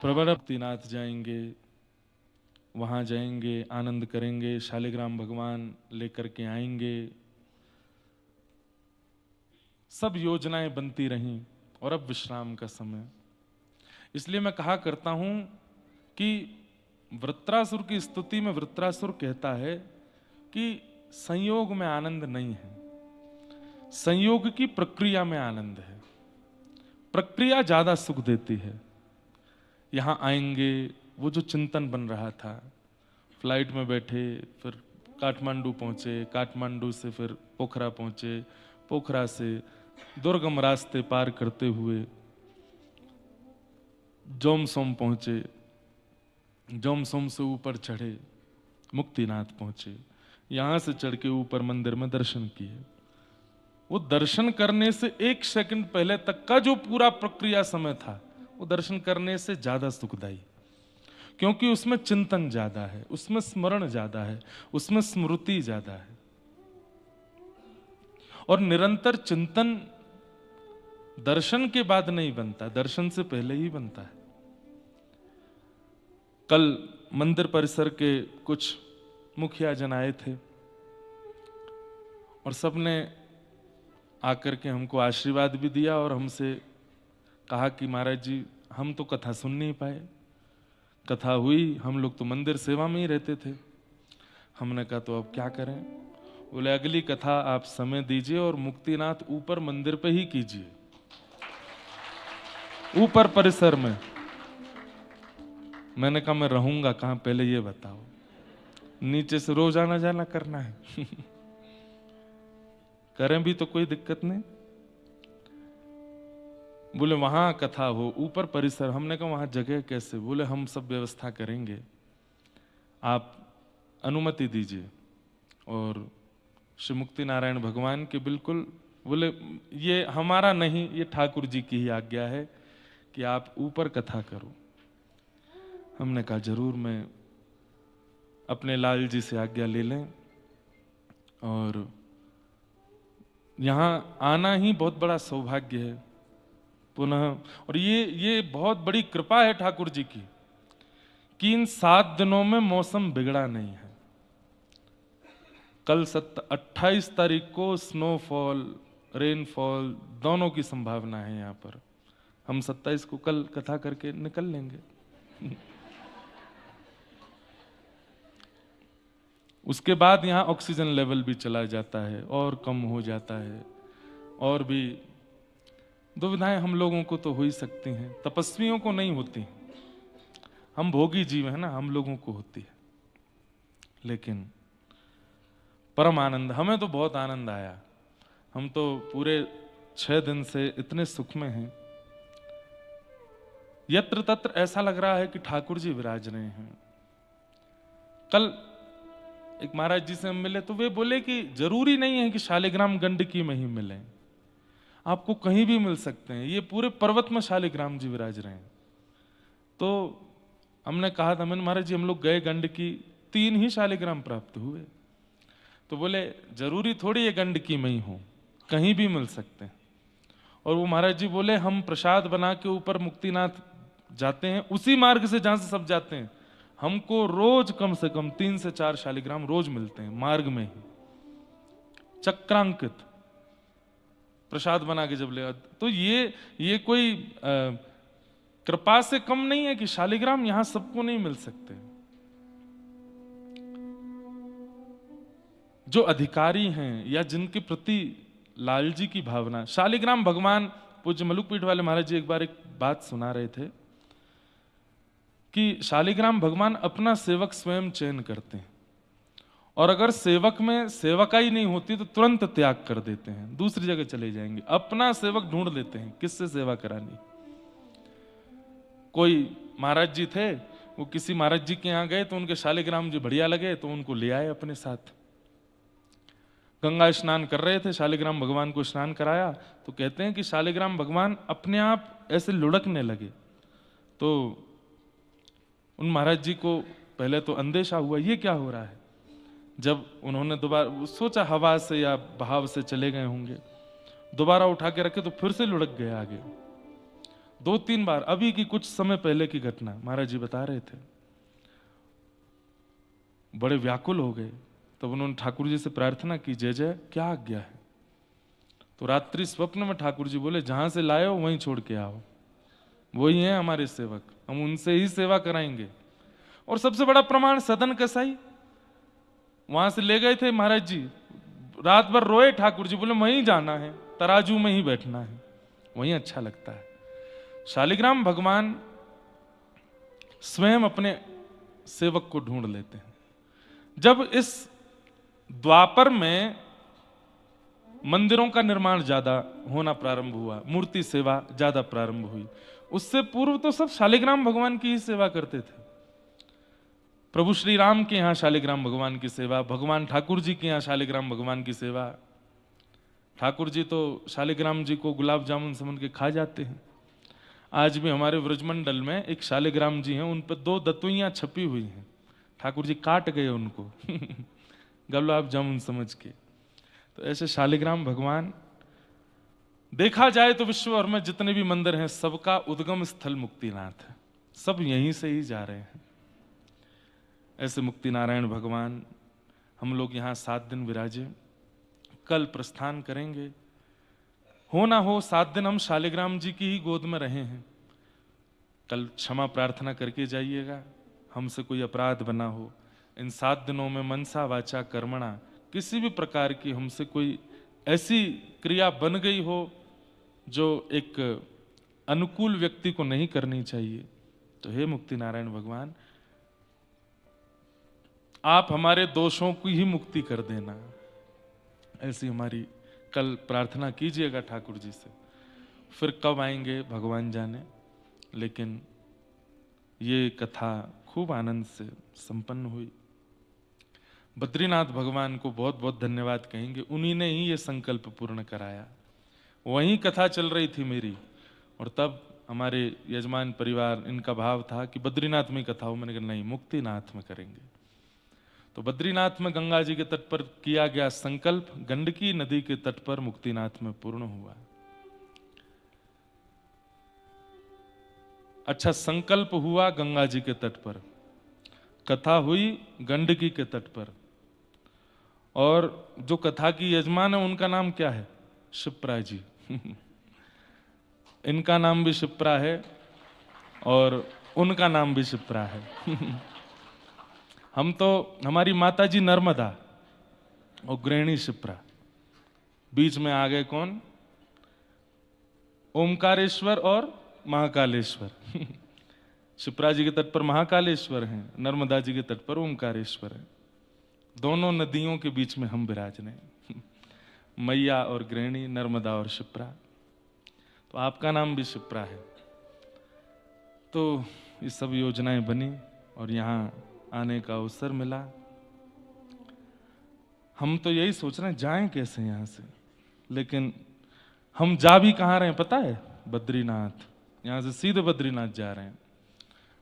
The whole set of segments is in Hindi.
प्रबलनाथ जाएंगे, वहाँ जाएंगे, आनंद करेंगे, शालिग्राम भगवान लेकर के आएंगे। सब योजनाएं बनती रहीं और अब विश्राम का समय। इसलिए मैं कहा करता हूं कि वृत्रासुर की स्तुति में वृत्रासुर कहता है कि संयोग में आनंद नहीं है, संयोग की प्रक्रिया में आनंद है। प्रक्रिया ज्यादा सुख देती है। यहां आएंगे, वो जो चिंतन बन रहा था, फ्लाइट में बैठे, फिर काठमांडू पहुंचे, काठमांडू से फिर पोखरा पहुंचे, पोखरा से दुर्गम रास्ते पार करते हुए जोमसोम पहुंचे, जोमसोम से ऊपर चढ़े, मुक्तिनाथ पहुंचे। यहां से चढ़ के ऊपर मंदिर में दर्शन किए। वो दर्शन करने से एक सेकंड पहले तक का जो पूरा प्रक्रिया समय था, वो दर्शन करने से ज्यादा सुखदायी, क्योंकि उसमें चिंतन ज्यादा है, उसमें स्मरण ज्यादा है, उसमें स्मृति ज्यादा है। और निरंतर चिंतन दर्शन के बाद नहीं बनता, दर्शन से पहले ही बनता है। कल मंदिर परिसर के कुछ मुखिया जन आए थे और सबने आकर के हमको आशीर्वाद भी दिया और हमसे कहा कि महाराज जी, हम तो कथा सुन नहीं पाए, कथा हुई, हम लोग तो मंदिर सेवा में ही रहते थे। हमने कहा तो अब क्या करें? बोले अगली कथा आप समय दीजिए और मुक्तिनाथ ऊपर मंदिर पे ही कीजिए, ऊपर परिसर में। मैंने कहा मैं रहूंगा कहां, पहले ये बताओ। नीचे से रोज आना जाना करना है करें भी तो कोई दिक्कत नहीं। बोले वहां कथा हो, ऊपर परिसर। हमने कहा वहां जगह कैसे? बोले हम सब व्यवस्था करेंगे, आप अनुमति दीजिए। और श्री मुक्ति नारायण भगवान के बिल्कुल, बोले ये हमारा नहीं, ये ठाकुर जी की ही आज्ञा है कि आप ऊपर कथा करो। हमने कहा जरूर, मैं अपने लाल जी से आज्ञा ले लें। और यहां आना ही बहुत बड़ा सौभाग्य है पुनः। और ये बहुत बड़ी कृपा है ठाकुर जी की कि इन 7 दिनों में मौसम बिगड़ा नहीं है। कल 28 तारीख को स्नोफॉल, रेनफॉल दोनों की संभावना है यहाँ पर। हम 27 को कल कथा करके निकल लेंगे उसके बाद यहाँ ऑक्सीजन लेवल भी चला जाता है और कम हो जाता है, और भी दुविधाएं हम लोगों को तो हो ही सकती हैं, तपस्वियों को नहीं होती। हम भोगी जीव है ना, हम लोगों को होती है। लेकिन परम आनंद, हमें तो बहुत आनंद आया। हम तो पूरे 6 दिन से इतने सुख में हैं, यत्र तत्र ऐसा लग रहा है कि ठाकुर जी विराज रहे हैं। कल एक महाराज जी से हम मिले तो वे बोले कि जरूरी नहीं है कि शालिग्राम गंडकी में ही मिले, आपको कहीं भी मिल सकते हैं। ये पूरे पर्वत में शालिग्राम जी विराज रहे हैं। तो हमने कहा था, मैंने महाराज जी हम लोग गए गंडकी, 3 ही शालिग्राम प्राप्त हुए। तो बोले जरूरी थोड़ी ये गंडकी में ही हो, कहीं भी मिल सकते हैं। और वो महाराज जी बोले हम प्रसाद बना के ऊपर मुक्तिनाथ जाते हैं, उसी मार्ग से जहां से सब जाते हैं। हमको रोज कम से कम 3 से 4 शालिग्राम रोज मिलते हैं, मार्ग में ही चक्रांकित प्रसाद बना के जब ले। तो ये कोई कृपा से कम नहीं है कि शालिग्राम यहां सबको नहीं मिल सकते। जो अधिकारी हैं या जिनके प्रति लाल जी की भावना, शालिग्राम भगवान, पूज्य मलुकपीठ वाले महाराज जी एक बार एक बात सुना रहे थे कि शालिग्राम भगवान अपना सेवक स्वयं चयन करते हैं, और अगर सेवक में सेवकाई नहीं होती तो तुरंत त्याग कर देते हैं, दूसरी जगह चले जाएंगे। अपना सेवक ढूंढ लेते हैं, किससे सेवा करानी। कोई महाराज जी थे, वो किसी महाराज जी के यहाँ गए तो उनके शालिग्राम जी बढ़िया लगे तो उनको ले आए अपने साथ। गंगा स्नान कर रहे थे, शालिग्राम भगवान को स्नान कराया तो कहते हैं कि शालिग्राम भगवान अपने आप ऐसे लुढ़कने लगे। तो उन महाराज जी को पहले तो अंदेशा हुआ, ये क्या हो रहा है। जब उन्होंने दोबारा सोचा हवा से या बहाव से चले गए होंगे, दोबारा उठा के रखे तो फिर से लुढ़क गए आगे। 2-3 बार, अभी की कुछ समय पहले की घटना महाराज जी बता रहे थे। बड़े व्याकुल हो गए, तब उन्होंने ठाकुर जी से प्रार्थना की, जय जय क्या आज्ञा है? तो रात्रि स्वप्न में ठाकुर जी बोले, जहां से लाए हो वहीं छोड़ के आओ, वही है हमारे सेवक, हम उनसे ही सेवा कराएंगे। और सबसे बड़ा प्रमाण सदन कसाई, वहां से ले गए थे महाराज जी, रात भर रोए ठाकुर जी, बोले वहीं जाना है, तराजू में ही बैठना है, वहीं अच्छा लगता है। शालिग्राम भगवान स्वयं अपने सेवक को ढूंढ लेते हैं। जब इस द्वापर में मंदिरों का निर्माण ज्यादा होना प्रारंभ हुआ, मूर्ति सेवा ज्यादा प्रारंभ हुई, उससे पूर्व तो सब शालिग्राम भगवान की ही सेवा करते थे। प्रभु श्री राम के यहां शालिग्राम भगवान की सेवा, भगवान ठाकुर जी के यहां शालिग्राम भगवान की सेवा। ठाकुर जी तो शालिग्राम जी को गुलाब जामुन समझ के खा जाते हैं। आज भी हमारे व्रजमंडल में एक शालिग्राम जी हैं, उन पर 2 दतुइयां छपी हुई हैं, ठाकुर जी काट गए उनको गुलाब जामुन समझ के। तो ऐसे शालिग्राम भगवान, देखा जाए तो विश्व भर में जितने भी मंदिर हैं सबका उद्गम स्थल मुक्तिनाथ है, सब यहीं से ही जा रहे हैं। ऐसे मुक्ति नारायण भगवान, हम लोग यहाँ 7 दिन विराजे, कल प्रस्थान करेंगे। हो ना हो 7 दिन हम शालिग्राम जी की ही गोद में रहे हैं। कल क्षमा प्रार्थना करके जाइएगा, हमसे कोई अपराध बना हो। इन 7 दिनों में मनसा वाचा कर्मणा किसी भी प्रकार की हमसे कोई ऐसी क्रिया बन गई हो जो एक अनुकूल व्यक्ति को नहीं करनी चाहिए, तो हे मुक्ति नारायण भगवान, आप हमारे दोषों की ही मुक्ति कर देना। ऐसी हमारी कल प्रार्थना कीजिएगा ठाकुर जी से। फिर कब आएंगे भगवान जाने, लेकिन ये कथा खूब आनंद से संपन्न हुई। बद्रीनाथ भगवान को बहुत बहुत धन्यवाद कहेंगे, उन्हीं ने ही ये संकल्प पूर्ण कराया। वहीं कथा चल रही थी मेरी, और तब हमारे यजमान परिवार, इनका भाव था कि बद्रीनाथ में कथा हो। मैंने कहा नहीं, मुक्तिनाथ में करेंगे। तो बद्रीनाथ में गंगा जी के तट पर किया गया संकल्प गंडकी नदी के तट पर मुक्तिनाथ में पूर्ण हुआ। अच्छा, संकल्प हुआ गंगा जी के तट पर, कथा हुई गंडकी के तट पर, और जो कथा की यजमान है उनका नाम क्या है? शिप्रा जी इनका नाम भी शिप्रा है और उनका नाम भी शिप्रा है हम तो, हमारी माता जी नर्मदा और गृहिणी शिप्रा, बीच में आ गए कौन? ओमकारेश्वर और महाकालेश्वर शिप्रा जी के तट पर महाकालेश्वर हैं, नर्मदा जी के तट पर ओमकारेश्वर है। दोनों नदियों के बीच में हम विराजने मैया और गृहिणी, नर्मदा और शिप्रा। तो आपका नाम भी शिप्रा है। तो ये सब योजनाएं बनी और यहाँ आने का अवसर मिला। हम तो यही सोच रहे हैं जाएं कैसे यहाँ से, लेकिन हम जा भी कहाँ रहे हैं पता है? बद्रीनाथ। यहाँ से सीधे बद्रीनाथ जा रहे हैं।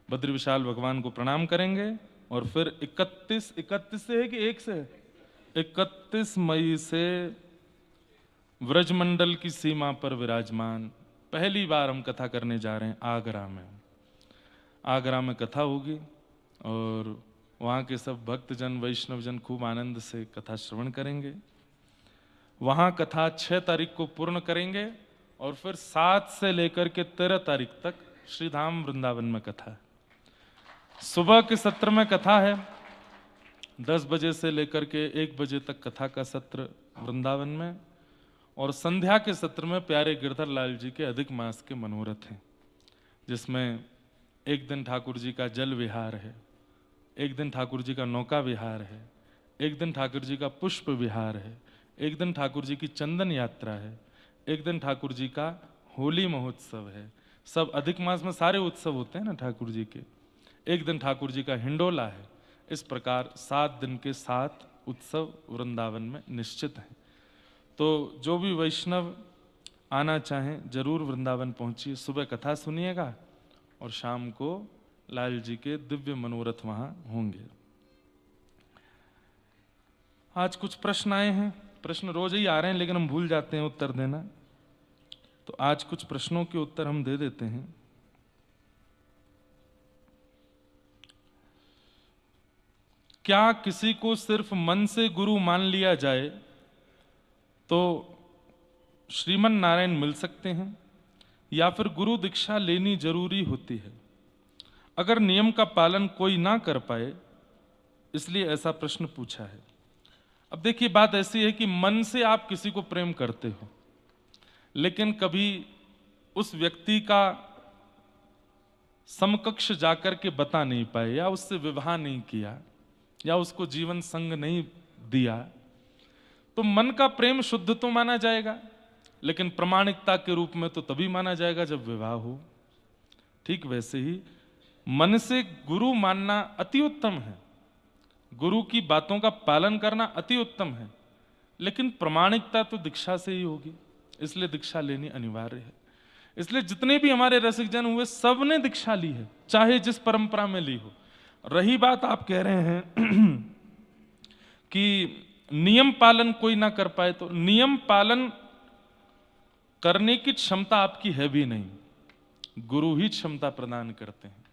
बद्री विशाल भगवान को प्रणाम करेंगे और फिर 31 से है कि 1 से? 31 मई से व्रजमंडल की सीमा पर विराजमान पहली बार हम कथा करने जा रहे हैं आगरा में। आगरा में कथा होगी और वहाँ के सब भक्तजन, वैष्णवजन खूब आनंद से कथा श्रवण करेंगे। वहाँ कथा 6 तारीख को पूर्ण करेंगे और फिर 7 से लेकर के 13 तारीख तक श्रीधाम वृंदावन में कथा है। सुबह के सत्र में कथा है 10 बजे से लेकर के 1 बजे तक कथा का सत्र वृंदावन में, और संध्या के सत्र में प्यारे गिरधर लाल जी के अधिक मास के मनोरथ हैं, जिसमें एक दिन ठाकुर जी का जल विहार है, एक दिन ठाकुर जी का नौका विहार है, एक दिन ठाकुर जी का पुष्प विहार है, एक दिन ठाकुर जी की चंदन यात्रा है, एक दिन ठाकुर जी का होली महोत्सव है। सब अधिक मास में सारे उत्सव होते हैं ना ठाकुर जी के। एक दिन ठाकुर जी का हिंडोला है। इस प्रकार 7 दिन के 7 उत्सव वृंदावन में निश्चित हैं। तो जो भी वैष्णव आना चाहें जरूर वृंदावन पहुंचिए। सुबह कथा सुनिएगा और शाम को लाल जी के दिव्य मनोरथ वहां होंगे। आज कुछ प्रश्न आए हैं, प्रश्न रोज ही आ रहे हैं लेकिन हम भूल जाते हैं उत्तर देना। तो आज कुछ प्रश्नों के उत्तर हम दे देते हैं। क्या किसी को सिर्फ मन से गुरु मान लिया जाए तो श्रीमन नारायण मिल सकते हैं, या फिर गुरु दीक्षा लेनी जरूरी होती है? अगर नियम का पालन कोई ना कर पाए, इसलिए ऐसा प्रश्न पूछा है। अब देखिए, बात ऐसी है कि मन से आप किसी को प्रेम करते हो, लेकिन कभी उस व्यक्ति का समकक्ष जाकर के बता नहीं पाए, या उससे विवाह नहीं किया, या उसको जीवन संग नहीं दिया, तो मन का प्रेम शुद्ध तो माना जाएगा, लेकिन प्रामाणिकता के रूप में तो तभी माना जाएगा जब विवाह हो। ठीक वैसे ही मन से गुरु मानना अति उत्तम है, गुरु की बातों का पालन करना अति उत्तम है, लेकिन प्रामाणिकता तो दीक्षा से ही होगी, इसलिए दीक्षा लेनी अनिवार्य है। इसलिए जितने भी हमारे रसिक जन हुए, सबने दीक्षा ली है, चाहे जिस परंपरा में ली हो। रही बात, आप कह रहे हैं कि नियम पालन कोई ना कर पाए, तो नियम पालन करने की क्षमता आपकी है भी नहीं, गुरु ही क्षमता प्रदान करते हैं।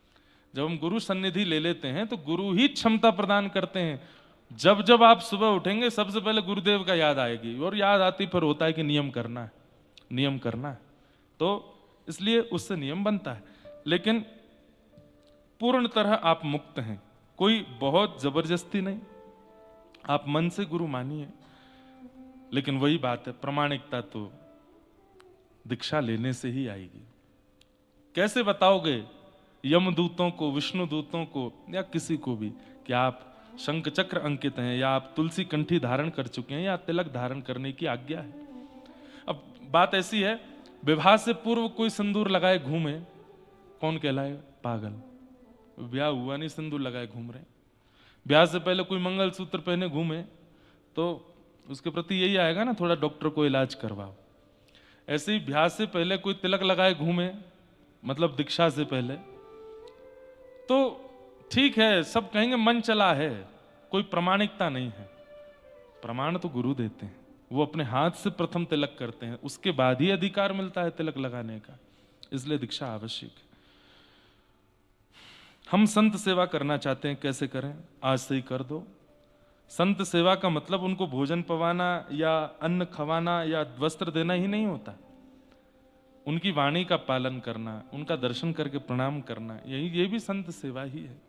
जब हम गुरु सन्निधि ले लेते हैं तो गुरु ही क्षमता प्रदान करते हैं। जब जब आप सुबह उठेंगे, सबसे पहले गुरुदेव का याद आएगी, और याद आती फिर होता है कि नियम करना है, नियम करना है, तो इसलिए उससे नियम बनता है। लेकिन पूर्ण तरह आप मुक्त हैं, कोई बहुत जबरदस्ती नहीं, आप मन से गुरु मानिए। लेकिन वही बात है, प्रामाणिकता तो दीक्षा लेने से ही आएगी। कैसे बताओगे यमदूतों को, विष्णु दूतों को, या किसी को भी कि आप शंख चक्र अंकित हैं, या आप तुलसी कंठी धारण कर चुके हैं, या तिलक धारण करने की आज्ञा है? अब बात ऐसी है, विवाह से पूर्व कोई सिंदूर लगाए घूमे, कौन कहलाएगा? पागल। ब्याह हुआ नहीं, सिंदूर लगाए घूम रहे। ब्याह से पहले कोई मंगलसूत्र पहने घूमे तो उसके प्रति यही आएगा ना, थोड़ा डॉक्टर को इलाज करवाओ। ऐसे ही ब्याह से पहले कोई तिलक लगाए घूमे, मतलब दीक्षा से पहले, तो ठीक है, सब कहेंगे मन चला है, कोई प्रामाणिकता नहीं है। प्रमाण तो गुरु देते हैं, वो अपने हाथ से प्रथम तिलक करते हैं, उसके बाद ही अधिकार मिलता है तिलक लगाने का, इसलिए दीक्षा आवश्यक है। हम संत सेवा करना चाहते हैं, कैसे करें? आज से ही कर दो। संत सेवा का मतलब उनको भोजन पवाना या अन्न खवाना या वस्त्र देना ही नहीं होता, उनकी वाणी का पालन करना, उनका दर्शन करके प्रणाम करना, ये भी संत सेवा ही है।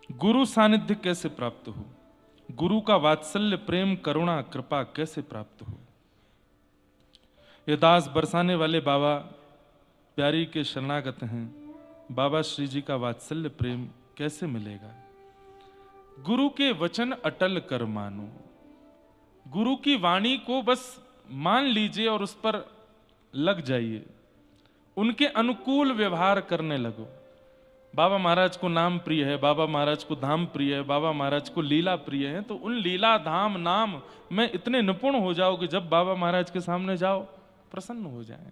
गुरु सानिध्य कैसे प्राप्त हो? गुरु का वात्सल्य, प्रेम, करुणा, कृपा कैसे प्राप्त हो? ये दास बरसाने वाले बाबा प्यारी के शरणागत हैं, बाबा श्री जी का वात्सल्य प्रेम कैसे मिलेगा? गुरु के वचन अटल कर मानो, गुरु की वाणी को बस मान लीजिए और उस पर लग जाइए, उनके अनुकूल व्यवहार करने लगो। बाबा महाराज को नाम प्रिय है, बाबा महाराज को धाम प्रिय है, बाबा महाराज को लीला प्रिय है, तो उन लीला धाम नाम में इतने निपुण हो जाओ कि जब बाबा महाराज के सामने जाओ प्रसन्न हो जाए,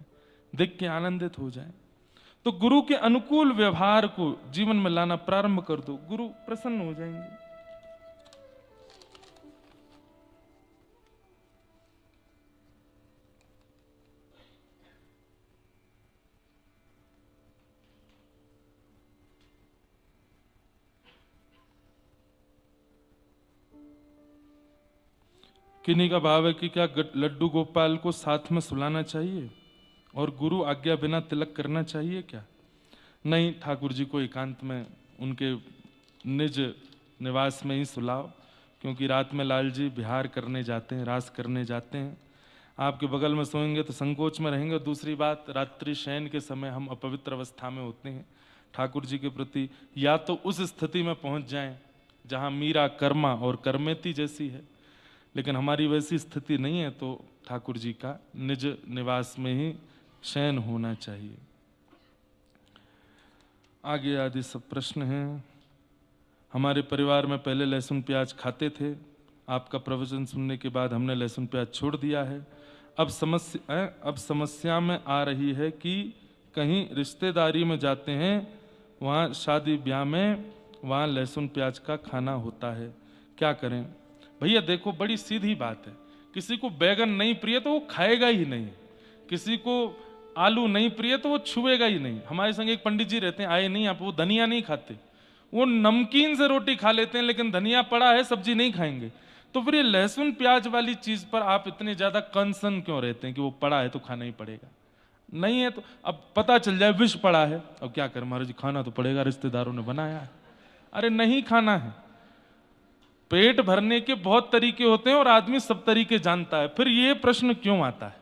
देख के आनंदित हो जाए। तो गुरु के अनुकूल व्यवहार को जीवन में लाना प्रारंभ कर दो, गुरु प्रसन्न हो जाएंगे। किन्हीं का भाव है कि क्या लड्डू गोपाल को साथ में सुलाना चाहिए और गुरु आज्ञा बिना तिलक करना चाहिए क्या? नहीं, ठाकुर जी को एकांत में उनके निज निवास में ही सुलाओ, क्योंकि रात में लाल जी बिहार करने जाते हैं, रास करने जाते हैं। आपके बगल में सोएंगे तो संकोच में रहेंगे। दूसरी बात, रात्रि शयन के समय हम अपवित्र अवस्था में होते हैं, ठाकुर जी के प्रति या तो उस स्थिति में पहुंच जाएं जहां मीरा कर्मा और कर्मेती जैसी है, लेकिन हमारी वैसी स्थिति नहीं है, तो ठाकुर जी का निज निवास में ही शयन होना चाहिए। आगे आदि सब प्रश्न हैं। हमारे परिवार में पहले लहसुन प्याज खाते थे, आपका प्रवचन सुनने के बाद हमने लहसुन प्याज छोड़ दिया है। अब समस्या में आ रही है कि कहीं रिश्तेदारी में जाते हैं, वहाँ शादी ब्याह में वहाँ लहसुन प्याज का खाना होता है, क्या करें? भैया देखो, बड़ी सीधी बात है, किसी को बैगन नहीं प्रिय तो वो खाएगा ही नहीं, किसी को आलू नहीं प्रिय तो वो छुएगा ही नहीं। हमारे संग एक पंडित जी रहते हैं, आए नहीं आप, वो धनिया नहीं खाते, वो नमकीन से रोटी खा लेते हैं, लेकिन धनिया पड़ा है सब्जी नहीं खाएंगे। तो फिर ये लहसुन प्याज वाली चीज पर आप इतने ज्यादा कंसर्न क्यों रहते हैं कि वो पड़ा है तो खाना ही पड़ेगा? नहीं है तो अब पता चल जाए विष पड़ा है, अब क्या करें महाराज जी, खाना तो पड़ेगा, रिश्तेदारों ने बनाया है। अरे नहीं खाना है। पेट भरने के बहुत तरीके होते हैं और आदमी सब तरीके जानता है, फिर ये प्रश्न क्यों आता है?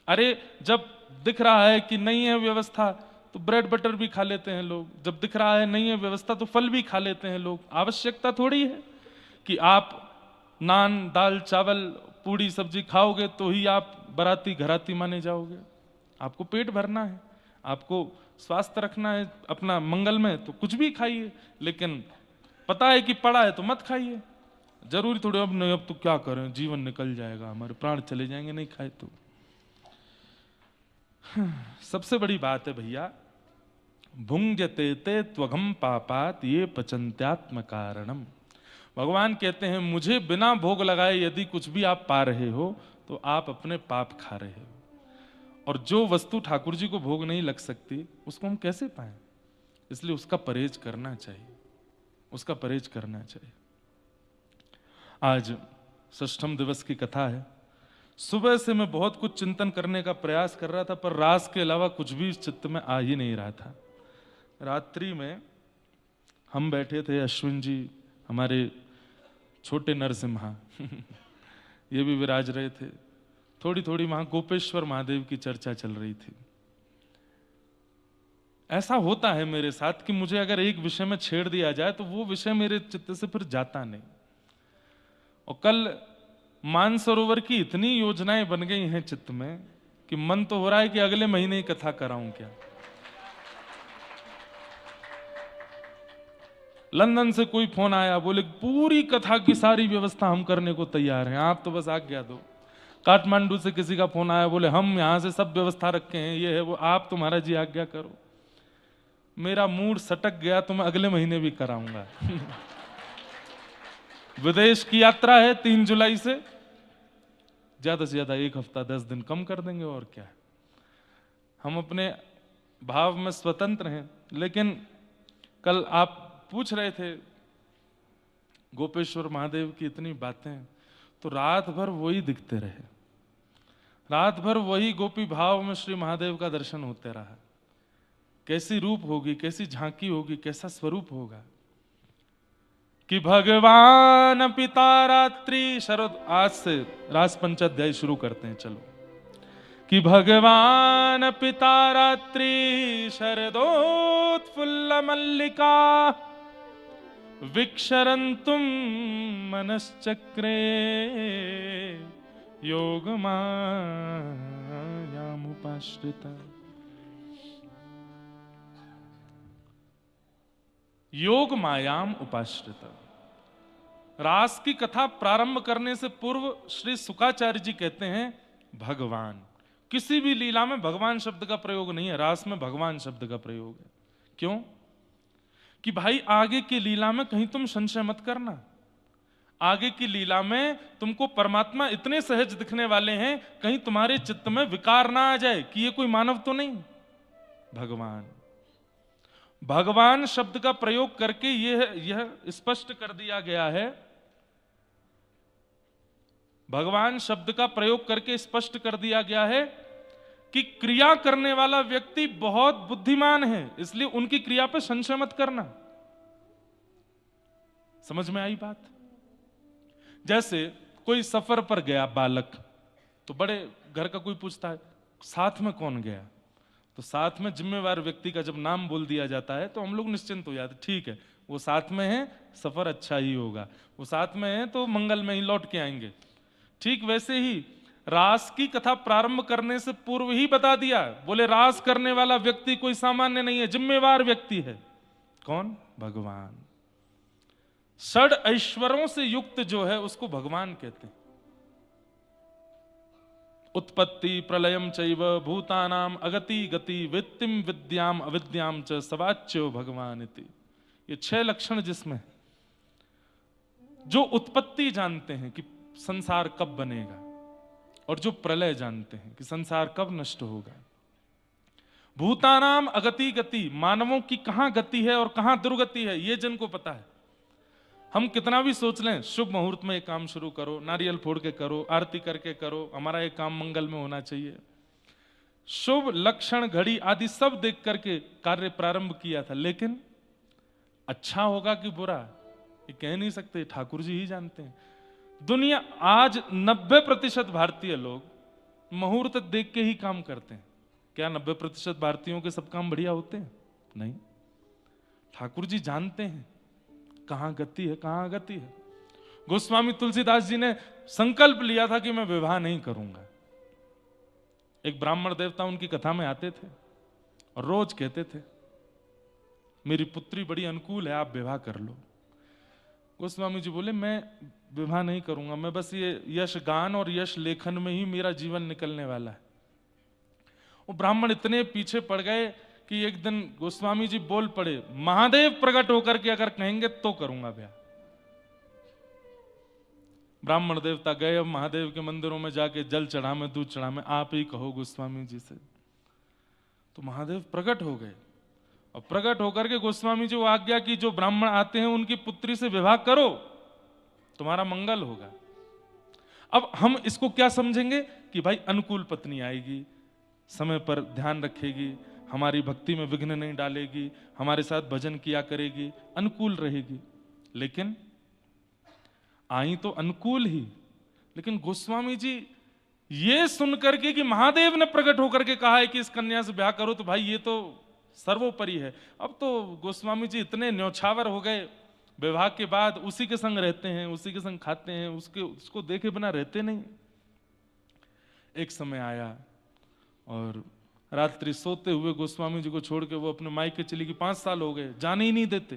अरे जब दिख रहा है कि नहीं है व्यवस्था तो ब्रेड बटर भी खा लेते हैं लोग, जब दिख रहा है नहीं है व्यवस्था तो फल भी खा लेते हैं लोग। आवश्यकता थोड़ी है कि आप नान दाल चावल पूड़ी सब्जी खाओगे तो ही आप बाराती घराती माने जाओगे। आपको पेट भरना है, आपको स्वास्थ्य रखना है अपना मंगल में, तो कुछ भी खाइए, लेकिन पता है कि पड़ा है तो मत खाइए। जरूरी थोड़ी अब नहीं, अब तो क्या करें, जीवन निकल जाएगा, हमारे प्राण चले जाएंगे नहीं खाए तो। सबसे बड़ी बात है भैया, भुंजते ते त्वघम पापात ये पचंत्यात्म कारणम। भगवान कहते हैं मुझे बिना भोग लगाए यदि कुछ भी आप पा रहे हो तो आप अपने पाप खा रहे हो, और जो वस्तु ठाकुर जी को भोग नहीं लग सकती उसको हम कैसे पाएं? इसलिए उसका परहेज करना चाहिए, उसका परहेज करना चाहिए। आज षष्ठम दिवस की कथा है। सुबह से मैं बहुत कुछ चिंतन करने का प्रयास कर रहा था, पर रास के अलावा कुछ भी चित्त में आ ही नहीं रहा था। रात्रि में हम बैठे थे, अश्विन जी हमारे छोटे नरसिम्हा ये भी विराज रहे थे, थोड़ी थोड़ी वहां गोपेश्वर महादेव की चर्चा चल रही थी। ऐसा होता है मेरे साथ कि मुझे अगर एक विषय में छेड़ दिया जाए तो वो विषय मेरे चित्त से फिर जाता नहीं। और कल मानसरोवर की इतनी योजनाएं बन गई हैं चित्त में कि मन तो हो रहा है कि अगले महीने ही कथा कराऊं क्या। लंदन से कोई फोन आया, बोले पूरी कथा की सारी व्यवस्था हम करने को तैयार हैं, आप तो बस आज्ञा दो। काठमांडू से किसी का फोन आया, बोले हम यहां से सब व्यवस्था रखे हैं, ये है वो, आप तो महाराज जी आज्ञा करो। मेरा मूड सटक गया तो मैं अगले महीने भी कराऊंगा। विदेश की यात्रा है 3 जुलाई से, ज्यादा से ज्यादा 1 हफ्ता 10 दिन कम कर देंगे और क्या है। हम अपने भाव में स्वतंत्र हैं। लेकिन कल आप पूछ रहे थे गोपेश्वर महादेव की इतनी बातें, तो रात भर वही दिखते रहे, रात भर वही गोपी भाव में श्री महादेव का दर्शन होते रहा। कैसी रूप होगी, कैसी झांकी होगी, कैसा स्वरूप होगा कि भगवान पिता रात्रि शरद। आज से रास पंचाध्याय शुरू करते हैं, चलो। कि भगवान पिता रात्रि शरदोत्फुल्ल मल्लिका विक्षरन्तुम मनश्चक्रे योगमायामुपाश्रिता। योग मायाम उपाश्रिता। रास की कथा प्रारंभ करने से पूर्व श्री शुकाचार्य जी कहते हैं भगवान। किसी भी लीला में भगवान शब्द का प्रयोग नहीं है, रास में भगवान शब्द का प्रयोग है। क्यों? कि भाई आगे की लीला में कहीं तुम संशय मत करना, आगे की लीला में तुमको परमात्मा इतने सहज दिखने वाले हैं, कहीं तुम्हारे चित्त में विकार ना आ जाए कि ये कोई मानव तो नहीं। भगवान, भगवान शब्द का प्रयोग करके यह स्पष्ट कर दिया गया है, भगवान शब्द का प्रयोग करके स्पष्ट कर दिया गया है कि क्रिया करने वाला व्यक्ति बहुत बुद्धिमान है, इसलिए उनकी क्रिया पर संशय मत करना। समझ में आई बात? जैसे कोई सफर पर गया बालक, तो बड़े घर का कोई पूछता है साथ में कौन गया, तो साथ में जिम्मेवार व्यक्ति का जब नाम बोल दिया जाता है तो हम लोग निश्चिंत हो जाते, ठीक है वो साथ में है, सफर अच्छा ही होगा, वो साथ में है तो मंगल में ही लौट के आएंगे। ठीक वैसे ही रास की कथा प्रारंभ करने से पूर्व ही बता दिया, बोले रास करने वाला व्यक्ति कोई सामान्य नहीं है, जिम्मेवार व्यक्ति है। कौन? भगवान। षड ऐश्वर्यों से युक्त जो है उसको भगवान कहते हैं। उत्पत्ति प्रलयम चैव भूतानाम अगति गति वित्तिम विद्याम अविद्याम च सवाच्यो भगवान इति। ये 6 लक्षण जिसमें जो उत्पत्ति जानते हैं कि संसार कब बनेगा, और जो प्रलय जानते हैं कि संसार कब नष्ट होगा। भूतानाम अगति गति, मानवों की कहां गति है और कहां दुर्गति है ये जिनको पता है। हम कितना भी सोच लें, शुभ मुहूर्त में एक काम शुरू करो, नारियल फोड़ के करो, आरती करके करो, हमारा एक काम मंगल में होना चाहिए, शुभ लक्षण घड़ी आदि सब देख करके कार्य प्रारंभ किया था, लेकिन अच्छा होगा कि बुरा ये कह नहीं सकते, ठाकुर जी ही जानते हैं। दुनिया आज 90% भारतीय लोग मुहूर्त देख के ही काम करते हैं। क्या 90% भारतीयों के सब काम बढ़िया होते हैं? नहीं। ठाकुर जी जानते हैं कहां गति है, कहां गति है। गोस्वामी तुलसीदास जी ने संकल्प लिया था कि मैं विवाह नहीं करूंगा। एक ब्राह्मण देवता उनकी कथा में आते थे और रोज कहते थे मेरी पुत्री बड़ी अनुकूल है, आप विवाह कर लो। गोस्वामी जी बोले मैं विवाह नहीं करूंगा, मैं बस ये यश गान और यश लेखन में ही मेरा जीवन निकलने वाला है। वो ब्राह्मण इतने पीछे पड़ गए कि एक दिन गोस्वामी जी बोल पड़े, महादेव प्रकट होकर के अगर कहेंगे तो करूंगा ब्याह। ब्राह्मण देवता गए, अब महादेव के मंदिरों में जाके जल चढ़ा में दूध चढ़ा में आप ही कहो गोस्वामी जी से। तो महादेव प्रकट हो गए और प्रकट होकर के गोस्वामी जी वो आज्ञा की जो ब्राह्मण आते हैं उनकी पुत्री से विवाह करो, तुम्हारा मंगल होगा। अब हम इसको क्या समझेंगे कि भाई अनुकूल पत्नी आएगी, समय पर ध्यान रखेगी, हमारी भक्ति में विघ्न नहीं डालेगी, हमारे साथ भजन किया करेगी, अनुकूल रहेगी। लेकिन आई तो अनुकूल ही, लेकिन गोस्वामी जी ये सुनकर के कि महादेव ने प्रकट होकर के कहा है कि इस कन्या से ब्याह करो, तो भाई ये तो सर्वोपरि है। अब तो गोस्वामी जी इतने न्यौछावर हो गए, विवाह के बाद उसी के संग रहते हैं, उसी के संग खाते हैं, उसको देखे बिना रहते नहीं। एक समय आया और रात्रि सोते हुए गोस्वामी जी को छोड़ के वो अपने मायके चली गई। 5 साल हो गए, जाने ही नहीं देते।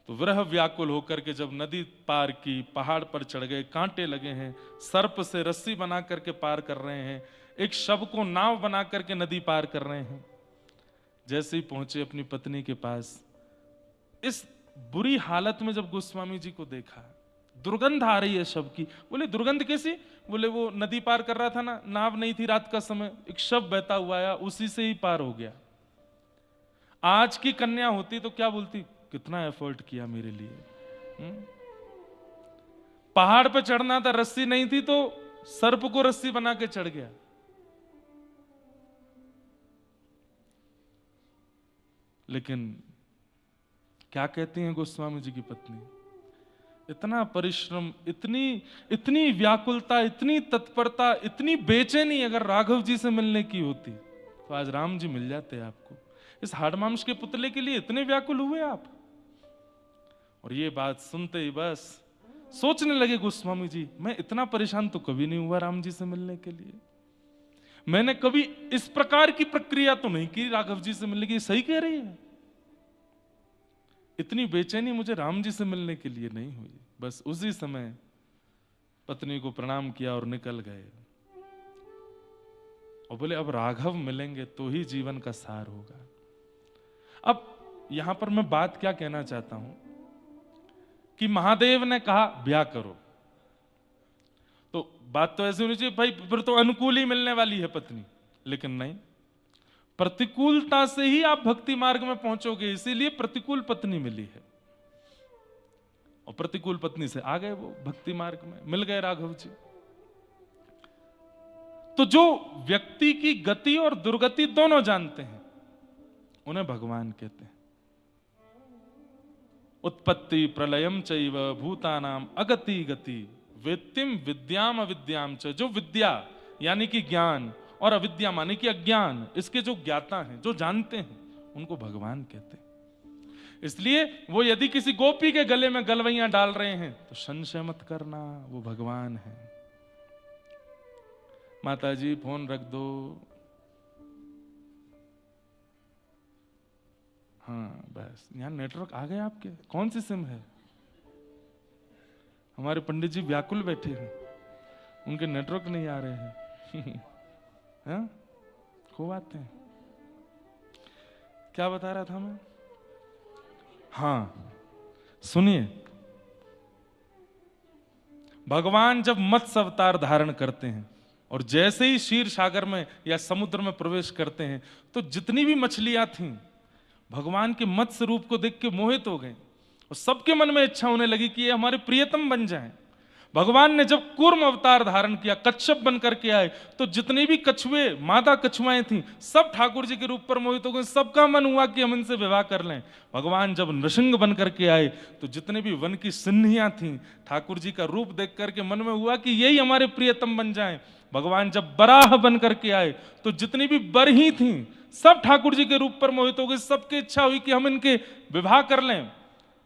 तो विरह व्याकुल होकर के जब नदी पार की, पहाड़ पर चढ़ गए, कांटे लगे हैं, सर्प से रस्सी बना करके पार कर रहे हैं, एक शव को नाव बना करके नदी पार कर रहे हैं। जैसे ही पहुंचे अपनी पत्नी के पास, इस बुरी हालत में जब गोस्वामी जी को देखा, दुर्गंध आ रही है शव की। बोले दुर्गंध कैसी? बोले वो नदी पार कर रहा था ना, नाव नहीं थी, रात का समय, एक शव बहता हुआ आया, उसी से ही पार हो गया। आज की कन्या होती तो क्या बोलती, कितना एफर्ट किया मेरे लिए। पहाड़ पे चढ़ना था, रस्सी नहीं थी तो सर्प को रस्सी बना के चढ़ गया। लेकिन क्या कहती हैं गोस्वामी जी की पत्नी, इतना परिश्रम, इतनी व्याकुलता, इतनी तत्परता, इतनी बेचैनी अगर राघव जी से मिलने की होती तो आज राम जी मिल जाते आपको। इस हाड़ मांस के पुतले के लिए इतने व्याकुल हुए आप। और ये बात सुनते ही बस सोचने लगे गोस्वामी जी, मैं इतना परेशान तो कभी नहीं हुआ राम जी से मिलने के लिए। मैंने कभी इस प्रकार की प्रक्रिया तो नहीं की राघव जी से मिलने की। सही कह रही है, इतनी बेचैनी मुझे राम जी से मिलने के लिए नहीं हुई। बस उसी समय पत्नी को प्रणाम किया और निकल गए और बोले अब राघव मिलेंगे तो ही जीवन का सार होगा। अब यहां पर मैं बात क्या कहना चाहता हूं कि महादेव ने कहा ब्याह करो, तो बात तो ऐसी होनी चाहिए भाई फिर तो अनुकूल ही मिलने वाली है पत्नी, लेकिन नहीं, प्रतिकूलता से ही आप भक्ति मार्ग में पहुंचोगे, इसीलिए प्रतिकूल पत्नी मिली है। और प्रतिकूल पत्नी से आ गए वो भक्ति मार्ग में, मिल गए राघव जी। तो जो व्यक्ति की गति और दुर्गति दोनों जानते हैं उन्हें भगवान कहते हैं। उत्पत्ति प्रलयम चैव भूतानाम अगति गति वेत्तिम विद्याम अविद्याम च। जो विद्या यानी कि ज्ञान और अविद्या माने कि अज्ञान, इसके जो ज्ञाता हैं, जो जानते हैं, उनको भगवान कहते हैं। इसलिए वो यदि किसी गोपी के गले में गलवैयां डाल रहे हैं तो संशय मत करना, वो भगवान है। माता जी फोन रख दो। हाँ बस, यहां नेटवर्क आ गए आपके। कौन सी सिम है? हमारे पंडित जी व्याकुल बैठे हैं, उनके नेटवर्क नहीं आ रहे हैं। हाँ? खूब आते हैं। क्या बता रहा था मैं? हां सुनिए, भगवान जब मत्स्य अवतार धारण करते हैं और जैसे ही क्षीर सागर में या समुद्र में प्रवेश करते हैं तो जितनी भी मछलियां थीं भगवान के मत्स्य रूप को देख के मोहित हो गए और सबके मन में इच्छा होने लगी कि ये हमारे प्रियतम बन जाएं। भगवान ने जब कूर्म अवतार धारण किया, कच्छप बन करके आए, तो जितनी भी कछुए मादा कछुआएं थीं सब ठाकुर जी के रूप पर मोहित हो गए। सबका मन हुआ कि हम इनसे विवाह कर लें। भगवान जब नृसिंह बन करके आए तो जितने भी वन की सिन्हियां थीं ठाकुर जी का रूप देख करके मन में हुआ कि यही हमारे प्रियतम बन जाएं। भगवान जब बराह बन करके आए तो जितनी भी बरही थीं सब ठाकुर जी के रूप पर मोहित हो गए। सबकी इच्छा हुई कि हम इनके विवाह कर लें।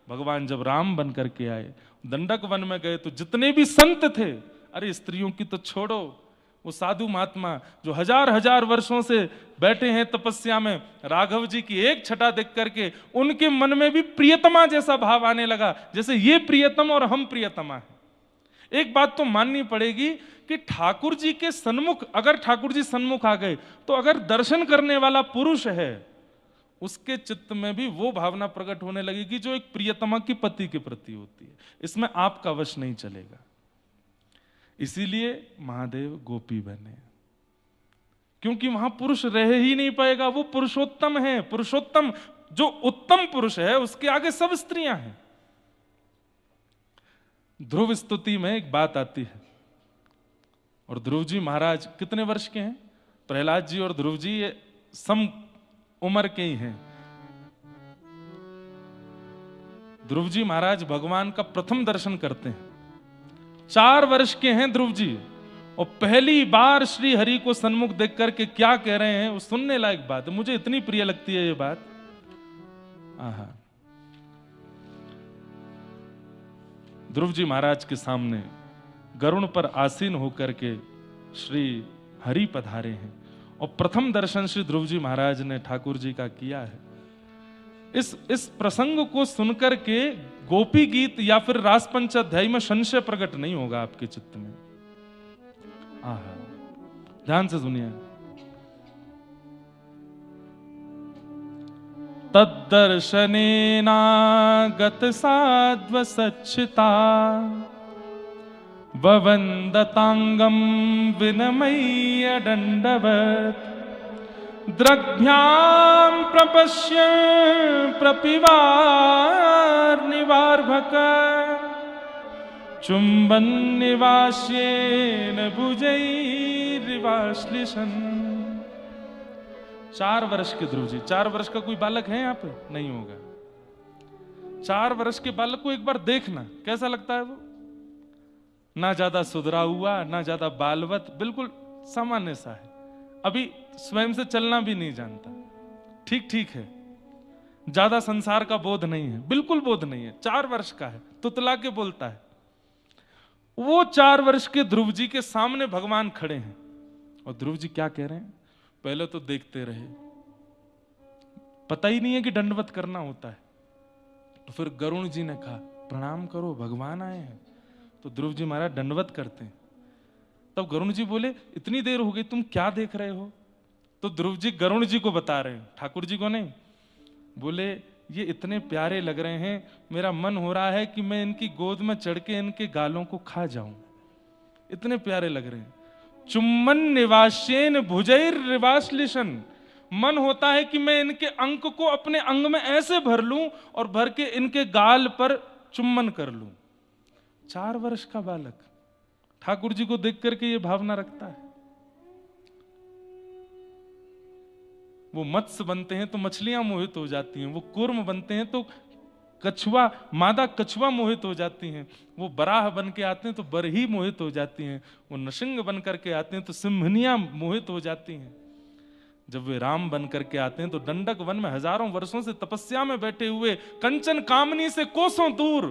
भगवान जब राम बन करके आए, दंडक वन में गए तो जितने भी संत थे, अरे स्त्रियों की तो छोड़ो, वो साधु महात्मा जो हजार हजार वर्षों से बैठे हैं तपस्या में, राघव जी की एक छटा देख करके उनके मन में भी प्रियतमा जैसा भाव आने लगा, जैसे ये प्रियतम और हम प्रियतमा हैं। एक बात तो माननी पड़ेगी कि ठाकुर जी के सन्मुख, अगर ठाकुर जी सन्मुख आ गए तो अगर दर्शन करने वाला पुरुष है उसके चित्त में भी वो भावना प्रकट होने लगेगी जो एक प्रियतमा की पति के प्रति होती है। इसमें आपका वश नहीं चलेगा। इसीलिए महादेव गोपी बने, क्योंकि वहां पुरुष रह ही नहीं पाएगा। वो पुरुषोत्तम है। पुरुषोत्तम जो उत्तम पुरुष है उसके आगे सब स्त्रियां हैं। ध्रुव स्तुति में एक बात आती है, और ध्रुव जी महाराज कितने वर्ष के हैं? प्रहलाद जी और ध्रुव जी ये सम उम्र के ही हैं। ध्रुव जी महाराज भगवान का प्रथम दर्शन करते हैं। 4 वर्ष के हैं ध्रुव जी, और पहली बार श्री हरि को सन्मुख देख करके क्या कह रहे हैं वो सुनने लायक बात है। मुझे इतनी प्रिय लगती है ये बात। आहा, ध्रुव जी महाराज के सामने गरुण पर आसीन होकर के श्री हरि पधारे हैं, और प्रथम दर्शन श्री ध्रुव जी महाराज ने ठाकुर जी का किया है। इस प्रसंग को सुनकर के गोपी गीत या फिर रासपंच अध्याय में संशय प्रकट नहीं होगा आपके चित्त में। आहा, ध्यान से सुनिए। तद्दर्शनेनागत साध्व सच्चिता ववन्दतांगं विनमय्य दण्डवत् द्रग्भ्यां प्रपश्य प्रपिवार्निवार्भक चुम्बन् निवास्येन भुजैरिवाश्लिषन्। 4 वर्ष के ध्रुव जी, 4 वर्ष का कोई बालक है यहाँ पे? नहीं होगा। 4 वर्ष के बालक को एक बार देखना कैसा लगता है। वो ना ज्यादा सुधरा हुआ ना ज्यादा बालवत, बिल्कुल सामान्य सा है। अभी स्वयं से चलना भी नहीं जानता, ठीक ठीक है। ज्यादा संसार का बोध नहीं है, बिल्कुल बोध नहीं है। 4 वर्ष का है, तुतला के बोलता है। वो 4 वर्ष के ध्रुव जी के सामने भगवान खड़े हैं, और ध्रुव जी क्या कह रहे हैं? पहले तो देखते रहे, पता ही नहीं है कि दंडवत करना होता है। तो फिर गरुण जी ने कहा प्रणाम करो, भगवान आए हैं। तो ध्रुव जी महाराज दंडवत करते हैं। तब गरुण जी बोले इतनी देर हो गई, तुम क्या देख रहे हो? तो ध्रुव जी गरुण जी को बता रहे हैं, ठाकुर जी को नहीं। बोले ये इतने प्यारे लग रहे हैं, मेरा मन हो रहा है कि मैं इनकी गोद में चढ़ के इनके गालों को खा जाऊं, इतने प्यारे लग रहे हैं। चुम्बन निवास्येन भुजैर्निवाश्लिषन्, मन होता है कि मैं इनके अंक को अपने अंग में ऐसे भर लूं और भर के इनके गाल पर चुम्बन कर लूं। 4 वर्ष का बालक ठाकुर जी को देख करके ये भावना रखता है। वो मत्स्य बनते हैं तो मछलियां मोहित हो जाती हैं, वो कूर्म बनते हैं तो कछुआ, मादा कछुआ मोहित हो जाती हैं, वो बराह बन के आते हैं तो बरही मोहित हो जाती हैं, वो नृसिंह बन करके आते हैं तो सिंहनियां मोहित हो जाती हैं। जब वे राम बन करके आते हैं तो दंडक वन में हजारों वर्षों से तपस्या में बैठे हुए, कंचन कामनी से कोसों दूर,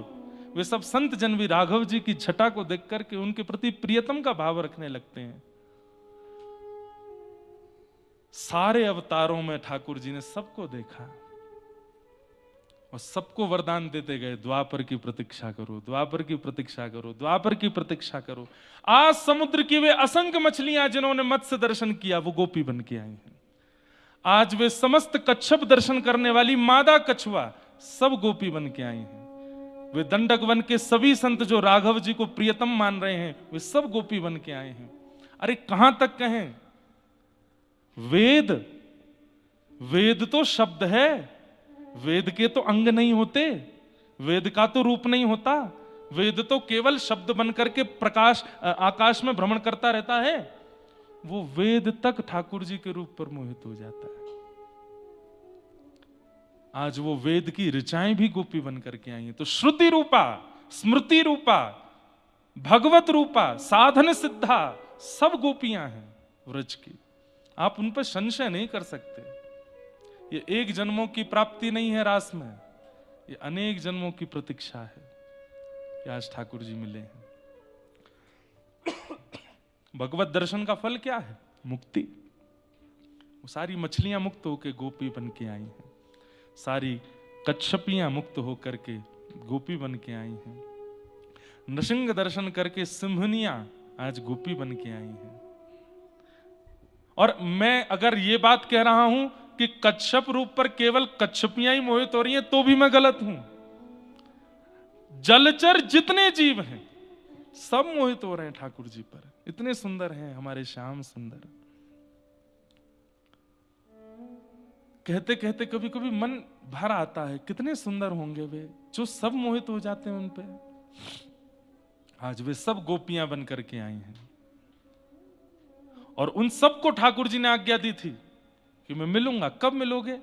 वे सब संत जन भी राघव जी की छटा को देख करके उनके प्रति प्रियतम का भाव रखने लगते हैं। सारे अवतारों में ठाकुर जी ने सबको देखा और सबको वरदान देते गए, द्वापर की प्रतीक्षा करो, द्वापर की प्रतीक्षा करो, द्वापर की प्रतीक्षा करो। आज समुद्र की वे असंख्य मछलियां जिन्होंने मत्स्य दर्शन किया वो गोपी बन के आई हैं। आज वे समस्त कच्छप दर्शन करने वाली मादा कछुआ सब गोपी बन के आई हैं। वे दंडक वन के सभी संत जो राघव जी को प्रियतम मान रहे हैं, वे सब गोपी बन के आए हैं। अरे कहां तक कहें, वेद, वेद तो शब्द है, वेद के तो अंग नहीं होते, वेद का तो रूप नहीं होता, वेद तो केवल शब्द बनकर के प्रकाश आकाश में भ्रमण करता रहता है। वो वेद तक ठाकुर जी के रूप पर मोहित हो जाता है। आज वो वेद की ऋचाएं भी गोपी बन करके आई हैं। तो श्रुति रूपा, स्मृति रूपा, भगवत रूपा, साधन सिद्धा, सब गोपियां हैं व्रज की। आप उन पर संशय नहीं कर सकते। ये एक जन्मों की प्राप्ति नहीं है रास में, ये अनेक जन्मों की प्रतीक्षा है कि आज ठाकुर जी मिले हैं। भगवत दर्शन का फल क्या है? मुक्ति। वो सारी मछलियां मुक्त होकर गोपी बन के आई हैं, सारी कच्छपियां मुक्त होकर के गोपी बन के आई हैं, नृसिंह दर्शन करके सिंहनियां आज गोपी बन के आई हैं। और मैं अगर ये बात कह रहा हूं कि कच्छप रूप पर केवल कच्छपियां ही मोहित हो रही हैं, तो भी मैं गलत हूं। जलचर जितने जीव हैं सब मोहित हो रहे हैं ठाकुर जी पर। इतने सुंदर हैं हमारे श्याम सुंदर। कहते कहते कभी कभी मन भर आता है, कितने सुंदर होंगे वे जो सब मोहित हो जाते हैं उन पे। आज वे सब गोपियां बन करके आई हैं और उन सबको ठाकुर जी ने आज्ञा दी थी कि मैं मिलूंगा। कब मिलोगे?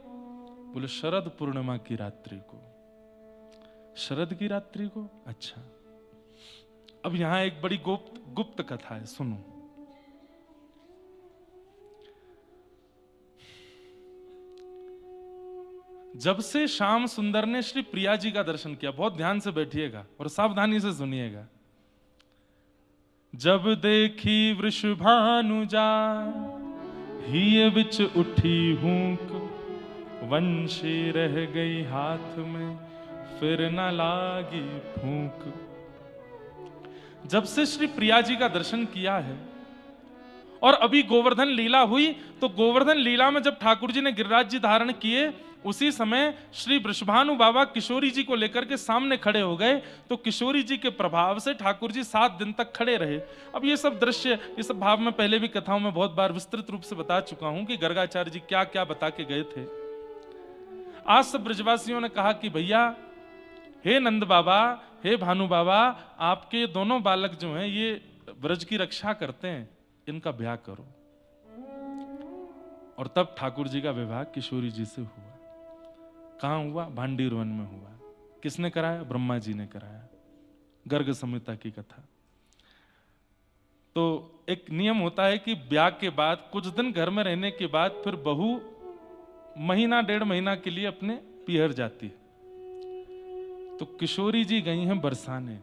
बोले शरद पूर्णिमा की रात्रि को। शरद की रात्रि को? अच्छा। अब यहां एक बड़ी गुप्त कथा है, सुनो। जब से श्याम सुंदर ने श्री प्रिया जी का दर्शन किया, बहुत ध्यान से बैठिएगा और सावधानी से सुनिएगा। जब देखी वृषभानु जाय, हिय बिच उठी हूंक, वंशी रह गई हाथ में, फिर न लागी फूंक। जब से श्री प्रिया जी का दर्शन किया है और अभी गोवर्धन लीला हुई, तो गोवर्धन लीला में जब ठाकुर जी ने गिरिराज जी धारण किए, उसी समय श्री वृषभानु बाबा किशोरी जी को लेकर के सामने खड़े हो गए। तो किशोरी जी के प्रभाव से ठाकुर जी 7 दिन तक खड़े रहे। अब ये सब दृश्य, ये सब भाव मैं पहले भी कथाओं में बहुत बार विस्तृत रूप से बता चुका हूं कि गर्गाचार्य जी क्या क्या बता के गए थे। आज सब ब्रजवासियों ने कहा कि भैया, हे नंद बाबा, हे भानु बाबा, आपके दोनों बालक जो हैं ये ब्रज की रक्षा करते हैं, इनका ब्याह करो। और तब ठाकुर जी का विवाह किशोरी जी से हुआ। कहां हुआ? भांडीर वन में हुआ। किसने कराया? ब्रह्मा जी ने कराया। गर्ग संहिता की कथा। तो एक नियम होता है कि ब्याह के बाद कुछ दिन घर में रहने के बाद फिर बहू महीना 1.5 महीना के लिए अपने पिहर जाती है। तो किशोरी जी गई हैं बरसाने,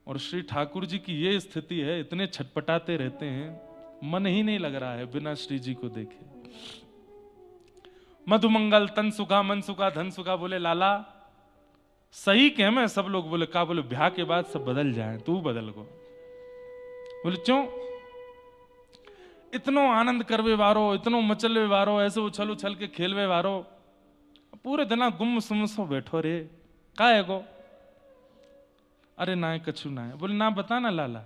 और श्री ठाकुर जी की ये स्थिति है, इतने छटपटाते रहते हैं, मन ही नहीं लग रहा है बिना श्री जी को देखे। मधुमंगल तन सुखा मन सुखा धन सुखा। बोले लाला सही कह मैं। सब लोग बोले का? बोले ब्याह के बाद सब बदल जाए, तू बदल गो। बोले क्यों? इतनो आनंद करवे वारो, इतनो मचलवे वारो, ऐसे उछल उछल के खेलवे वारो, पूरे दिन गुम सुम सो बैठो रे, का है गो? अरे ना है कछु ना है। बोले ना बता ना लाला।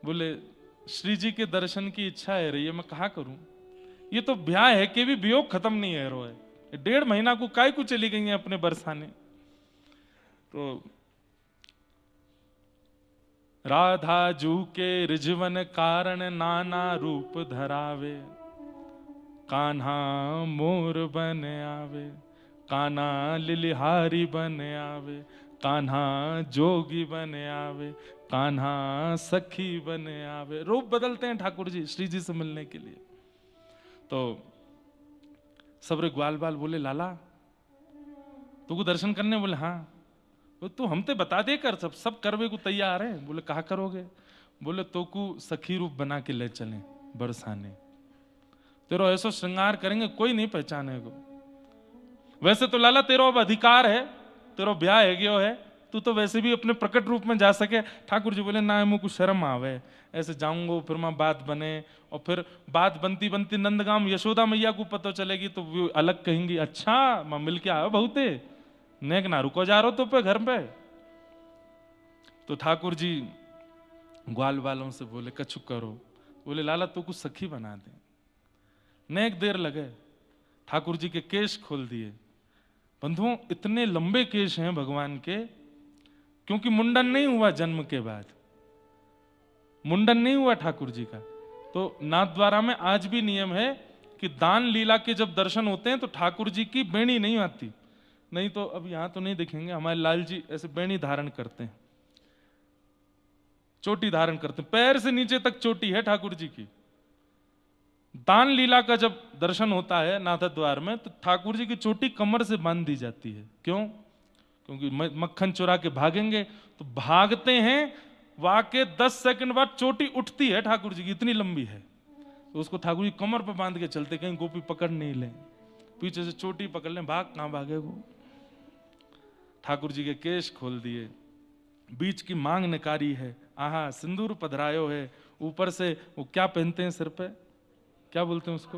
बोले श्री जी के दर्शन की इच्छा है रही है, मैं कहा करूं? ये तो ब्याह है कि भी वियोग खत्म नहीं है रो है। 1.5 महीना को काय को चली गई है अपने बरसाने। तो राधा जू के रिझवन कारण नाना रूप धरावे, कान्हा मोर बन आवे, कान्हा लिलिहारी बन आवे, कान्हा जोगी बन आवे, कान्हा सखी बन आवे। रूप बदलते हैं ठाकुर जी श्री जी से मिलने के लिए। तो सबरे ग्वाल बाल बोले लाला तू को दर्शन करने? बोले हाँ। बोले तू हम ते बता दे कर, सब करवे को तैयार है। बोले कहा करोगे? बोले तो को सखी रूप बना के ले चलें बरसाने, तेरो ऐसा श्रृंगार करेंगे कोई नहीं पहचाने को। वैसे तो लाला तेरो अब अधिकार है, तेरो ब्याह है गयो है, तू तो वैसे भी अपने प्रकट रूप में जा सके। ठाकुर जी बोले ना मुझको शर्म आवे, ऐसे जाऊंगा फिर मैं बात बने, और फिर बात बनती बनती नंदगांव यशोदा मैया को पता चलेगी तो वो अलग कहेंगी, अच्छा मैं मिल के आयो बहुते नेक ना रुको जा रहो तो पे घर पे। तो ठाकुर जी ग्वाल वालों से बोले कछु करो। बोले लाला तो कुछ सखी बना दे। नेक देर लगे, ठाकुर जी के केश खोल दिए। बंधुओं इतने लंबे केश हैं भगवान के, क्योंकि मुंडन नहीं हुआ जन्म के बाद, मुंडन नहीं हुआ ठाकुर जी का। तो नाथद्वारा में आज भी नियम है कि दान लीला के जब दर्शन होते हैं तो ठाकुर जी की बेणी नहीं आती। नहीं तो अब यहां तो नहीं दिखेंगे, हमारे लाल जी ऐसे बेणी धारण करते हैं, चोटी धारण करते हैं, पैर से नीचे तक चोटी है ठाकुर जी की। दान लीला का जब दर्शन होता है नाथ द्वार में तो ठाकुर जी की चोटी कमर से बांध दी जाती है। क्यों? क्योंकि मक्खन चुरा के भागेंगे, तो भागते हैं वाके 10 सेकंड बाद चोटी उठती है ठाकुर जी की, इतनी लंबी है। तो उसको ठाकुर जी कमर पर बांध के चलते, कहीं गोपी पकड़ नहीं ले, पीछे से चोटी पकड़ ले, भाग कहां भागे वो। ठाकुर जी के केश खोल दिए, बीच की मांग निकारी है, आहा सिंदूर पधरायो है, ऊपर से वो क्या पहनते हैं सिर पे, क्या बोलते हैं उसको,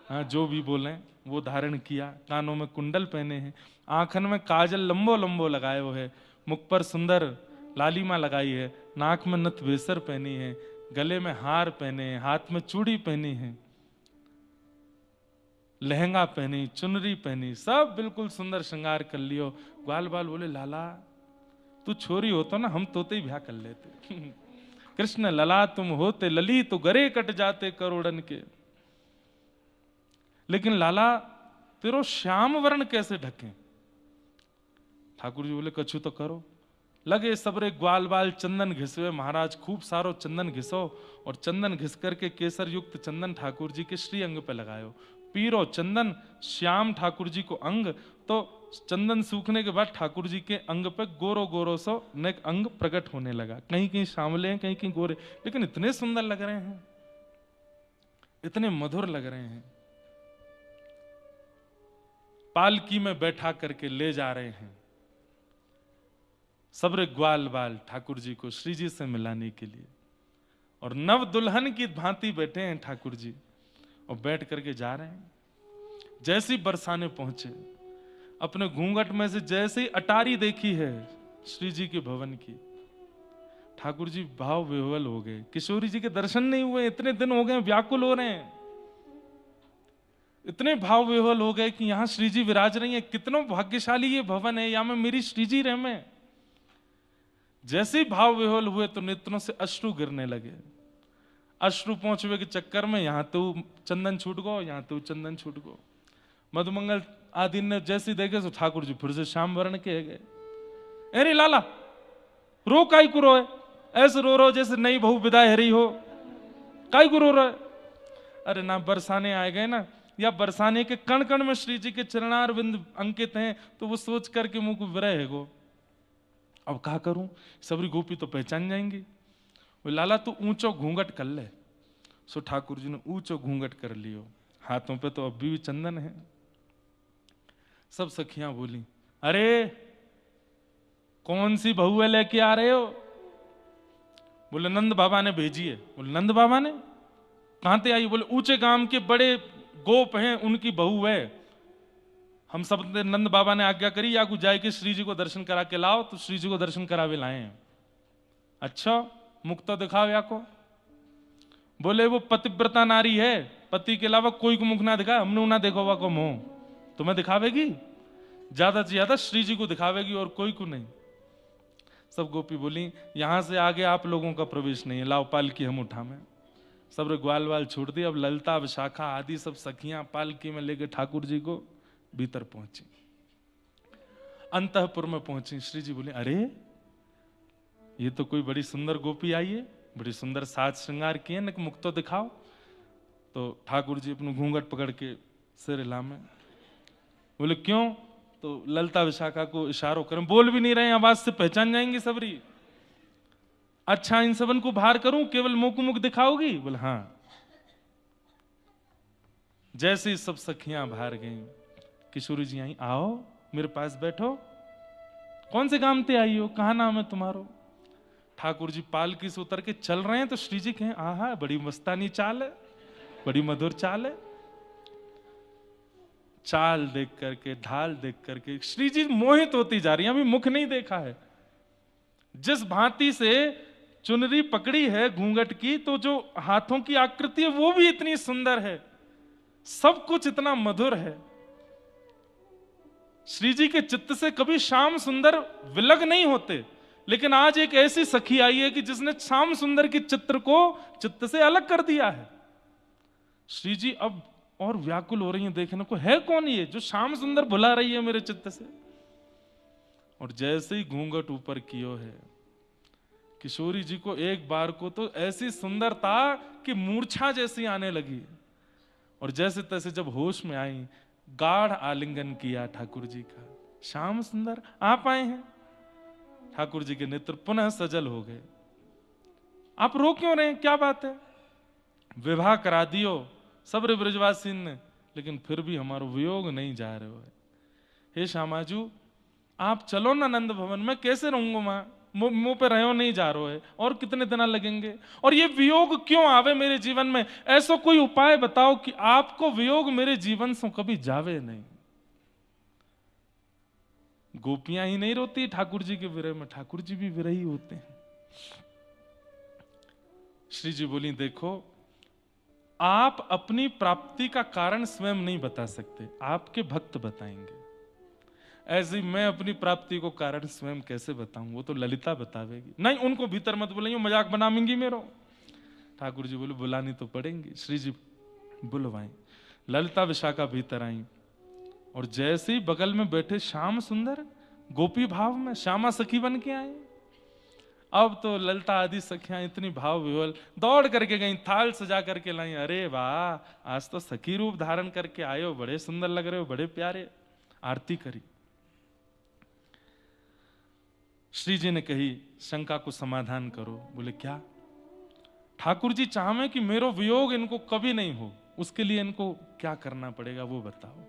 हाँ जो भी बोले वो धारण किया, कानों में कुंडल पहने हैं, आंखन में काजल लंबो लंबो लगायो है, मुख पर सुंदर लालिमा लगाई है, नाक में नथ बेसर पहनी है, गले में हार पहने हैं, हाथ में चूड़ी पहनी है, लहंगा पहनी, चुनरी पहनी, सब बिल्कुल सुंदर श्रृंगार कर लियो। ग्वाल बाल बोले लाला तू छोरी हो तो ना हम तोते ही ब्याह कर लेते। कृष्ण लला तुम होते लली तो गरे कट जाते करोड़न के, लेकिन लाला तेरो श्याम वर्ण कैसे ढके। ठाकुर जी बोले कछु तो करो। लगे सबरे ग्वाल बाल चंदन घिसवे, महाराज खूब सारो चंदन घिसो, और चंदन घिस करके केसर युक्त चंदन ठाकुर जी के श्री अंग पे लगायो। पीरो चंदन श्याम ठाकुर जी को अंग, तो चंदन सूखने के बाद ठाकुर जी के अंग पे गोरो गोरो सो नेक अंग प्रकट होने लगा। कहीं कहीं सांवले हैं, कहीं कहीं गोरे, लेकिन इतने सुंदर लग रहे हैं, इतने मधुर लग रहे हैं। पालकी में बैठा करके ले जा रहे हैं सबरे ग्वाल बाल ठाकुर जी को श्री जी से मिलाने के लिए, और नव दुल्हन की भांति बैठे हैं ठाकुर जी, और बैठ करके जा रहे हैं। जैसी बरसाने पहुंचे, अपने घूंघट में से जैसे ही अटारी देखी है श्री जी के भवन की, ठाकुर जी भाव विह्वल हो गए। किशोरी जी के दर्शन नहीं हुए, इतने दिन हो गए, व्याकुल हो रहे हैं, इतने भाव विह्वल हो गए कि यहां श्री जी विराज रही है, कितना भाग्यशाली ये भवन है, यहां में मेरी श्री जी रह में। जैसे ही भाव विह्वल हुए तो नेत्रों से अश्रु गिरने लगे। अश्रु पहुंचवे के चक्कर में यहां तो चंदन छूट गो, यहां तो चंदन छूट गो। मधुमंगल आदि ने जैसे देखे तो ठाकुर जी फिर से श्याम वर्ण के गए। अरे लाला रो काई को रोए, ऐसे रो रो जैसे नई बहू विदाई हरी हो, काई को रो रहे। अरे ना बरसाने आए गए ना, या बरसाने के कण कण में श्री जी के चरणार बिंद अंकित हैं, तो वो सोच करके मुंह को विरह है गो। अब क्या करूं, सबरी गोपी तो पहचान जाएंगी। वो लाला तू ऊंचो घूंघट कर ले। सो ठाकुर जी ने ऊंचो घूंघट कर लियो, हाथों पे तो अभी भी चंदन है। सब सखियां बोली अरे कौन सी बहू है लेके आ रहे हो। बोले नंद बाबा ने भेजी है। बोले नंद बाबा ने कहां से आई। बोले ऊंचे गांव के बड़े गोप हैं उनकी बहू है, हम सब नंद बाबा ने आज्ञा करी या को जाए के श्री जी को दर्शन करा के लाओ, तो श्री जी को दर्शन करावे लाए हैं। अच्छा मुख तो दिखाओ या को। बोले वो पतिव्रता नारी है, पति के अलावा कोई को मुख ना दिखाए, हमने ना देखो वा को मुंह, तुम्हें दिखावेगी, ज्यादा से ज्यादा श्री जी को दिखावेगी और कोई को नहीं। सब गोपी बोली यहां से आगे आप लोगों का प्रवेश नहीं है, लाओ पालकी हम उठावे। सब ग्वाल वाल छोड़ दी। अब ललता विशाखा आदि सब सखियां पालकी में लेके ठाकुर जी को भीतर पहुंची, अंतःपुर में पहुंची। श्री जी बोले अरे ये तो कोई बड़ी सुंदर गोपी आई है, बड़ी सुंदर साज श्रृंगार किए, न मुख तो दिखाओ। तो ठाकुर जी अपने घूंघट पकड़ के सिर हिलामे। बोले क्यों। तो ललता विशाखा को इशारों करें, बोल भी नहीं रहे, आवाज से पहचान जाएंगी सबरी। अच्छा इन सबन को बाहर करूं, केवल मुख को मुख दिखाओगी। बोले हाँ। जैसे ही सब सखियां बाहर गईं, किशोरी जी आई, आओ मेरे पास बैठो। कौन से गांव ते आई हो, कहाँ नाम है तुम्हारो? ठाकुर जी पालकी से उतर के चल रहे हैं तो श्री जी कहें, आहा बड़ी मस्तानी चाल है, बड़ी मधुर चाल है। चाल देख करके, ढाल देख करके श्री जी मोहित होती जा रही है। अभी मुख नहीं देखा है, जिस भांति से चुनरी पकड़ी है घूंघट की, तो जो हाथों की आकृति है वो भी इतनी सुंदर है, सब कुछ इतना मधुर है। श्री जी के चित्त से कभी श्याम सुंदर विलग नहीं होते, लेकिन आज एक ऐसी सखी आई है कि जिसने श्याम सुंदर के चित्र को चित्त से अलग कर दिया है। श्री जी अब और व्याकुल हो रही हैं देखने को, है कौन ये जो श्याम सुंदर भुला रही है मेरे चित्त से। और जैसे ही घूंघट ऊपर कियो है, किशोरी जी को एक बार को तो ऐसी सुंदरता कि मूर्छा जैसी आने लगी। और जैसे तैसे जब होश में आई, गाढ़ आलिंगन किया ठाकुर जी का। श्याम सुंदर आप आए हैं। ठाकुर जी के नेत्र पुनः सजल हो गए। आप रो क्यों रहे हैं, क्या बात है? विवाह करा दियो सब रे ब्रजवासी ने, लेकिन फिर भी हमारा वियोग नहीं जा रहे हो। हे श्यामाजू आप चलो ना नंद भवन में, कैसे रहूंगा मां, मुंह पे रहो नहीं जा रहे है, और कितने दिन लगेंगे, और ये वियोग क्यों आवे मेरे जीवन में? ऐसा कोई उपाय बताओ कि आपको वियोग मेरे जीवन से कभी जावे नहीं। गोपियां ही नहीं रोती ठाकुर जी के विरह में, ठाकुर जी भी विरही होते हैं। श्री जी बोली, देखो आप अपनी प्राप्ति का कारण स्वयं नहीं बता सकते, आपके भक्त बताएंगे। ऐसे मैं अपनी प्राप्ति को कारण स्वयं कैसे बताऊं, वो तो ललिता बतावेगी। नहीं, उनको भीतर मत बुलाइए, मजाक बनाएंगी मेरो। ठाकुर जी बोले, बुलानी तो पड़ेंगी। श्री जी बुलवाएं। ललिता विशाखा भीतर आई, और जैसे ही बगल में बैठे श्याम सुंदर गोपी भाव में श्यामा सखी बन के आए। अब तो ललिता आदि सखियां इतनी भाव विवल दौड़ करके गई, थाल सजा करके लाई। अरे वाह, आज तो सखी रूप धारण करके आए हो, बड़े सुंदर लग रहे हो, बड़े प्यारे। आरती करी। श्री जी ने कही, शंका को समाधान करो। बोले क्या? ठाकुर जी चाहे कि मेरो वियोग इनको कभी नहीं हो, उसके लिए इनको क्या करना पड़ेगा वो बताओ।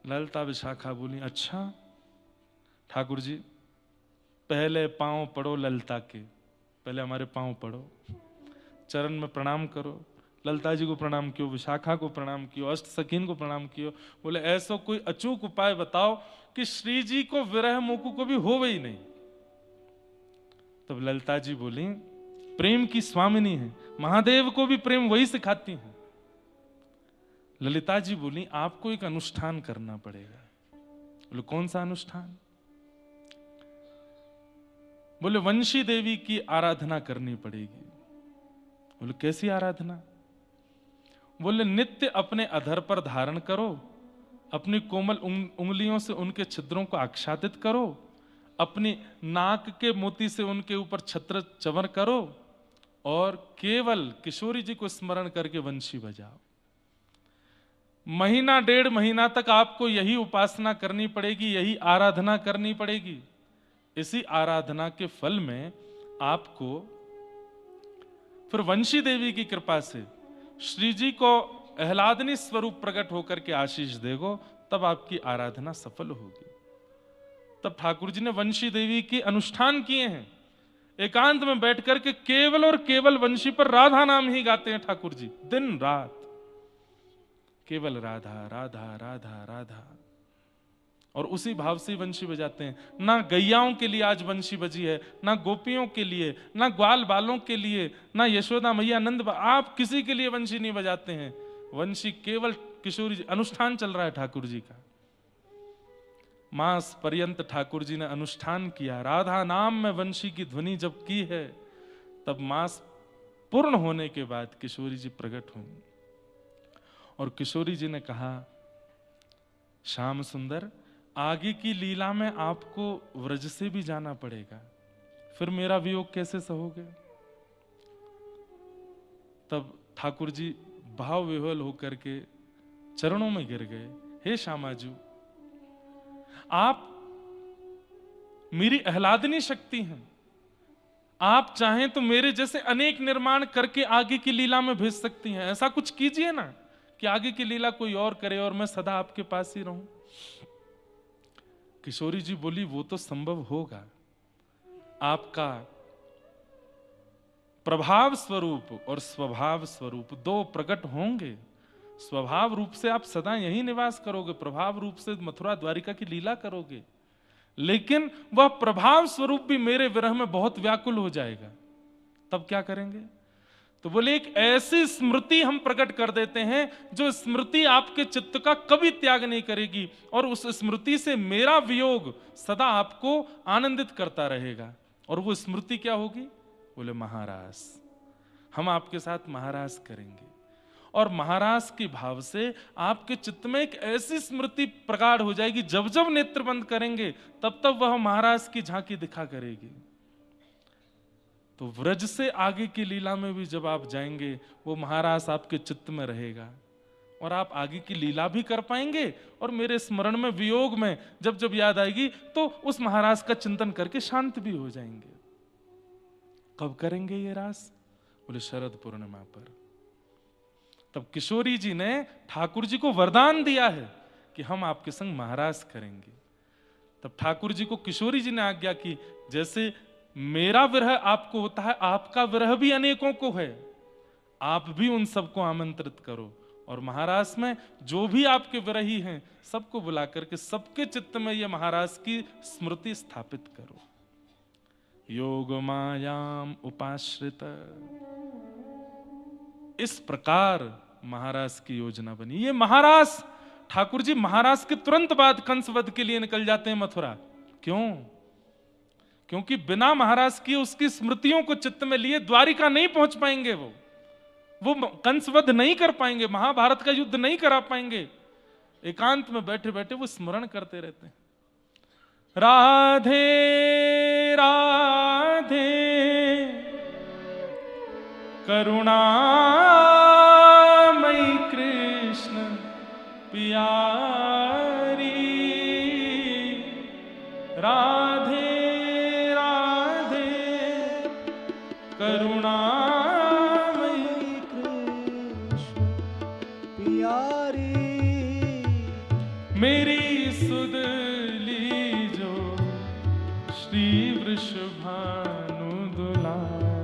ललिता विशाखा बोली, अच्छा ठाकुर जी पहले पांव पड़ो ललिता के, पहले हमारे पांव पड़ो, चरण में प्रणाम करो। ललिता जी को प्रणाम कियो, विशाखा को प्रणाम कियो, अष्ट सखीन को प्रणाम कियो। बोले ऐसा कोई अचूक उपाय बताओ कि श्री जी को विरह मुकु को भी हो ही नहीं। तब ललिता जी बोली, प्रेम की स्वामिनी है, महादेव को भी प्रेम वही सिखाती है। ललिता जी बोली, आपको एक अनुष्ठान करना पड़ेगा। बोले कौन सा अनुष्ठान? बोले वंशी देवी की आराधना करनी पड़ेगी। बोले कैसी आराधना? बोले नित्य अपने अधर पर धारण करो, अपनी कोमल उंगलियों से उनके छिद्रों को आच्छादित करो, अपनी नाक के मोती से उनके ऊपर छत्र चवर करो, और केवल किशोरी जी को स्मरण करके वंशी बजाओ। महीना डेढ़ महीना तक आपको यही उपासना करनी पड़ेगी, यही आराधना करनी पड़ेगी। इसी आराधना के फल में आपको फिर वंशी देवी की कृपा से श्री जी को आह्लादनी स्वरूप प्रकट होकर के आशीष देगो, तब आपकी आराधना सफल होगी। तब ठाकुर जी ने वंशी देवी के अनुष्ठान किए हैं। एकांत में बैठ करके केवल और केवल वंशी पर राधा नाम ही गाते हैं ठाकुर जी, दिन रात केवल राधा राधा राधा राधा, और उसी भाव से वंशी बजाते हैं। ना गैयाओं के लिए आज वंशी बजी है, ना गोपियों के लिए, ना ग्वाल बालों के लिए, ना यशोदा मैया नंद, आप किसी के लिए वंशी नहीं बजाते हैं। वंशी केवल किशोरी जी, अनुष्ठान चल रहा है ठाकुर जी का। मास पर्यंत ठाकुर जी ने अनुष्ठान किया। राधा नाम में वंशी की ध्वनि जब की है, तब मास पूर्ण होने के बाद किशोरी जी प्रकट हुई, और किशोरी जी ने कहा, श्याम सुंदर आगे की लीला में आपको व्रज से भी जाना पड़ेगा, फिर मेरा वियोग कैसे सहोगे? तब ठाकुर जी भाव विह्वल होकर के चरणों में गिर गए। हे श्यामाजू, आप मेरी आह्लादनी शक्ति हैं, आप चाहें तो मेरे जैसे अनेक निर्माण करके आगे की लीला में भेज सकती हैं। ऐसा कुछ कीजिए ना कि आगे की लीला कोई और करे और मैं सदा आपके पास ही रहूं। किशोरी जी बोली वो तो संभव होगा, आपका प्रभाव स्वरूप और स्वभाव स्वरूप दो प्रकट होंगे। स्वभाव रूप से आप सदा यही निवास करोगे, प्रभाव रूप से मथुरा द्वारिका की लीला करोगे, लेकिन वह प्रभाव स्वरूप भी मेरे विरह में बहुत व्याकुल हो जाएगा। तब क्या करेंगे? तो बोले एक ऐसी स्मृति हम प्रकट कर देते हैं जो स्मृति आपके चित्त का कभी त्याग नहीं करेगी, और उस स्मृति से मेरा वियोग सदा आपको आनंदित करता रहेगा। और वो स्मृति क्या होगी? बोले महारास। हम आपके साथ महारास करेंगे, और महारास के भाव से आपके चित्त में एक ऐसी स्मृति प्रगाढ़ हो जाएगी, जब जब नेत्र बंद करेंगे तब तब वह महारास की झांकी दिखा करेगी। तो व्रज से आगे की लीला में भी जब आप जाएंगे वो महारास आपके चित्त में रहेगा, और आप आगे की लीला भी कर पाएंगे, और मेरे स्मरण में वियोग में जब जब याद आएगी तो उस महारास का चिंतन करके शांत भी हो जाएंगे। कब करेंगे ये रास? बोले शरद पूर्णिमा पर। तब किशोरी जी ने ठाकुर जी को वरदान दिया है कि हम आपके संग महारास करेंगे। तब ठाकुर जी को किशोरी जी ने आज्ञा की, जैसे मेरा विरह आपको होता है, आपका विरह भी अनेकों को है, आप भी उन सबको आमंत्रित करो, और महारास में जो भी आपके विरही हैं सबको बुला करके सबके चित्त में ये महारास की स्मृति स्थापित करो। योग मायाम उपाश्रित, इस प्रकार महारास की योजना बनी। ये महारास, ठाकुर जी महारास के तुरंत बाद कंसवध के लिए निकल जाते हैं मथुरा। क्यों? क्योंकि बिना महारास की उसकी स्मृतियों को चित्त में लिए द्वारिका नहीं पहुंच पाएंगे। वो कंसवध नहीं कर पाएंगे, महाभारत का युद्ध नहीं करा पाएंगे। एकांत में बैठे बैठे वो स्मरण करते रहते हैं, राधे राधे करुणामयी कृष्ण प्यारी, राधे राधे करुणामयी कृष्ण प्यारी, मेरी सुध लीजो श्री वृषभानु दुलारी,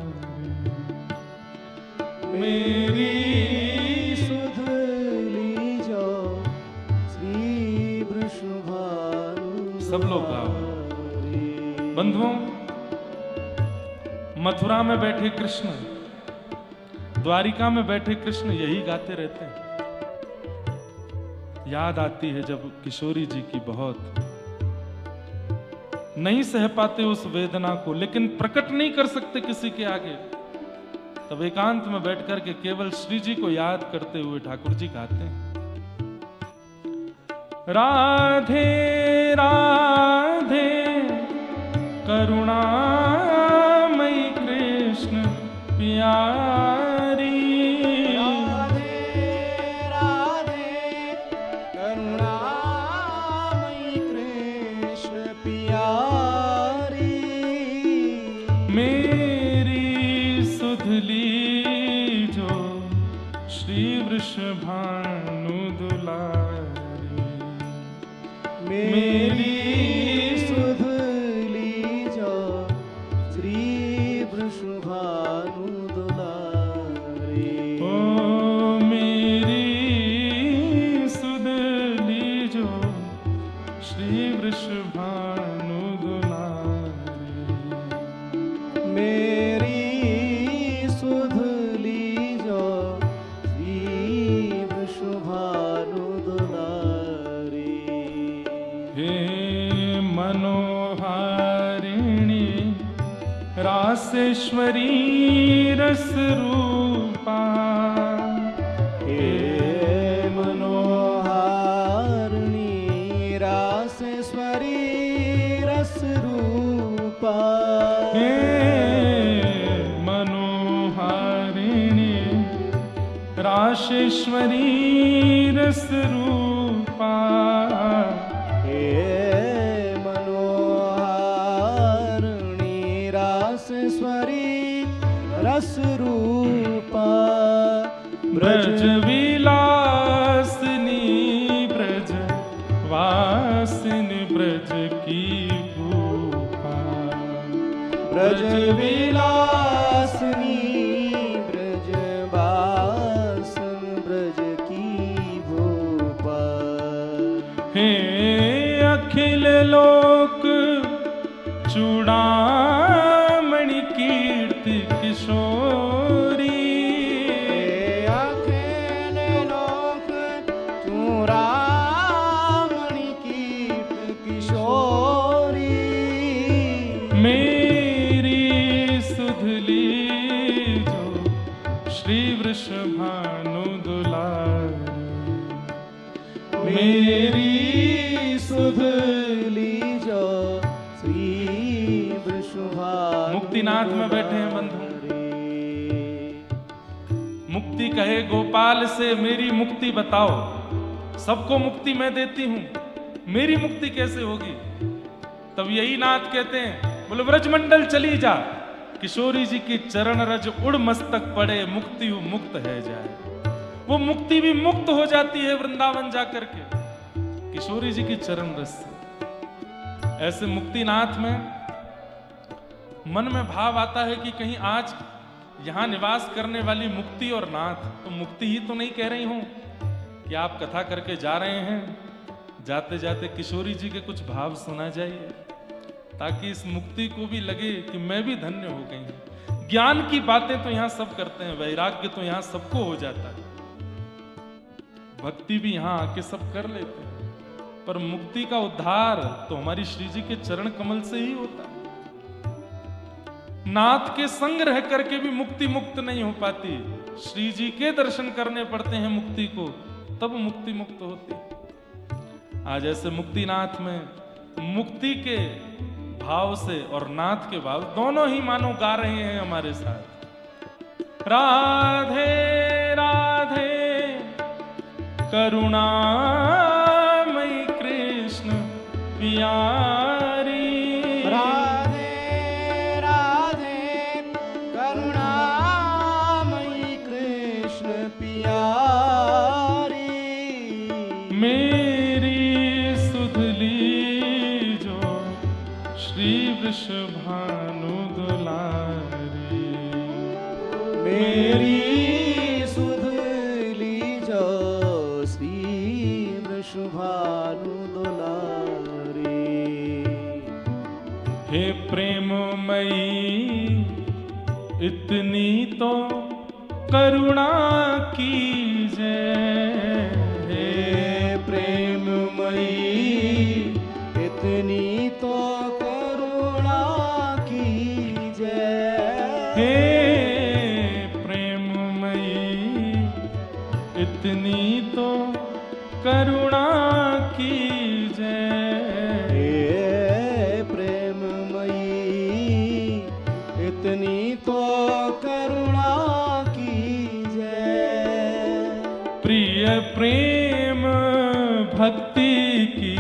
मेरी सुध लीजो श्री वृषभानु। सब लोग गाओ। बंधुओं, मथुरा में बैठे कृष्ण, द्वारिका में बैठे कृष्ण यही गाते रहते हैं। याद आती है जब किशोरी जी की बहुत, नहीं सह पाते उस वेदना को, लेकिन प्रकट नहीं कर सकते किसी के आगे। तब एकांत में बैठकर के केवल श्री जी को याद करते हुए ठाकुर जी गाते हैं, राधे राधे करुणामयी कृष्ण प्यारी, राधे राधे करुणामयी कृष्ण प्यारी, मेरी सुध लीजो श्री वृषभानु दुलारी, मेरी सुध लीजो श्री वृषभानु दुलारी। ओ मेरी सुध लीजो श्री वृषभानु दुलारी, मेरी सुध लीजो श्री वृषभानु दुलारी। हे मनोहारिणी रासेश्वरी रस रूपा, हे मनोहारिणी रासेश्वरी रस रूपा, हे मनोहारिणी रासेश्वरी रस रूपा, हे मनोहारिणी रासेश्वरी रस रूपा, ब्रज विलासिनी ब्रज वासिनी ब्रज विलासनी ब्रजवासन ब्रज की भूपा। हे अखिल लोक चूड़ामणि कीर्ति किशोरी। अखिल लोक चूड़ामणि कीर्ति किशोरी। मेरी सुधली जो श्री वृषभानु दुलारी। मेरी सुधली जो श्री वृषभानु। मुक्तिनाथ में बैठे हैं बंधु। मुक्ति कहे गोपाल से मेरी मुक्ति बताओ। सबको मुक्ति मैं देती हूं, मेरी मुक्ति कैसे होगी? तब यही नाथ कहते हैं, बोले व्रजमंडल चली जा, किशोरी जी की चरण रज उड़ मस्तक पड़े, मुक्ति मुक्त है जाए। वो मुक्ति भी मुक्त हो जाती है वृंदावन जाकर के किशोरी जी की चरण रस से। ऐसे मुक्तिनाथ में मन में भाव आता है कि कहीं आज यहां निवास करने वाली मुक्ति और नाथ तो मुक्ति ही तो नहीं कह रही हूं कि आप कथा करके जा रहे हैं, जाते जाते किशोरी जी के कुछ भाव सुना जाइए, ताकि इस मुक्ति को भी लगे कि मैं भी धन्य हो गई हूं। ज्ञान की बातें तो यहां सब करते हैं, वैराग्य तो यहां सबको हो जाता है, भक्ति भी यहां आके सब कर लेते हैं, पर मुक्ति का उद्धार तो हमारी श्री जी के चरण कमल से ही होता है। नाथ के संग रह करके भी मुक्ति मुक्त नहीं हो पाती, श्री जी के दर्शन करने पड़ते हैं मुक्ति को, तब मुक्ति मुक्त होती। आज ऐसे मुक्तिनाथ में मुक्ति के भाव से और नाथ के भाव दोनों ही मानो गा रहे हैं हमारे साथ। राधे राधे करुणामयी कृष्ण प्यारी। राधे राधे करुणामयी कृष्ण प्यारी। मेरी सुधली जो श्री वृषभानु दुलारी। मेरी सुधली जो श्री वृषभानु दुलारी। हे प्रेममयी इतनी तो करुणा कीजे। हे प्रेममयी इतनी तो करुणा कीजे। हे प्रेममयी इतनी तो करुणा कीजे। हे प्रेममयी इतनी तो करुणा कीजे। प्रिय प्रेम भक्ति की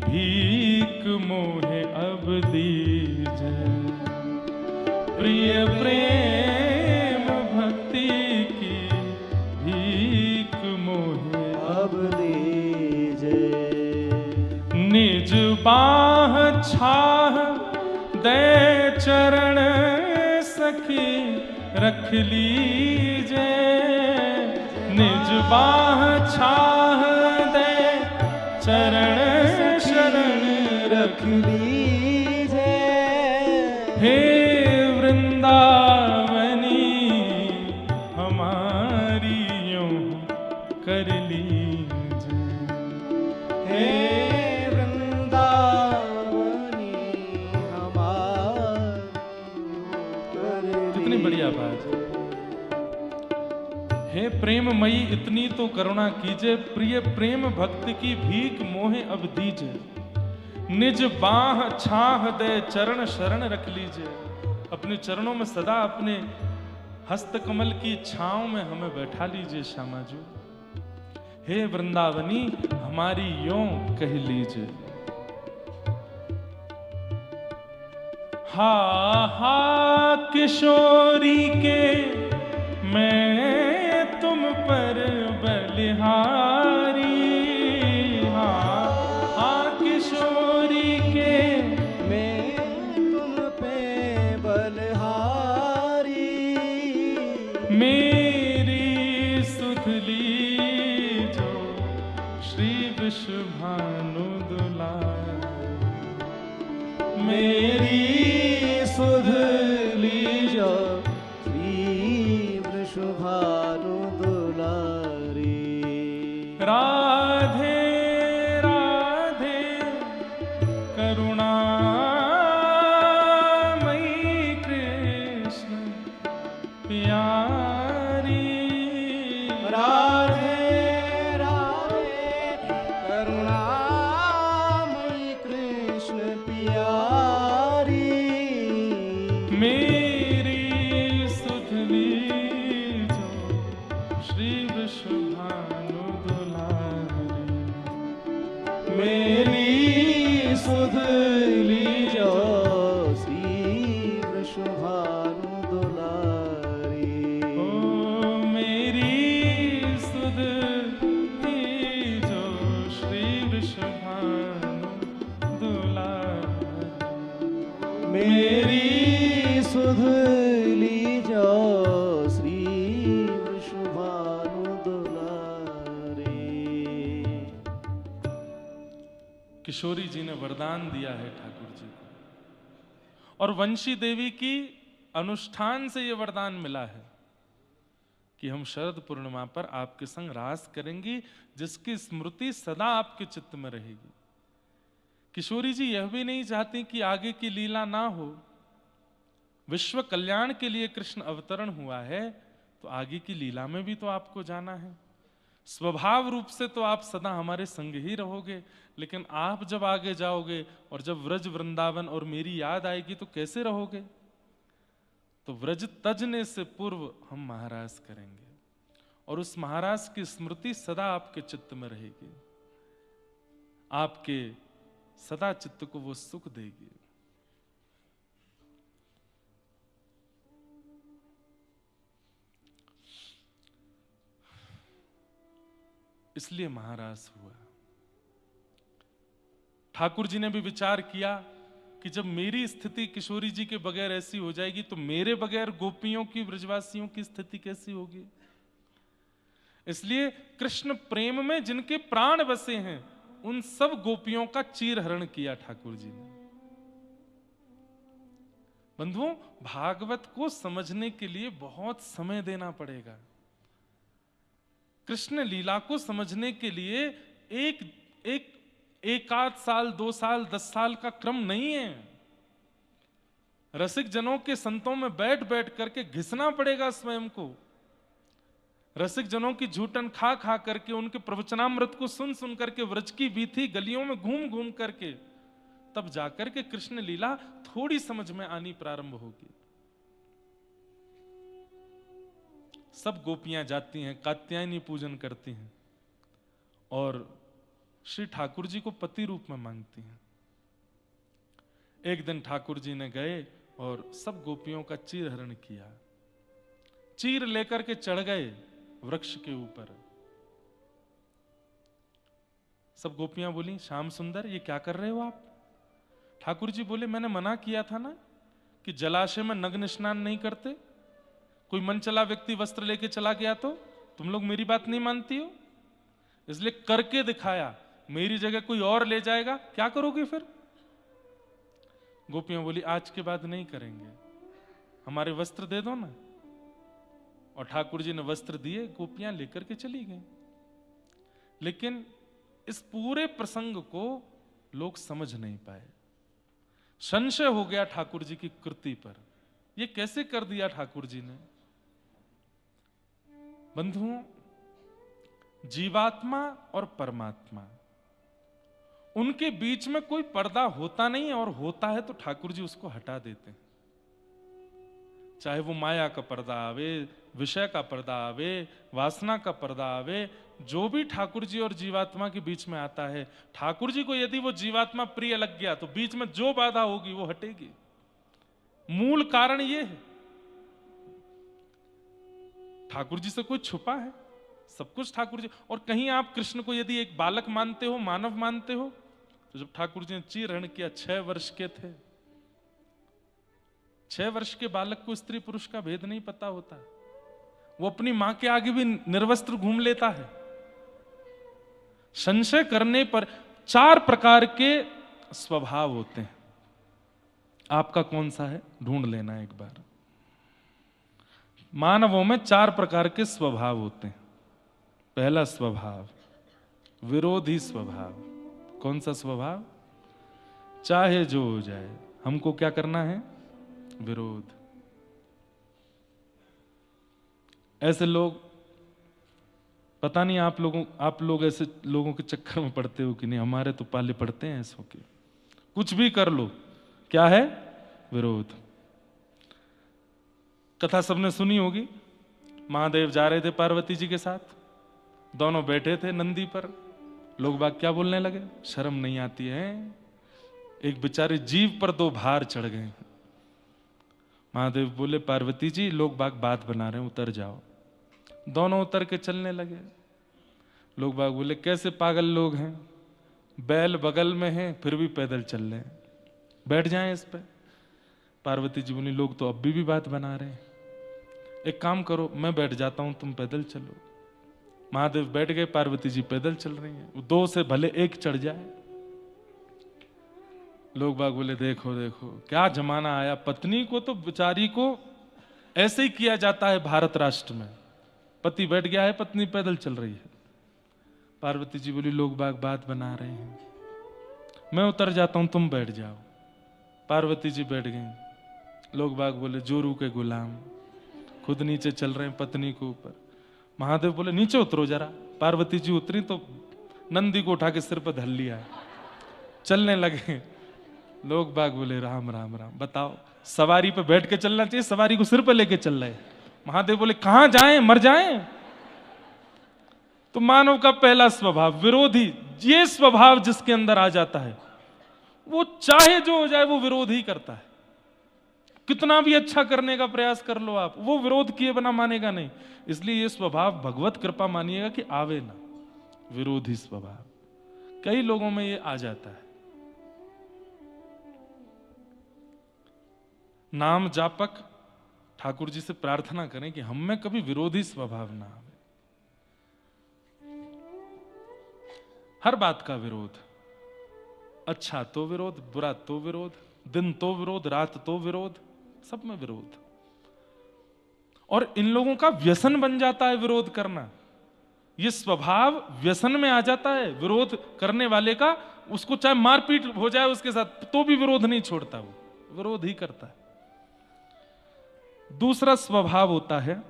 भीख मोहे अब दीजे। प्रिय प्रेम भक्ति की भीख मोहे अब दीजे। निज बाह छाह दे चरण सखी रख लीजे। निज बाह छाह दे चरण शरण रख लीजे। हे वृंदावनी हमारी यूं कर लीजे। हे वृंदावनी हमारी। कितनी बढ़िया बात है। हे प्रेममयी इतनी तो करुणा कीजिए, प्रिय प्रेम भक्ति की भीख मोहे अब दीजिए। निज बाह छाह दे चरण शरण रख लीजिए। अपने चरणों में सदा अपने हस्त कमल की छांव में हमें बैठा लीजिए श्यामा जी। हे वृंदावनी हमारी यों कह लीजिए। हा हा किशोरी के मैं तुम पर बलिहारी। हा हा किशोरी के मैं तुम पे बल मेरी सुधली जो श्री वृषभानु दुलारी, मेरी सुध लीजो श्री वृषभानु दुलारी। राधे राधे करुणामयी कृष्ण प्यारी, राधे राधे करुणामयी कृष्ण प्यारी। मेरी सुधली जो श्री वृषभानु दुलारी, मेरी सुध लीजो श्री वृषभानु दुलारी। ओ मेरी सुध जो श्री वृषभानु दुलारी, मेरी सुध लीजो श्री वृषभानु दुलारी। किशोरी जी ने वरदान दिया है ठाकुर जी को, और वंशी देवी की अनुष्ठान से यह वरदान मिला है कि हम शरद पूर्णिमा पर आपके संग रास करेंगी, जिसकी स्मृति सदा आपके चित्त में रहेगी। किशोरी जी यह भी नहीं चाहती कि आगे की लीला ना हो। विश्व कल्याण के लिए कृष्ण अवतरण हुआ है, तो आगे की लीला में भी तो आपको जाना है। स्वभाव रूप से तो आप सदा हमारे संग ही रहोगे, लेकिन आप जब आगे जाओगे और जब व्रज वृंदावन और मेरी याद आएगी तो कैसे रहोगे? तो व्रज तजने से पूर्व हम महाराज करेंगे, और उस महाराज की स्मृति सदा आपके चित्त में रहेगी, आपके सदा चित्त को वो सुख देगी। इसलिए महाराज हुआ। ठाकुर जी ने भी विचार किया कि जब मेरी स्थिति किशोरी जी के बगैर ऐसी हो जाएगी, तो मेरे बगैर गोपियों की, ब्रजवासियों की स्थिति कैसी होगी। इसलिए कृष्ण प्रेम में जिनके प्राण बसे हैं, उन सब गोपियों का चीरहरण किया ठाकुर जी ने। बंधुओं, भागवत को समझने के लिए बहुत समय देना पड़ेगा। कृष्ण लीला को समझने के लिए एक आध साल, 2 साल, 10 साल का क्रम नहीं है। रसिक जनों के संतों में बैठ बैठ करके घिसना पड़ेगा स्वयं को। रसिक जनों की झूठन खा खा करके, उनके प्रवचनामृत को सुन सुन करके, व्रज की बीथी गलियों में घूम घूम करके, तब जाकर के कृष्ण लीला थोड़ी समझ में आनी प्रारंभ होगी। सब गोपियां जाती हैं, कात्यायनी पूजन करती हैं और श्री ठाकुर जी को पति रूप में मांगती हैं। एक दिन ठाकुर जी ने गए और सब गोपियों का चीरहरण किया। चीर लेकर के चढ़ गए वृक्ष के ऊपर। सब गोपियां बोली, श्याम सुंदर ये क्या कर रहे हो आप? ठाकुर जी बोले, मैंने मना किया था ना कि जलाशय में नग्न स्नान नहीं करते। कोई मन चला व्यक्ति वस्त्र लेके चला गया तो तुम लोग मेरी बात नहीं मानती हो, इसलिए करके दिखाया। मेरी जगह कोई और ले जाएगा, क्या करोगे फिर? गोपियां बोली, आज के बाद नहीं करेंगे, हमारे वस्त्र दे दो ना। और ठाकुर जी ने वस्त्र दिए, गोपियां लेकर के चली गई। लेकिन इस पूरे प्रसंग को लोग समझ नहीं पाए। संशय हो गया ठाकुर जी की कृति पर, ये कैसे कर दिया ठाकुर जी ने। बंधुओं, जीवात्मा और परमात्मा, उनके बीच में कोई पर्दा होता नहीं है, और होता है तो ठाकुर जी उसको हटा देते हैं। चाहे वो माया का पर्दा आवे, विषय का पर्दा आवे, वासना का पर्दा आवे, जो भी ठाकुर जी और जीवात्मा के बीच में आता है, ठाकुर जी को यदि वो जीवात्मा प्रिय लग गया तो बीच में जो बाधा होगी वो हटेगी। मूल कारण ये है, ठाकुर जी से कोई छुपा है? सब कुछ ठाकुर जी। और कहीं आप कृष्ण को यदि एक बालक मानते हो, मानव मानते हो, तो जब ठाकुर जी ने चीरहरण किया 6 वर्ष के थे। 6 वर्ष के बालक को स्त्री पुरुष का भेद नहीं पता होता। वो अपनी मां के आगे भी निर्वस्त्र घूम लेता है। संशय करने पर 4 प्रकार के स्वभाव होते हैं। आपका कौन सा है ढूंढ लेना एक बार। मानवों में 4 प्रकार के स्वभाव होते हैं। पहला स्वभाव विरोधी स्वभाव। कौन सा स्वभाव? चाहे जो हो जाए हमको क्या करना है? विरोध। ऐसे लोग, पता नहीं आप लोग ऐसे लोगों के चक्कर में पड़ते हो कि नहीं, हमारे तो पाले पड़ते हैं ऐसों के। कुछ भी कर लो, क्या है? विरोध। कथा सबने सुनी होगी, महादेव जा रहे थे पार्वती जी के साथ, दोनों बैठे थे नंदी पर। लोग बाग क्या बोलने लगे? शर्म नहीं आती है, एक बेचारे जीव पर 2 भार चढ़ गए। महादेव बोले पार्वती जी लोग बाग बात बना रहे हैं, उतर जाओ। दोनों उतर के चलने लगे। लोग बाग बोले कैसे पागल लोग हैं, बैल बगल में हैं फिर भी पैदल चल रहे हैं, बैठ जाएं इस पे। पार्वती जी बोली लोग तो अब भी बात बना रहे हैं, एक काम करो मैं बैठ जाता हूं, तुम पैदल चलो। महादेव बैठ गए, पार्वती जी पैदल चल रही हैं। 2 से भले 1 चढ़ जाए। लोग बाग बोले देखो देखो क्या जमाना आया, पत्नी को तो बेचारी को ऐसे ही किया जाता है भारत राष्ट्र में। पति बैठ गया है, पत्नी पैदल चल रही है। पार्वती जी बोली लोग बाग बात बना रहे हैं, मैं उतर जाता हूं, तुम बैठ जाओ। पार्वती जी बैठ गई। लोग बाग बोले जोरू के गुलाम, खुद नीचे चल रहे हैं पत्नी को ऊपर। महादेव बोले नीचे उतरो जरा। पार्वती जी उतरी तो नंदी को उठा के सिर पर धर लिया है, चलने लगे। लोग बाग बोले राम राम राम। बताओ, सवारी पे बैठ के चलना चाहिए, सवारी को सिर पे लेके चल रहे। महादेव बोले कहां जाएं, मर जाएं। तो मानव का पहला स्वभाव विरोधी। ये स्वभाव जिसके अंदर आ जाता है वो चाहे जो हो जाए वो विरोध ही करता है। कितना भी अच्छा करने का प्रयास कर लो आप, वो विरोध किए बिना मानेगा नहीं। इसलिए ये स्वभाव भगवत कृपा मानिएगा कि आवे ना, विरोधी स्वभाव। कई लोगों में ये आ जाता है। नाम जापक ठाकुर जी से प्रार्थना करें कि हम में कभी विरोधी स्वभाव ना आवे। हर बात का विरोध, अच्छा तो विरोध, बुरा तो विरोध, दिन तो विरोध, रात तो विरोध, सब में विरोध। और इन लोगों का व्यसन बन जाता है विरोध करना। ये स्वभाव व्यसन में आ जाता है विरोध करने वाले का। उसको चाहे मारपीट हो जाए उसके साथ तो भी विरोध नहीं छोड़ता, वो विरोध ही करता है। दूसरा स्वभाव होता है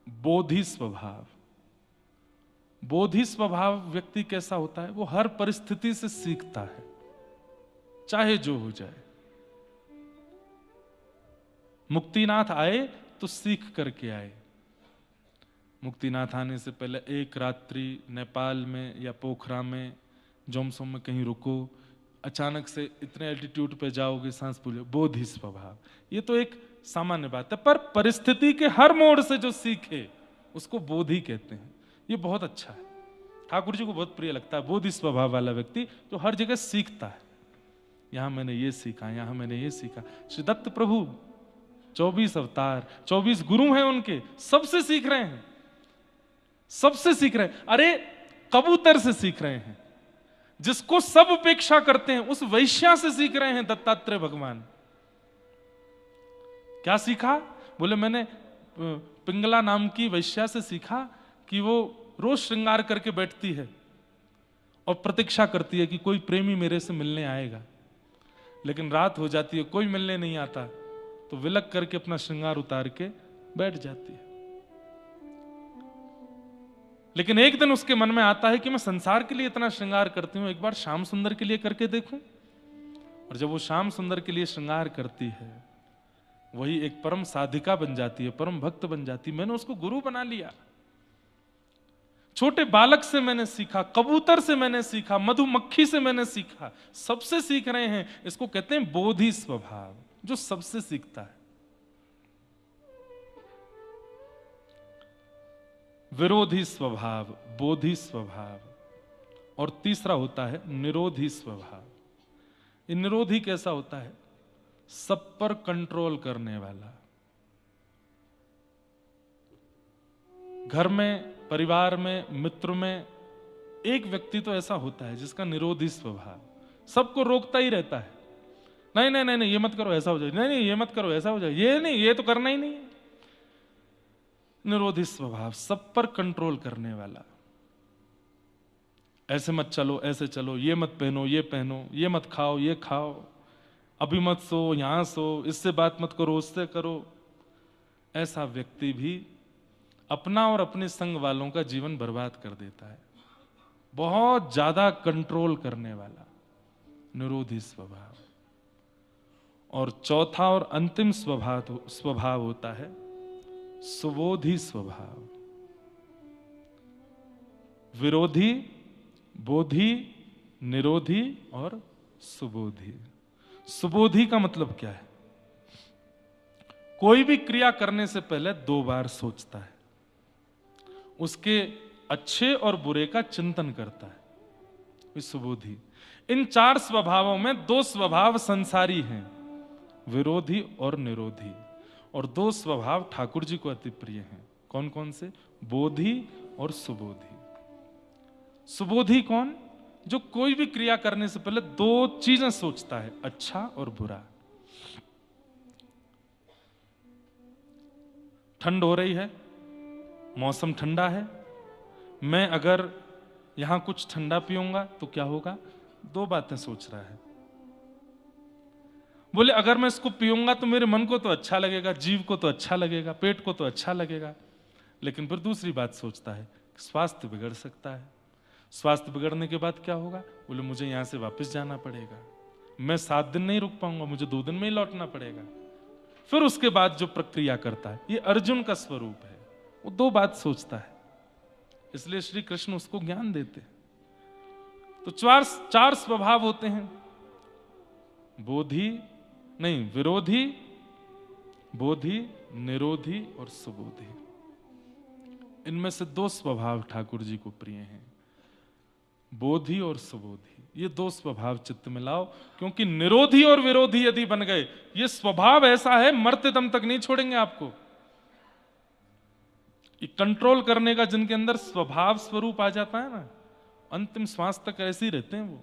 बोधि स्वभाव। बोधि स्वभाव व्यक्ति कैसा होता है? वो हर परिस्थिति से सीखता है, चाहे जो हो जाए। मुक्तिनाथ आए तो सीख करके आए। मुक्तिनाथ आने से पहले 1 रात्रि नेपाल में या पोखरा में, जोमसोम में कहीं रुको। अचानक से इतने एल्टीट्यूड पे जाओगे, सांस फूलो। बोधि स्वभाव, ये तो एक सामान्य बात है, पर परिस्थिति के हर मोड़ से जो सीखे उसको बोधि कहते हैं। ये बहुत अच्छा है, ठाकुर जी को बहुत प्रिय लगता है बोधि स्वभाव वाला व्यक्ति जो हर जगह सीखता है। यहां मैंने ये सीखा, यहां मैंने ये सीखा। श्री दत्त प्रभु 24 अवतार, 24 गुरु हैं उनके, सबसे सीख रहे हैं, सबसे सीख रहे हैं। अरे कबूतर से सीख रहे हैं, जिसको सब उपेक्षा करते हैं उस वैश्या से सीख रहे हैं दत्तात्रेय भगवान। क्या सीखा? बोले मैंने पिंगला नाम की वैश्या से सीखा कि वो रोज श्रृंगार करके बैठती है और प्रतीक्षा करती है कि कोई प्रेमी मेरे से मिलने आएगा, लेकिन रात हो जाती है, कोई मिलने नहीं आता, तो विलक करके अपना श्रृंगार उतार के बैठ जाती है। लेकिन एक दिन उसके मन में आता है कि मैं संसार के लिए इतना श्रृंगार करती हूं, एक बार श्याम सुंदर के लिए करके देखूं। और जब वो श्याम सुंदर के लिए श्रृंगार करती है, वही एक परम साधिका बन जाती है, परम भक्त बन जाती है। मैंने उसको गुरु बना लिया। छोटे बालक से मैंने सीखा, कबूतर से मैंने सीखा, मधुमक्खी से मैंने सीखा, सबसे सीख रहे हैं। इसको कहते हैं बोधि स्वभाव, जो सबसे सीखता है। विरोधी स्वभाव, बोधि स्वभाव। और तीसरा होता है निरोधी स्वभाव। ये निरोधी कैसा होता है? सब पर कंट्रोल करने वाला। घर में, परिवार में, मित्र में एक व्यक्ति तो ऐसा होता है जिसका निरोधी स्वभाव, सबको रोकता ही रहता है। नहीं नहीं नहीं नहीं, ये मत करो ऐसा हो जाए, नहीं नहीं ये मत करो ऐसा हो जाए, ये नहीं, ये तो करना ही नहीं है। निरोधी स्वभाव, सब पर कंट्रोल करने वाला। ऐसे मत चलो, ऐसे चलो, ये मत पहनो, ये पहनो, ये मत खाओ, ये खाओ, अभी मत सो, यहां सो, इससे बात मत करो, उससे करो। ऐसा व्यक्ति भी अपना और अपने संग वालों का जीवन बर्बाद कर देता है। बहुत ज्यादा कंट्रोल करने वाला, निरोधी स्वभाव। और चौथा और अंतिम स्वभाव होता है सुबोधी स्वभाव। विरोधी, बोधी, निरोधी और सुबोधी। सुबोधी का मतलब क्या है? कोई भी क्रिया करने से पहले 2 बार सोचता है, उसके अच्छे और बुरे का चिंतन करता है, ये सुबोधी। इन 4 स्वभावों में 2 स्वभाव संसारी हैं, विरोधी और निरोधी, और 2 स्वभाव ठाकुर जी को अति प्रिय हैं। कौन कौन से? बोधी और सुबोधी। सुबोधी कौन? जो कोई भी क्रिया करने से पहले 2 चीजें सोचता है, अच्छा और बुरा। ठंड हो रही है, मौसम ठंडा है, मैं अगर यहां कुछ ठंडा पीऊंगा तो क्या होगा? 2 बातें सोच रहा है। बोले अगर मैं इसको पीऊंगा तो मेरे मन को तो अच्छा लगेगा, जीव को तो अच्छा लगेगा, पेट को तो अच्छा लगेगा, लेकिन फिर दूसरी बात सोचता है, स्वास्थ्य बिगड़ सकता है। स्वास्थ्य बिगड़ने के बाद क्या होगा? बोले मुझे यहां से वापस जाना पड़ेगा, मैं 7 दिन नहीं रुक पाऊंगा, मुझे 2 दिन में ही लौटना पड़ेगा। फिर उसके बाद जो प्रक्रिया करता है, ये अर्जुन का स्वरूप है, वो 2 बात सोचता है। इसलिए श्री कृष्ण उसको ज्ञान देते। तो 4 स्वभाव होते हैं, बोधी नहीं, विरोधी, बोधी, निरोधी और सुबोधी। इनमें से 2 स्वभाव ठाकुर जी को प्रिय हैं, बोधी और सुबोधी। ये 2 स्वभाव चित्त में लाओ, क्योंकि निरोधी और विरोधी यदि बन गए, ये स्वभाव ऐसा है मरते दम तक नहीं छोड़ेंगे आपको। ये कंट्रोल करने का जिनके अंदर स्वभाव स्वरूप आ जाता है ना, अंतिम श्वास तक ऐसे ही रहते हैं वो।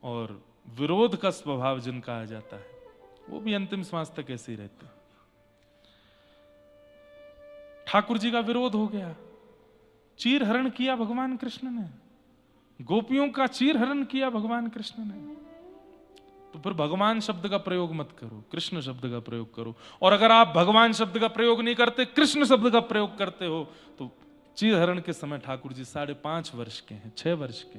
और विरोध का स्वभाव जिनका आ जाता है, वो भी अंतिम श्वास तक ऐसे ही रहते हैं। ठाकुर जी का विरोध हो गया, चीर हरण किया भगवान कृष्ण ने, गोपियों का चीर हरण किया भगवान कृष्ण ने। तो फिर भगवान शब्द का प्रयोग मत करो, कृष्ण शब्द का प्रयोग करो। और अगर आप भगवान शब्द का प्रयोग नहीं करते, कृष्ण शब्द का प्रयोग करते हो, तो चीर हरण के समय ठाकुर जी 5.5 वर्ष के हैं, 6 वर्ष के।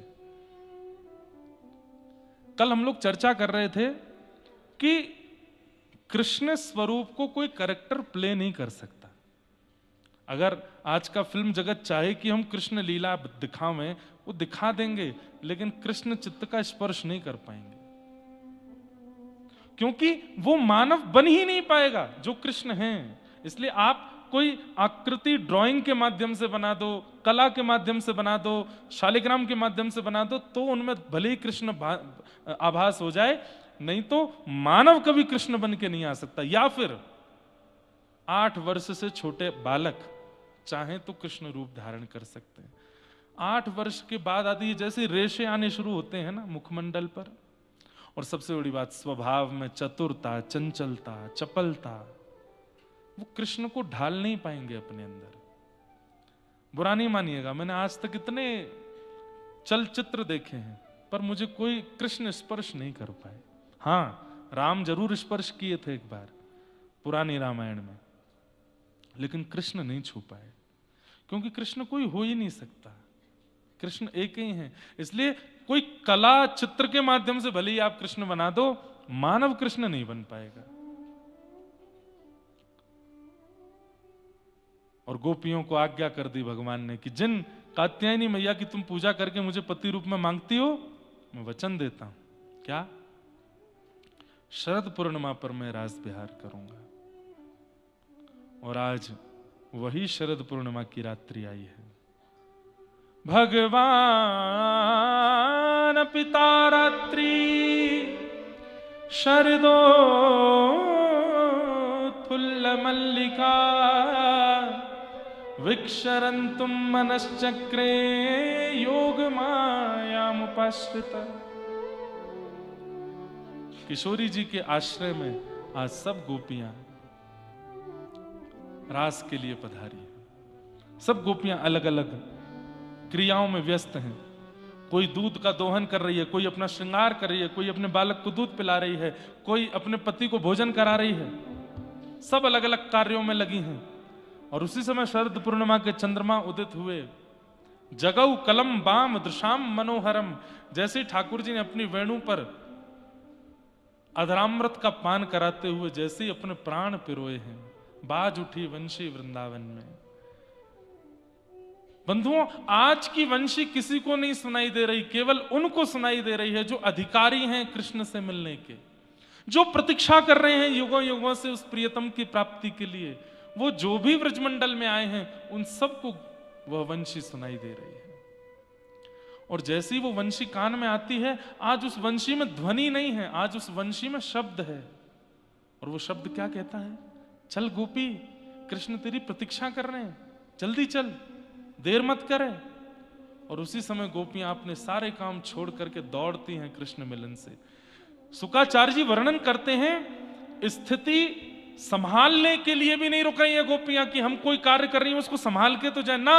कल हम लोग चर्चा कर रहे थे कि कृष्ण स्वरूप को कोई कैरेक्टर प्ले नहीं कर सकता। अगर आज का फिल्म जगत चाहे कि हम कृष्ण लीला दिखावें, वो दिखा देंगे, लेकिन कृष्ण चित्त का स्पर्श नहीं कर पाएंगे, क्योंकि वो मानव बन ही नहीं पाएगा जो कृष्ण हैं। इसलिए आप कोई आकृति ड्राइंग के माध्यम से बना दो, कला के माध्यम से बना दो, शालिग्राम के माध्यम से बना दो, तो उनमें भले ही कृष्ण आभास हो जाए, नहीं तो मानव कभी कृष्ण बन के नहीं आ सकता। या फिर 8 वर्ष से छोटे बालक चाहे तो कृष्ण रूप धारण कर सकते हैं। 8 वर्ष के बाद आदि जैसे रेशे आने शुरू होते हैं ना मुखमंडल पर, और सबसे बड़ी बात स्वभाव में चतुरता, चंचलता, चपलता, वो कृष्ण को ढाल नहीं पाएंगे अपने अंदर। बुरा नहीं मानिएगा, मैंने आज तक इतने चलचित्र देखे हैं, पर मुझे कोई कृष्ण स्पर्श नहीं कर पाए। हाँ, राम जरूर स्पर्श किए थे एक बार पुरानी रामायण में, लेकिन कृष्ण नहीं छू पाए, क्योंकि कृष्ण कोई हो ही नहीं सकता, कृष्ण एक ही हैं। इसलिए कोई कला चित्र के माध्यम से भले ही आप कृष्ण बना दो, मानव कृष्ण नहीं बन पाएगा। और गोपियों को आज्ञा कर दी भगवान ने कि जिन कात्यायनी मैया की तुम पूजा करके मुझे पति रूप में मांगती हो, मैं वचन देता हूं, क्या? शरद पूर्णिमा पर मैं रास विहार करूंगा। और आज वही शरद पूर्णिमा की रात्रि आई है। भगवान पिता रात्रि शरदोत्फुल्ल मल्लिका विक्षरन्तुम मनश्चक्रे योग मायामुपाश्रित। किशोरी जी के आश्रय में आज सब गोपियां रास के लिए पधारी हैं। सब गोपियां अलग अलग क्रियाओं में व्यस्त हैं। कोई दूध का दोहन कर रही है, कोई अपना श्रृंगार कर रही है, कोई अपने बालक को दूध पिला रही है, कोई अपने पति को भोजन करा रही है। सब अलग अलग कार्यों में लगी हैं। और उसी समय शरद पूर्णिमा के चंद्रमा उदित हुए। जगऊ कलम बाम दृशाम मनोहरम। जैसे ही ठाकुर जी ने अपनी वेणु पर अधरामृत का पान कराते हुए जैसे ही अपने प्राण पिरोए हैं, बाज उठी वंशी वृंदावन में। बंधुओं, आज की वंशी किसी को नहीं सुनाई दे रही, केवल उनको सुनाई दे रही है जो अधिकारी हैं कृष्ण से मिलने के, जो प्रतीक्षा कर रहे हैं युगों युगों से उस प्रियतम की प्राप्ति के लिए। वो जो भी व्रजमंडल में आए हैं उन सबको वह वंशी सुनाई दे रही है। और जैसे ही वो वंशी कान में आती है, आज उस वंशी में ध्वनि नहीं है, आज उस वंशी में शब्द है। और वो शब्द क्या कहता है? चल गोपी, कृष्ण तेरी प्रतीक्षा कर रहे हैं, जल्दी चल, देर मत करे। और उसी समय गोपियां अपने सारे काम छोड़ करके दौड़ती हैं कृष्ण मिलन से। शुकाचार्य जी वर्णन करते हैं, स्थिति संभालने के लिए भी नहीं रुक रही है गोपियां कि हम कोई कार्य कर रही हैं उसको संभाल के तो जाए ना।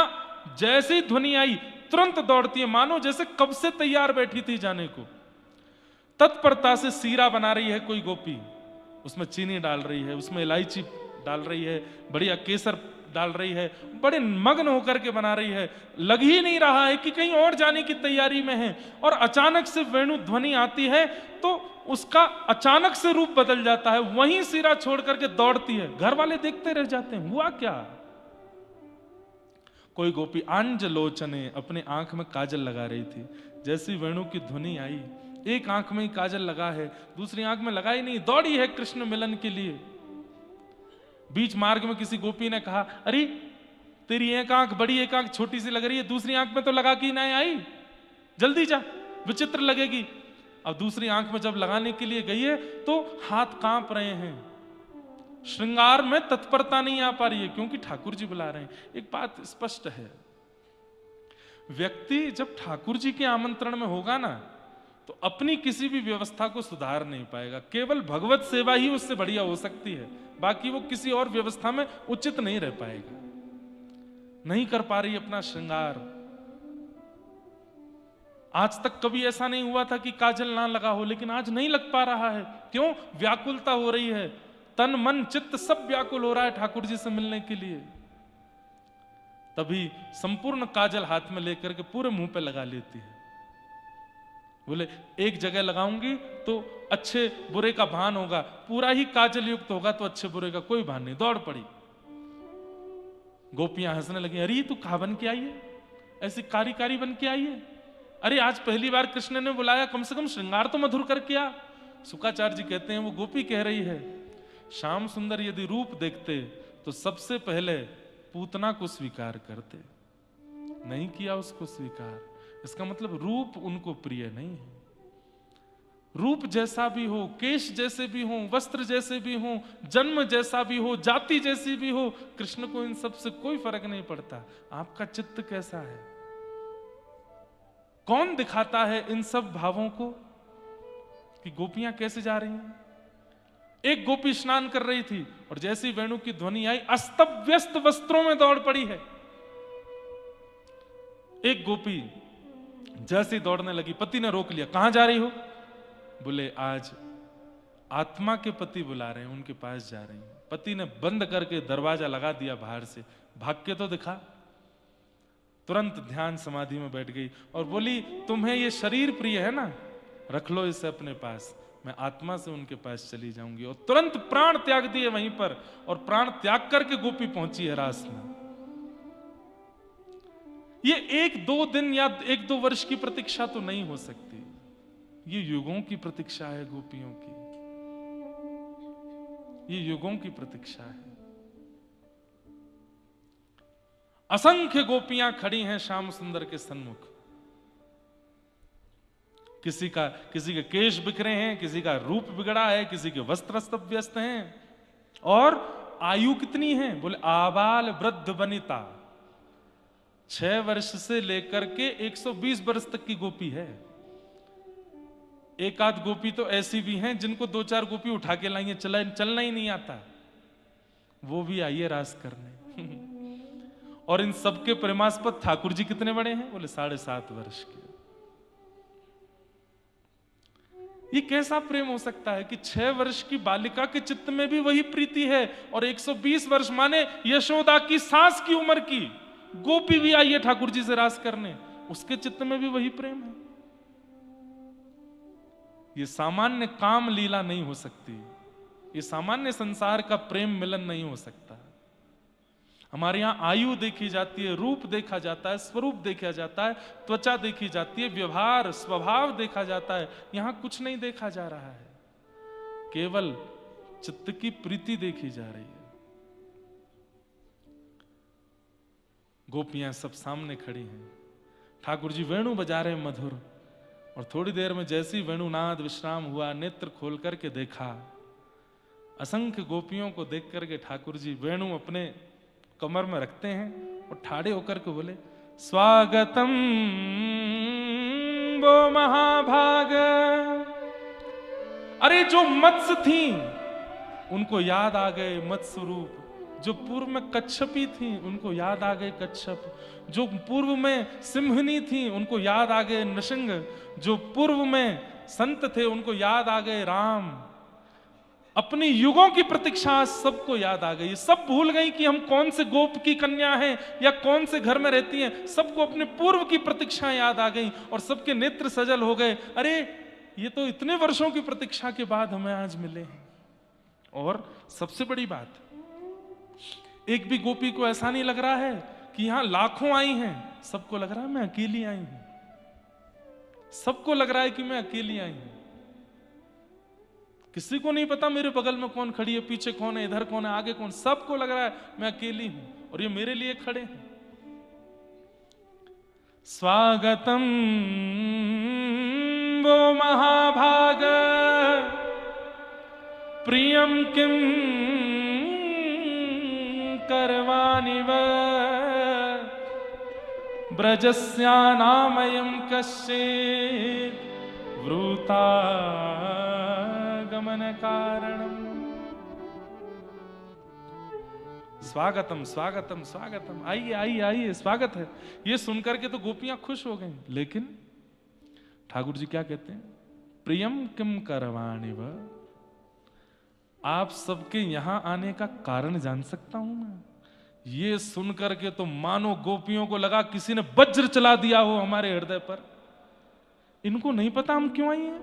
जैसे ही ध्वनि आई तुरंत दौड़ती है, मानो जैसे कब से तैयार बैठी थी जाने को। तत्परता से सीरा बना रही है कोई गोपी, उसमें चीनी डाल रही है, उसमें इलायची डाल रही है, बढ़िया केसर डाल रही है, बड़े मग्न होकर के बना रही है। लग ही नहीं रहा है कि कहीं और जाने की तैयारी में है। और अचानक से वेणु ध्वनि आती है तो उसका अचानक से रूप बदल जाता है, वहीं सिरा छोड़ करके दौड़ती है। घर वाले देखते रह जाते हैं, हुआ क्या? कोई गोपी आंज लोचने अपने आंख में काजल लगा रही थी। जैसी वेणु की ध्वनि आई, एक आंख में ही काजल लगा है, दूसरी आंख में लगा ही नहीं, दौड़ी है कृष्ण मिलन के लिए। बीच मार्ग में किसी गोपी ने कहा, अरे तेरी एक आंख बड़ी, एक आंख छोटी सी लग रही है, दूसरी आंख में तो लगा के नहीं आई, जल्दी जा, विचित्र लगेगी। अब दूसरी आंख में जब लगाने के लिए गई है तो हाथ कांप रहे हैं, श्रृंगार में तत्परता नहीं आ पा रही है, क्योंकि ठाकुर जी बुला रहे हैं। एक बात स्पष्ट है, व्यक्ति जब ठाकुर जी के आमंत्रण में होगा ना तो अपनी किसी भी व्यवस्था को सुधार नहीं पाएगा। केवल भगवत सेवा ही उससे बढ़िया हो सकती है, बाकी वो किसी और व्यवस्था में उचित नहीं रह पाएगा। नहीं कर पा रही अपना श्रृंगार। आज तक कभी ऐसा नहीं हुआ था कि काजल ना लगा हो, लेकिन आज नहीं लग पा रहा है। क्यों? व्याकुलता हो रही है, तन मन चित्त सब व्याकुल हो रहा है ठाकुर जी से मिलने के लिए। तभी संपूर्ण काजल हाथ में लेकर के पूरे मुंह पे लगा लेती है। बोले एक जगह लगाऊंगी तो अच्छे बुरे का भान होगा, पूरा ही काजल युक्त होगा तो अच्छे बुरे का कोई भान नहीं। दौड़ पड़ी। गोपियां हंसने लगी, अरे तू कहां बन के आई है, ऐसी कारी कारी बन के आई है? अरे आज पहली बार कृष्ण ने बुलाया, कम से कम श्रृंगार तो मधुर करके आ। शुकाचार्य जी कहते हैं, वो गोपी कह रही है, श्याम सुंदर यदि रूप देखते तो सबसे पहले पूतना को स्वीकार करते, नहीं किया उसको स्वीकार। इसका मतलब रूप उनको प्रिय नहीं है। रूप जैसा भी हो, केश जैसे भी हो, वस्त्र जैसे भी हो, जन्म जैसा भी हो, जाति जैसी भी हो, कृष्ण को इन सब से कोई फर्क नहीं पड़ता। आपका चित्त कैसा है? कौन दिखाता है इन सब भावों को कि गोपियां कैसे जा रही हैं? एक गोपी स्नान कर रही थी और जैसी वेणु की ध्वनि आई, अस्त व्यस्त वस्त्रों में दौड़ पड़ी है। एक गोपी जैसे दौड़ने लगी, पति ने रोक लिया, कहां जा रही हो? बोले आज आत्मा के पति बुला रहे हैं, उनके पास जा रही हैं। पति ने बंद करके दरवाजा लगा दिया बाहर से, भाग के तो दिखा। तुरंत ध्यान समाधि में बैठ गई और बोली, तुम्हें ये शरीर प्रिय है ना, रख लो इसे अपने पास, मैं आत्मा से उनके पास चली जाऊंगी। और तुरंत प्राण त्याग दिए वहीं पर, और प्राण त्याग करके गोपी पहुंची है रास में। ये 1-2 दिन या 1-2 वर्ष की प्रतीक्षा तो नहीं हो सकती, ये युगों की प्रतीक्षा है गोपियों की, ये युगों की प्रतीक्षा है। असंख्य गोपियां खड़ी हैं श्याम सुंदर के सन्मुख। किसी के केश बिखरे हैं, किसी का रूप बिगड़ा है, किसी के वस्त्र अस्त व्यस्त हैं। और आयु कितनी है? बोले आबाल वृद्ध वनिता, 6 वर्ष से लेकर के 120 वर्ष तक की गोपी है। एक आध गोपी तो ऐसी भी हैं जिनको 2-4 गोपी उठा के लाइए, चलना ही नहीं आता, वो भी आइए रास करने। और इन सबके प्रेमास्पद ठाकुर जी कितने बड़े हैं? बोले 7.5 वर्ष के। ये कैसा प्रेम हो सकता है कि 6 वर्ष की बालिका के चित्त में भी वही प्रीति है, और 120 वर्ष माने यशोदा की सास की उम्र की गोपी भी आई है ठाकुर जी से रास करने, उसके चित्त में भी वही प्रेम है। ये सामान्य काम लीला नहीं हो सकती, ये सामान्य संसार का प्रेम मिलन नहीं हो सकता। हमारे यहां आयु देखी जाती है, रूप देखा जाता है, स्वरूप देखा जाता है, त्वचा देखी जाती है, व्यवहार स्वभाव देखा जाता है। यहां कुछ नहीं देखा जा रहा है, केवल चित्त की प्रीति देखी जा रही है। गोपियां सब सामने खड़ी हैं, ठाकुर जी वेणु बजा रहे हैं मधुर, और थोड़ी देर में जैसी वेणुनाद विश्राम हुआ, नेत्र खोल करके देखा, असंख्य गोपियों को देख करके ठाकुर जी वेणु अपने कमर में रखते हैं और ठाड़े होकर के बोले, स्वागतम वो महाभाग। अरे जो मत्स्य थी उनको याद आ गए मत्स्य रूप, जो पूर्व में कच्छपी थी उनको याद आ गए कच्छप, जो पूर्व में सिंहनी थी उनको याद आ गए नृसिंह, जो पूर्व में संत थे उनको याद आ गए राम। अपनी युगों की प्रतीक्षा सबको याद आ गई, सब भूल गई कि हम कौन से गोप की कन्या हैं या कौन से घर में रहती हैं। सबको अपने पूर्व की प्रतीक्षा याद आ गई और सबके नेत्र सजल हो गए। अरे ये तो इतने वर्षों की प्रतीक्षा के बाद हमें आज मिले हैं। और सबसे बड़ी बात, एक भी गोपी को ऐसा नहीं लग रहा है कि यहां लाखों आई हैं, सबको लग रहा है मैं अकेली आई हूं, सबको लग रहा है कि मैं अकेली आई हूं। किसी को नहीं पता मेरे बगल में कौन खड़ी है, पीछे कौन है, इधर कौन है, आगे कौन, सबको लग रहा है मैं अकेली हूं और ये मेरे लिए खड़े हैं। स्वागतम वो महाभाग प्रियम किम करवाणि व ब्रजस्यानामयं कश्चित् वृता गमन कारणम। स्वागतम स्वागतम स्वागतम, आइए आइए आइए, स्वागत है। ये सुनकर के तो गोपियां खुश हो गई, लेकिन ठाकुर जी क्या कहते हैं? प्रियम किम करवाणि व, आप सबके यहां आने का कारण जान सकता हूं मैं? ये सुनकर के तो मानो गोपियों को लगा किसी ने वज्र चला दिया हो हमारे हृदय पर। इनको नहीं पता हम क्यों आई हैं।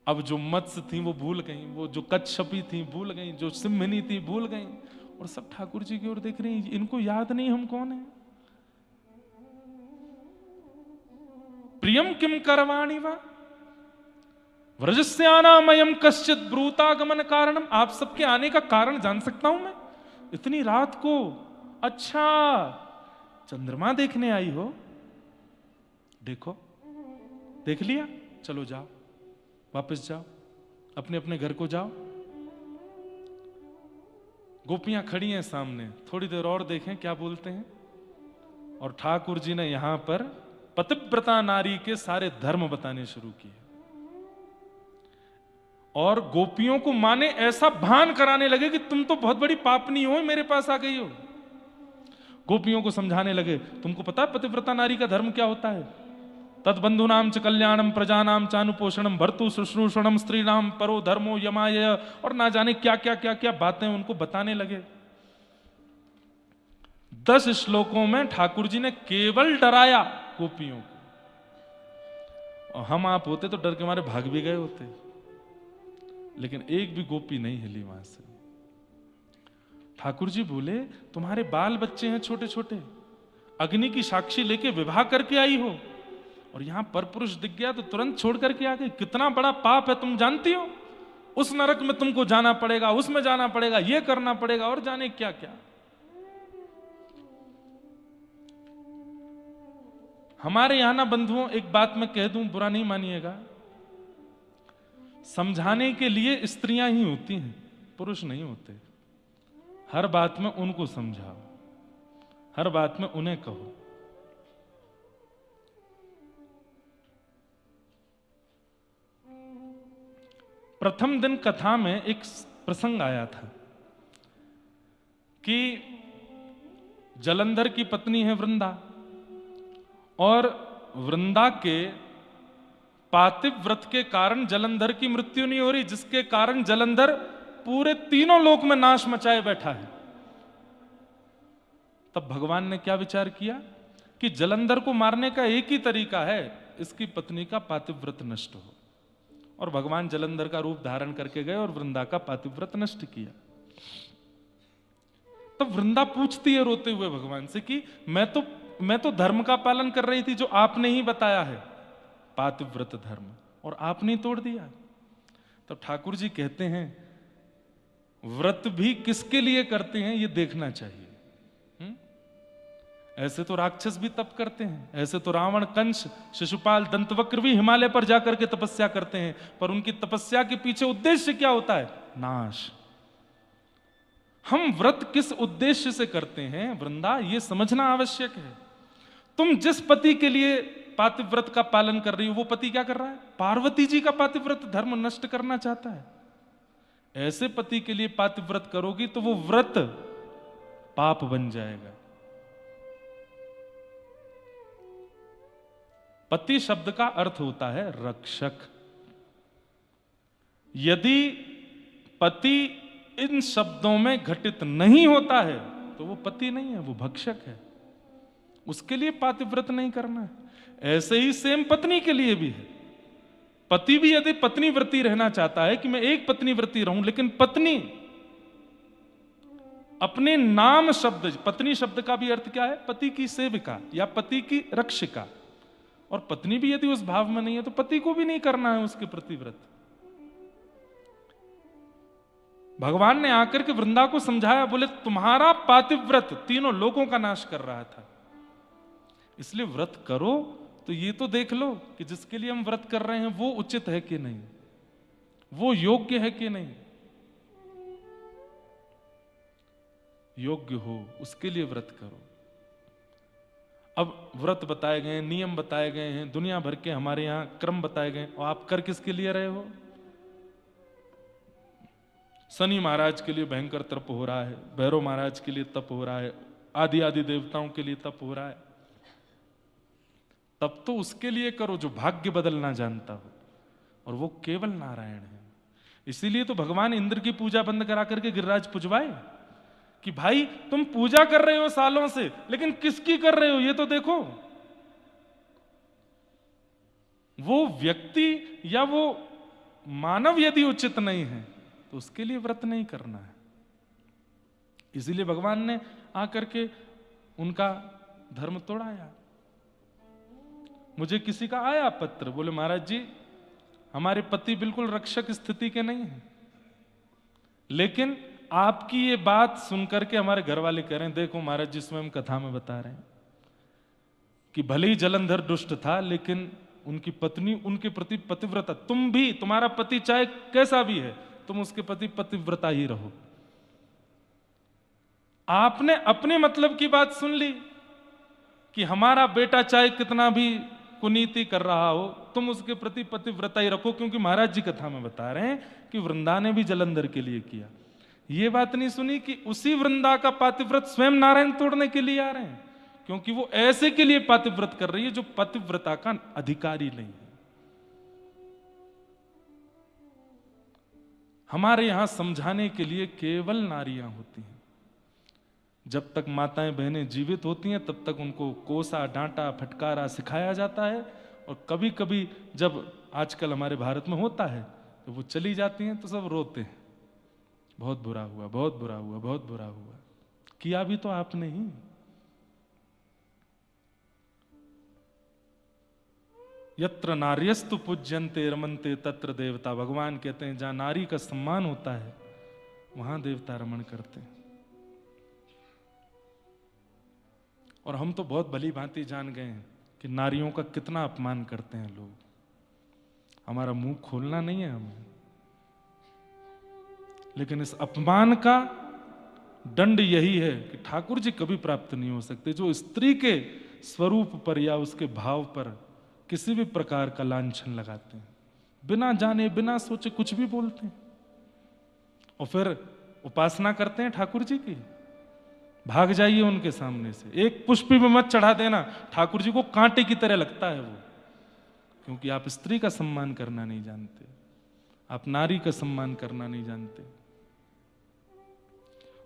अब जो मत्स्य थी वो भूल गई, वो जो कच्छपी थी भूल गई, जो सिंहनी थी भूल गई, और सब ठाकुर जी की ओर देख रही हैं। इनको याद नहीं हम कौन है। प्रियम किम करवाणि वा व्रजस्यानामयं कश्चित् ब्रूतागमन कारणम, आप सबके आने का कारण जान सकता हूं मैं? इतनी रात को? अच्छा, चंद्रमा देखने आई हो? देखो, देख लिया, चलो जाओ, वापस जाओ, अपने अपने घर को जाओ। गोपियां खड़ी हैं सामने, थोड़ी देर और देखें क्या बोलते हैं। और ठाकुर जी ने यहां पर पतिव्रता नारी के सारे धर्म बताने शुरू किए, और गोपियों को माने ऐसा भान कराने लगे कि तुम तो बहुत बड़ी पापनी हो, मेरे पास आ गई हो। गोपियों को समझाने लगे, तुमको पता है पतिव्रता नारी का धर्म क्या होता है? तद्बंधुनाम च कल्याणम प्रजानाम चानुपोषणम भर्तु शुश्रूषणम स्त्रीणाम परो धर्मो यमाय, और ना जाने क्या क्या क्या क्या बातें उनको बताने लगे। 10 श्लोकों में ठाकुर जी ने केवल डराया गोपियों को, और हम आप होते तो डर के मारे भाग भी गए होते, लेकिन एक भी गोपी नहीं हिली वहां से। ठाकुर जी बोले, तुम्हारे बाल बच्चे हैं छोटे छोटे, अग्नि की साक्षी लेके विवाह करके आई हो, और यहां परपुरुष दिख गया तो तुरंत छोड़ करके आ गई। कितना बड़ा पाप है तुम जानती हो? उस नरक में तुमको जाना पड़ेगा, उसमें जाना पड़ेगा, ये करना पड़ेगा, और जाने क्या क्या। हमारे यहां ना बंधुओं, एक बात मैं कह दूं, बुरा नहीं मानिएगा, समझाने के लिए स्त्रियां ही होती हैं, पुरुष नहीं होते। हर बात में उनको समझाओ। हर बात में उन्हें कहो। प्रथम दिन कथा में एक प्रसंग आया था कि जलंधर की पत्नी है वृंदा, और वृंदा के पातिव्रत के कारण जलंधर की मृत्यु नहीं हो रही, जिसके कारण जलंधर पूरे तीनों लोक में नाश मचाए बैठा है। तब भगवान ने क्या विचार किया कि जलंधर को मारने का एक ही तरीका है, इसकी पत्नी का पातिव्रत नष्ट हो। और भगवान जलंधर का रूप धारण करके गए और वृंदा का पातिव्रत नष्ट किया। तब वृंदा पूछती है रोते हुए भगवान से कि मैं तो धर्म का पालन कर रही थी जो आपने ही बताया है, पातिव्रत धर्म, और आपने तोड़ दिया। तो ठाकुर जी कहते हैं व्रत भी किसके लिए करते हैं ये देखना चाहिए। ऐसे तो राक्षस भी तप करते हैं, ऐसे तो रावण, कंस, शिशुपाल, दंतवक्र भी हिमालय पर जाकर के तपस्या करते हैं, पर उनकी तपस्या के पीछे उद्देश्य क्या होता है? नाश। हम व्रत किस उद्देश्य से करते हैं वृंदा, ये समझना आवश्यक है। तुम जिस पति के लिए पातिव्रत का पालन कर रही हो, वो पति क्या कर रहा है? पार्वती जी का पातिव्रत धर्म नष्ट करना चाहता है। ऐसे पति के लिए पातिव्रत करोगी तो वो व्रत पाप बन जाएगा। पति शब्द का अर्थ होता है रक्षक। यदि पति इन शब्दों में घटित नहीं होता है तो वो पति नहीं है, वो भक्षक है। उसके लिए पातिव्रत नहीं करना है। ऐसे ही सेम पत्नी के लिए भी है। पति भी यदि पत्नी व्रती रहना चाहता है कि मैं एक पत्नी व्रती रहूं, लेकिन पत्नी अपने नाम शब्द, पत्नी शब्द का भी अर्थ क्या है? पति की सेविका या पति की रक्षिका। और पत्नी भी यदि उस भाव में नहीं है तो पति को भी नहीं करना है उसके प्रति व्रत। भगवान ने आकर के वृंदा को समझाया, बोले तुम्हारा पातिव्रत तीनों लोगों का नाश कर रहा था, इसलिए व्रत करो तो ये तो देख लो कि जिसके लिए हम व्रत कर रहे हैं वो उचित है कि नहीं, वो योग्य है कि नहीं। योग्य हो उसके लिए व्रत करो। अब व्रत बताए गए, नियम बताए गए हैं, दुनिया भर के हमारे यहां क्रम बताए गए, और आप कर किसके लिए रहे हो? शनि महाराज के लिए भयंकर तप हो रहा है, भैरव महाराज के लिए तप हो रहा है, आदि आदि देवताओं के लिए तप हो रहा है। तब तो उसके लिए करो जो भाग्य बदलना जानता हो, और वो केवल नारायण है। इसीलिए तो भगवान इंद्र की पूजा बंद करा करके गिरिराज पुजवाए कि भाई तुम पूजा कर रहे हो सालों से, लेकिन किसकी कर रहे हो ये तो देखो। वो व्यक्ति या वो मानव यदि उचित नहीं है तो उसके लिए व्रत नहीं करना है। इसीलिए भगवान ने आकर के उनका धर्म तोड़ाया। मुझे किसी का आया पत्र, बोले महाराज जी हमारे पति बिल्कुल रक्षक स्थिति के नहीं है, लेकिन आपकी ये बात सुनकर के हमारे घर वाले कह रहे हैं, देखो महाराज जी स्वयं कथा में बता रहे हैं कि भले ही जलंधर दुष्ट था लेकिन उनकी पत्नी उनके प्रति पतिव्रता। तुम भी, तुम्हारा पति चाहे कैसा भी है, तुम उसके प्रति पतिव्रता ही रहो। आपने अपने मतलब की बात सुन ली कि हमारा बेटा चाहे कितना भी कुनीति कर रहा हो, तुम उसके प्रति पतिव्रता ही रखो, क्योंकि महाराज जी कथा में बता रहे हैं कि वृंदा ने भी जलंधर के लिए किया। ये बात नहीं सुनी कि उसी वृंदा का पातिव्रत स्वयं नारायण तोड़ने के लिए आ रहे हैं, क्योंकि वो ऐसे के लिए पातिव्रत कर रही है जो पतिव्रता का अधिकारी नहीं है। हमारे यहां समझाने के लिए केवल नारियां होती हैं। जब तक माताएं बहनें जीवित होती हैं तब तक उनको कोसा, डांटा, फटकारा सिखाया जाता है, और कभी कभी जब आजकल हमारे भारत में होता है तो वो चली जाती हैं तो सब रोते हैं, बहुत बुरा हुआ, बहुत बुरा हुआ, बहुत बुरा हुआ। किया भी तो आपने ही। यत्र नार्यस्तु पूज्यन्ते रमन्ते तत्र देवता। भगवान कहते हैं जहां नारी का सम्मान होता है वहां देवता रमण करते हैं। और हम तो बहुत भली भांति जान गए हैं कि नारियों का कितना अपमान करते हैं लोग। हमारा मुंह खोलना नहीं है हमें, लेकिन इस अपमान का दंड यही है कि ठाकुर जी कभी प्राप्त नहीं हो सकते जो स्त्री के स्वरूप पर या उसके भाव पर किसी भी प्रकार का लांछन लगाते हैं, बिना जाने बिना सोचे कुछ भी बोलते हैं, और फिर उपासना करते हैं ठाकुर जी की। भाग जाइए उनके सामने से, एक पुष्प भी मत चढ़ा देना, ठाकुर जी को कांटे की तरह लगता है वो, क्योंकि आप स्त्री का सम्मान करना नहीं जानते, आप नारी का सम्मान करना नहीं जानते।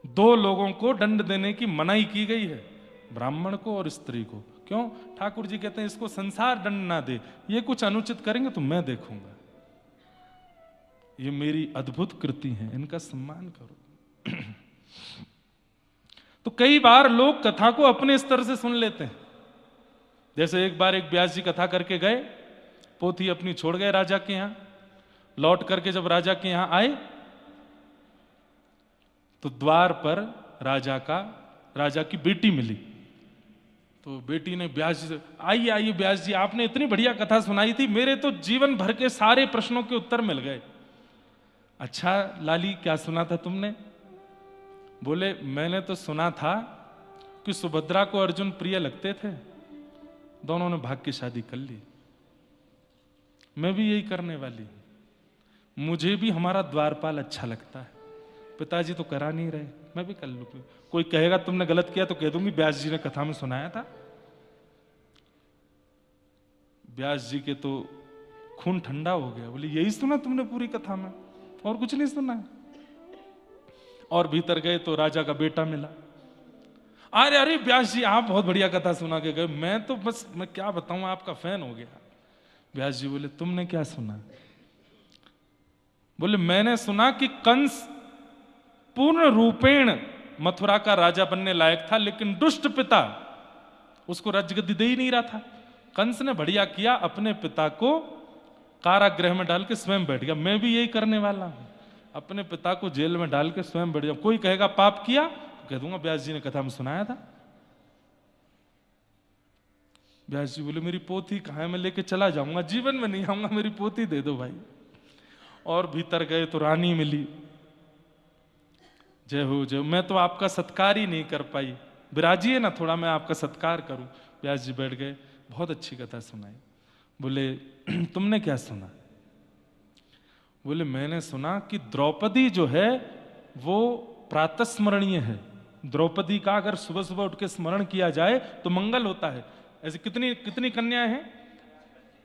दो लोगों को दंड देने की मनाही की गई है, ब्राह्मण को और स्त्री को। क्यों? ठाकुर जी कहते हैं इसको संसार दंड ना दे, ये कुछ अनुचित करेंगे तो मैं देखूंगा, ये मेरी अद्भुत कृति है, इनका सम्मान करो। तो कई बार लोग कथा को अपने स्तर से सुन लेते हैं। जैसे एक बार एक व्यास जी कथा करके गए, पोथी अपनी छोड़ गए राजा के यहां, लौट करके जब राजा के यहां आए तो द्वार पर राजा की बेटी मिली। तो बेटी ने व्यास जी से, आइए आइए व्यास जी, आपने इतनी बढ़िया कथा सुनाई थी, मेरे तो जीवन भर के सारे प्रश्नों के उत्तर मिल गए। अच्छा लाली, क्या सुना था तुमने? बोले, मैंने तो सुना था कि सुभद्रा को अर्जुन प्रिय लगते थे, दोनों ने भाग की शादी कर ली। मैं भी यही करने वाली हूं, मुझे भी हमारा द्वारपाल अच्छा लगता है, पिताजी तो करा नहीं रहे, मैं भी कर लूं। कोई कहेगा तुमने गलत किया तो कह दूंगी व्यास जी ने कथा में सुनाया था। व्यास जी के तो खून ठंडा हो गया, बोले यही सुना तुमने पूरी कथा में, और कुछ नहीं सुना? और भीतर गए तो राजा का बेटा मिला। अरे अरे व्यास जी, आप बहुत बढ़िया कथा सुना के गए, मैं तो बस मैं क्या बताऊं, आपका फैन हो गया। व्यास जी बोले, तुमने क्या सुना? बोले, मैंने सुना कि कंस पूर्ण रूपेण मथुरा का राजा बनने लायक था, लेकिन दुष्ट पिता उसको राजगद्दी दे ही नहीं रहा था। कंस ने बढ़िया किया, अपने पिता को कारागृह में डाल के स्वयं बैठ गया। मैं भी यही करने वाला हूं, अपने पिता को जेल में डाल के स्वयं बैठ जाऊं। कोई कहेगा पाप किया, कह दूंगा व्यास जी ने कथा में सुनाया था। व्यास जी बोले, मेरी पोथी कहाँ है, मैं लेके चला जाऊंगा, जीवन में नहीं आऊंगा, मेरी पोथी दे दो भाई। और भीतर गए तो रानी मिली। जय हो जय हो, मैं तो आपका सत्कार ही नहीं कर पाई, विराजिए ना थोड़ा, मैं आपका सत्कार करूं। व्यास जी बैठ गए, बहुत अच्छी कथा सुनाई। बोले, तुमने क्या सुना? बोले, मैंने सुना कि द्रौपदी जो है वो प्रातस्मरणीय है। द्रौपदी का अगर सुबह सुबह उठ के स्मरण किया जाए तो मंगल होता है। ऐसे कितनी कितनी कन्याएं हैं?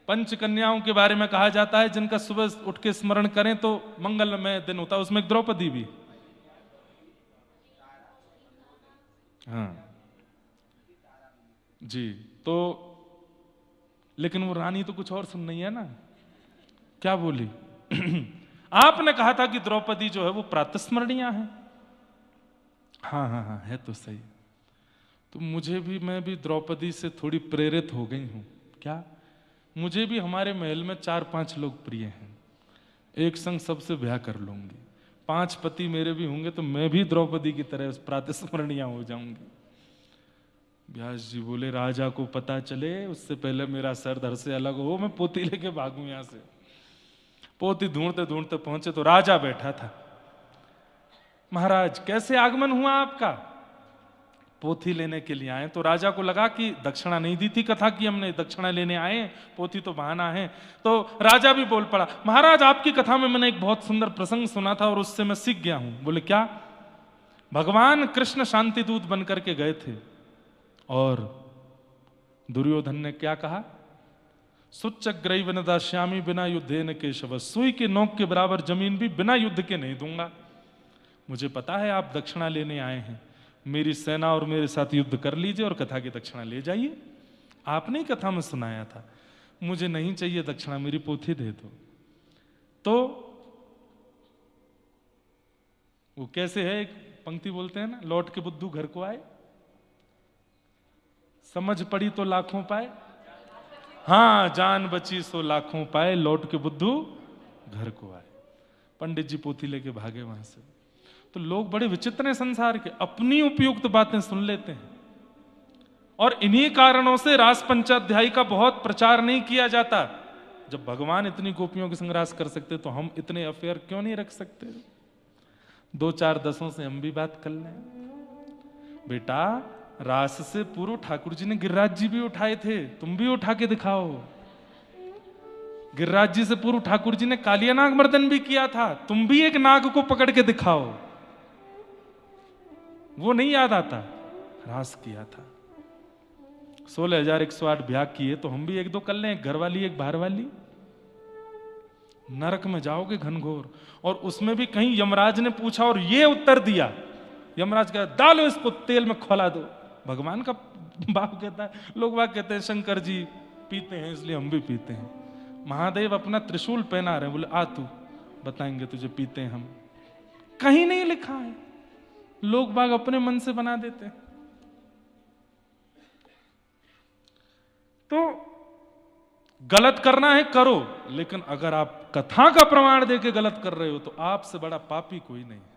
5 कन्याओं के बारे में कहा जाता है जिनका सुबह उठ के स्मरण करें तो मंगलमय दिन होता है, उसमें एक द्रौपदी भी। हाँ जी, तो लेकिन वो रानी तो कुछ और सुन रही है ना, क्या बोली? आपने कहा था कि द्रौपदी जो है वो प्रातस्मरणीय है। हाँ हाँ हाँ, है तो सही। तो मैं भी द्रौपदी से थोड़ी प्रेरित हो गई हूं। क्या? मुझे भी हमारे महल में 4-5 लोग प्रिय हैं, एक संग सबसे ब्याह कर लूंगी। 5 पति मेरे भी होंगे तो मैं भी द्रौपदी की तरह प्रातस्मरणीय हो जाऊंगी। व्यास जी बोले, राजा को पता चले उससे पहले मेरा सर धड़ से अलग हो, मैं पोती लेके भागूं यहां से। पोती ढूंढते ढूंढते पहुंचे तो राजा बैठा था। महाराज, कैसे आगमन हुआ आपका? पोथी लेने के लिए आए। तो राजा को लगा कि दक्षिणा नहीं दी थी कथा की हमने, दक्षिणा लेने आए, पोथी तो बहाना है। तो राजा भी बोल पड़ा, महाराज आपकी कथा में मैंने एक बहुत सुंदर प्रसंग सुना था और उससे मैं सीख गया हूं। बोले, क्या? भगवान कृष्ण शांति दूत बनकर के गए थे और दुर्योधन ने क्या कहा? सुच्चग्रैव न दास्यामि बिना युद्धेन केशव, सुई के नोक के बराबर जमीन भी बिना युद्ध के नहीं दूंगा। मुझे पता है आप दक्षिणा लेने आए हैं, मेरी सेना और मेरे साथ युद्ध कर लीजिए और कथा की दक्षिणा ले जाइए। आपने ही कथा में सुनाया था, मुझे नहीं चाहिए दक्षिणा, मेरी पोथी दे दो। तो वो कैसे है, एक पंक्ति बोलते हैं ना, लौट के बुद्धू घर को आए, समझ पड़ी तो लाखों पाए। हाँ, जान बची सो लाखों पाए, लौट के बुद्धू घर को आए। पंडित जी पोथी लेके भागे वहां से। तो लोग बड़े विचित्र हैं संसार के, अपनी उपयुक्त बातें सुन लेते हैं। और इन्हीं कारणों से रास पंचाध्यायी का बहुत प्रचार नहीं किया जाता। जब भगवान इतनी गोपियों के संग रास कर सकते तो हम इतने अफेयर क्यों नहीं रख सकते? 2-4 दसों से हम भी बात कर लें। बेटा रास से पूर्व ठाकुर जी ने गिरिराज जी भी उठाए थे, तुम भी उठा के दिखाओ। गिरिराज जी से पूर्व ठाकुर जी ने कालिया नाग मर्दन भी किया था, तुम भी एक नाग को पकड़ के दिखाओ। वो नहीं याद आता, रास किया था। 16,108 ब्याह किए तो हम भी एक दो कर लें, एक घर वाली एक बाहर वाली। नरक में जाओगे घनघोर। और उसमें भी कहीं यमराज ने पूछा और ये उत्तर दिया, यमराज कहता डालो इसको तेल में खौला दो। भगवान का बाप कहता है, लोग बात कहते हैं शंकर जी पीते हैं इसलिए हम भी पीते हैं। महादेव अपना त्रिशूल पहना रहे हैं, बोले आ तू बताएंगे तुझे पीते हैं हम। कहीं नहीं लिखा है, लोग बाग अपने मन से बना देते हैं। तो गलत करना है करो, लेकिन अगर आप कथा का प्रमाण देके गलत कर रहे हो तो आपसे बड़ा पापी कोई नहीं है।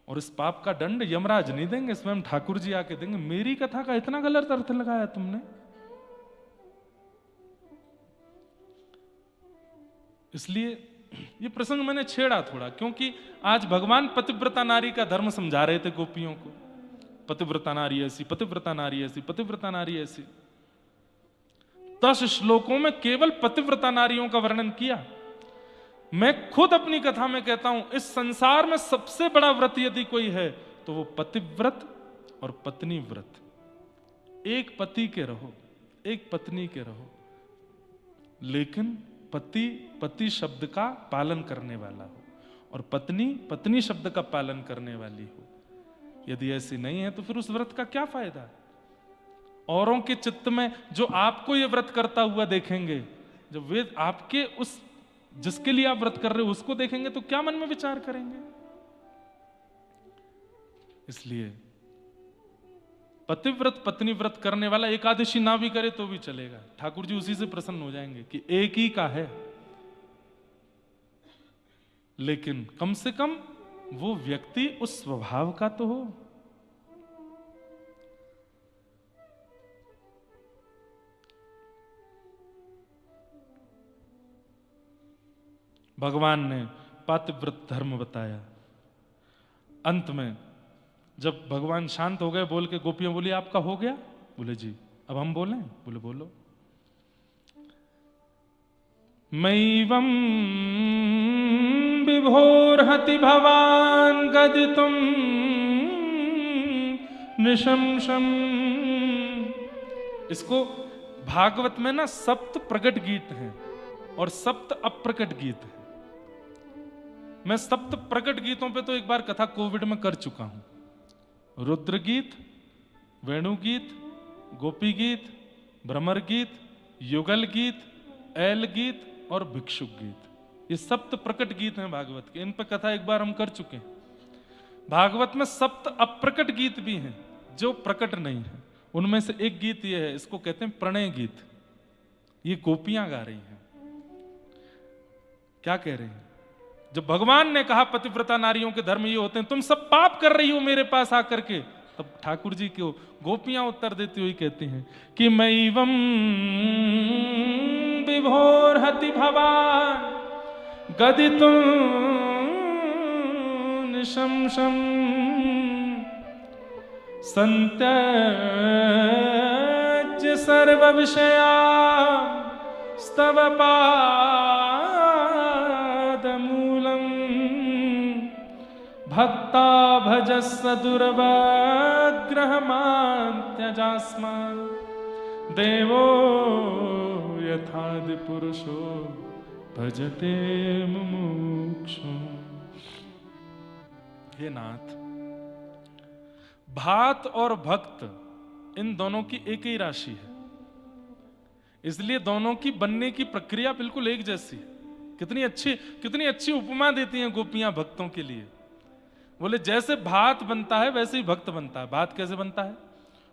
और इस पाप का दंड यमराज नहीं देंगे, स्वयं ठाकुर जी आके देंगे। मेरी कथा का इतना गलत अर्थ लगाया तुमने। इसलिए ये प्रसंग मैंने छेड़ा थोड़ा, क्योंकि आज भगवान पतिव्रता नारी का धर्म समझा रहे थे गोपियों को। पतिव्रता नारी ऐसी, पतिव्रता नारी ऐसी, पतिव्रता नारी ऐसी। 10 श्लोकों में केवल पतिव्रता नारियों का वर्णन किया। मैं खुद अपनी कथा में कहता हूं, इस संसार में सबसे बड़ा व्रत यदि कोई है तो वो पतिव्रत और पत्नी व्रत। एक पति के रहो, एक पत्नी के रहो, लेकिन पति पति शब्द का पालन करने वाला हो और पत्नी पत्नी शब्द का पालन करने वाली हो। यदि ऐसी नहीं है तो फिर उस व्रत का क्या फायदा। औरों के चित्त में जो आपको ये व्रत करता हुआ देखेंगे, जब वे आपके उस जिसके लिए आप व्रत कर रहे हो उसको देखेंगे तो क्या मन में विचार करेंगे। इसलिए पतिव्रत पत्नी व्रत करने वाला एकादशी ना भी करे तो भी चलेगा, ठाकुर जी उसी से प्रसन्न हो जाएंगे कि एक ही का है। लेकिन कम से कम वो व्यक्ति उस स्वभाव का तो हो। भगवान ने पातिव्रत धर्म बताया। अंत में जब भगवान शांत हो गए, बोल के गोपियां बोली आपका हो गया? बोले जी। अब हम बोलें? बोले बोलो। मैवं विभोर्हति भवान गदितुम निशंसम। इसको भागवत में ना सप्त प्रकट गीत हैं और सप्त अप्रकट गीत हैं। मैं सप्त प्रकट गीतों पे तो एक बार कथा कोविड में कर चुका हूं। रुद्र गीत, वेणु गीत, गोपी गीत, भ्रमर गीत, युगल गीत, ऐल गीत और भिक्षुक गीत। ये सप्त प्रकट गीत हैं भागवत के। इन पर कथा एक बार हम कर चुके हैं। भागवत में सप्त अप्रकट गीत भी हैं जो प्रकट नहीं है। उनमें से एक गीत ये है, इसको कहते हैं प्रणय गीत। ये गोपियां गा रही हैं। क्या कह रही हैं? जब भगवान ने कहा पतिव्रता नारियों के धर्म ये होते हैं, तुम सब पाप कर रही हो मेरे पास आकर के, तब ठाकुर जी को गोपियां उत्तर देती हुई कहती हैं कि मैवं विभोर्हति भवान गदितुम निशंसम संत्यज्य सर्व विषया स्तव पादमूलम् भक्ता भजस्व दुर्वग्रहमान्त्यजास्मान् देवो यथादि पुरुषो भजते मुमुक्षु। हे नाथ, भात और भक्त इन दोनों की एक ही राशि है, इसलिए दोनों की बनने की प्रक्रिया बिल्कुल एक जैसी है। कितनी अच्छी उपमा देती हैं गोपियां भक्तों के लिए। बोले जैसे भात बनता है वैसे ही भक्त बनता है। भात कैसे बनता है?